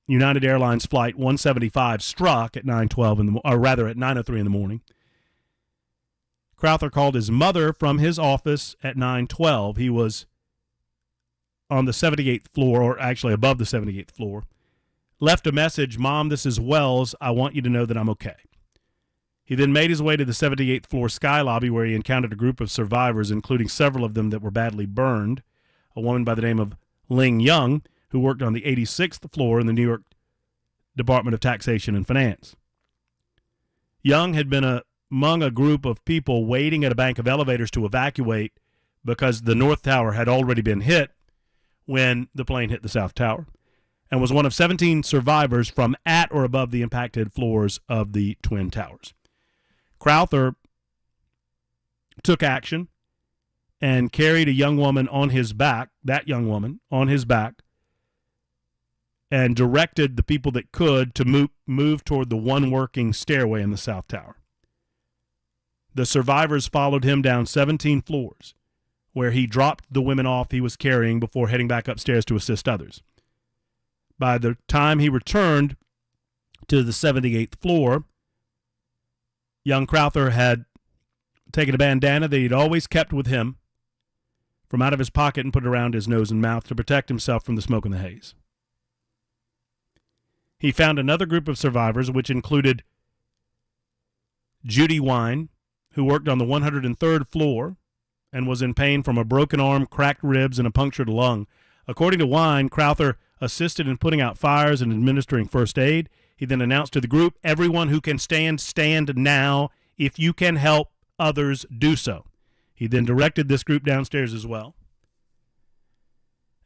United Airlines Flight 175 struck at 9:03 in the morning. Crowther called his mother from his office at 9:12. He was on the 78th floor, or actually above the 78th floor. Left a message, "Mom, this is Wells. I want you to know that I'm okay." He then made his way to the 78th floor sky lobby, where he encountered a group of survivors, including several of them that were badly burned. A woman by the name of Ling Young, who worked on the 86th floor in the New York Department of Taxation and Finance. Young had been among a group of people waiting at a bank of elevators to evacuate because the North Tower had already been hit when the plane hit the South Tower, and was one of 17 survivors from at or above the impacted floors of the Twin Towers. Crowther took action and carried a young woman on his back, and directed the people that could to move toward the one working stairway in the South Tower. The survivors followed him down 17 floors, where he dropped the women off he was carrying before heading back upstairs to assist others. By the time he returned to the 78th floor, young Crowther had taken a bandana that he'd always kept with him from out of his pocket and put it around his nose and mouth to protect himself from the smoke and the haze. He found another group of survivors, which included Judy Wine, who worked on the 103rd floor and was in pain from a broken arm, cracked ribs, and a punctured lung. According to Wine, Crowther assisted in putting out fires and administering first aid. He then announced to the group, "Everyone who can stand now. If you can help others, do so." He then directed this group downstairs as well.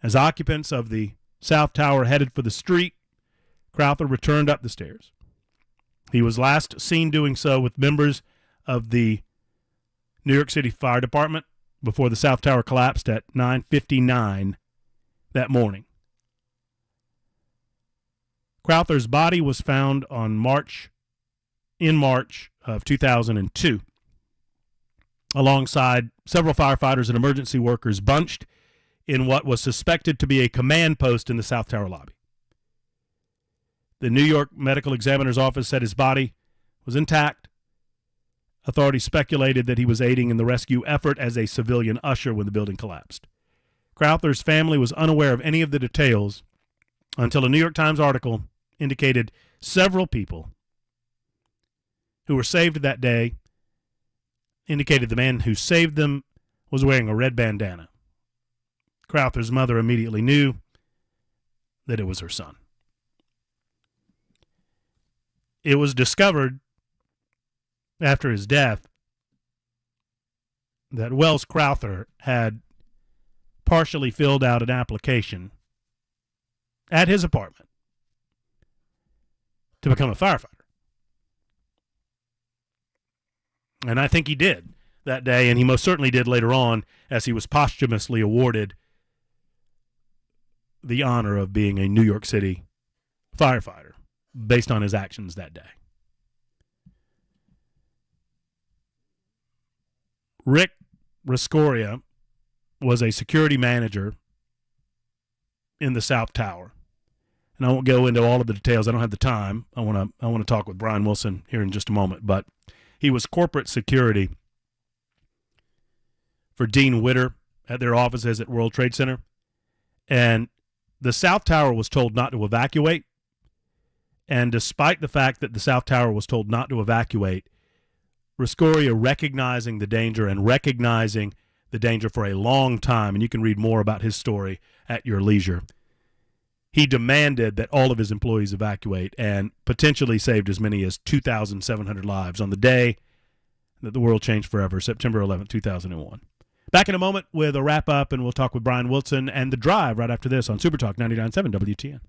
As occupants of the South Tower headed for the street, Crowther returned up the stairs. He was last seen doing so with members of the New York City Fire Department before the South Tower collapsed at 9:59 that morning. Crowther's body was found in March of 2002, alongside several firefighters and emergency workers bunched in what was suspected to be a command post in the South Tower lobby. The New York Medical Examiner's Office said his body was intact. Authorities speculated that he was aiding in the rescue effort as a civilian usher when the building collapsed. Crowther's family was unaware of any of the details until a New York Times article indicated Several people who were saved that day indicated the man who saved them was wearing a red bandana. Crowther's mother immediately knew that it was her son. It was discovered after his death that Wells Crowther had partially filled out an application at his apartment to become a firefighter. And I think he did that day, and he most certainly did later on as he was posthumously awarded the honor of being a New York City firefighter based on his actions that day. Rick Riscoria was a security manager in the South Tower. And I won't go into all of the details. I don't have the time. I want to talk with Brian Wilson here in just a moment. But he was corporate security for Dean Witter at their offices at World Trade Center. And the South Tower was told not to evacuate. And despite the fact that the South Tower was told not to evacuate, Riscoria recognizing the danger and recognizing the danger for a long time, and you can read more about his story at your leisure, he demanded that all of his employees evacuate and potentially saved as many as 2,700 lives on the day that the world changed forever, September 11th, 2001. Back in a moment with a wrap-up, and we'll talk with Brian Wilson and The Drive right after this on Super Talk 99.7 WTN.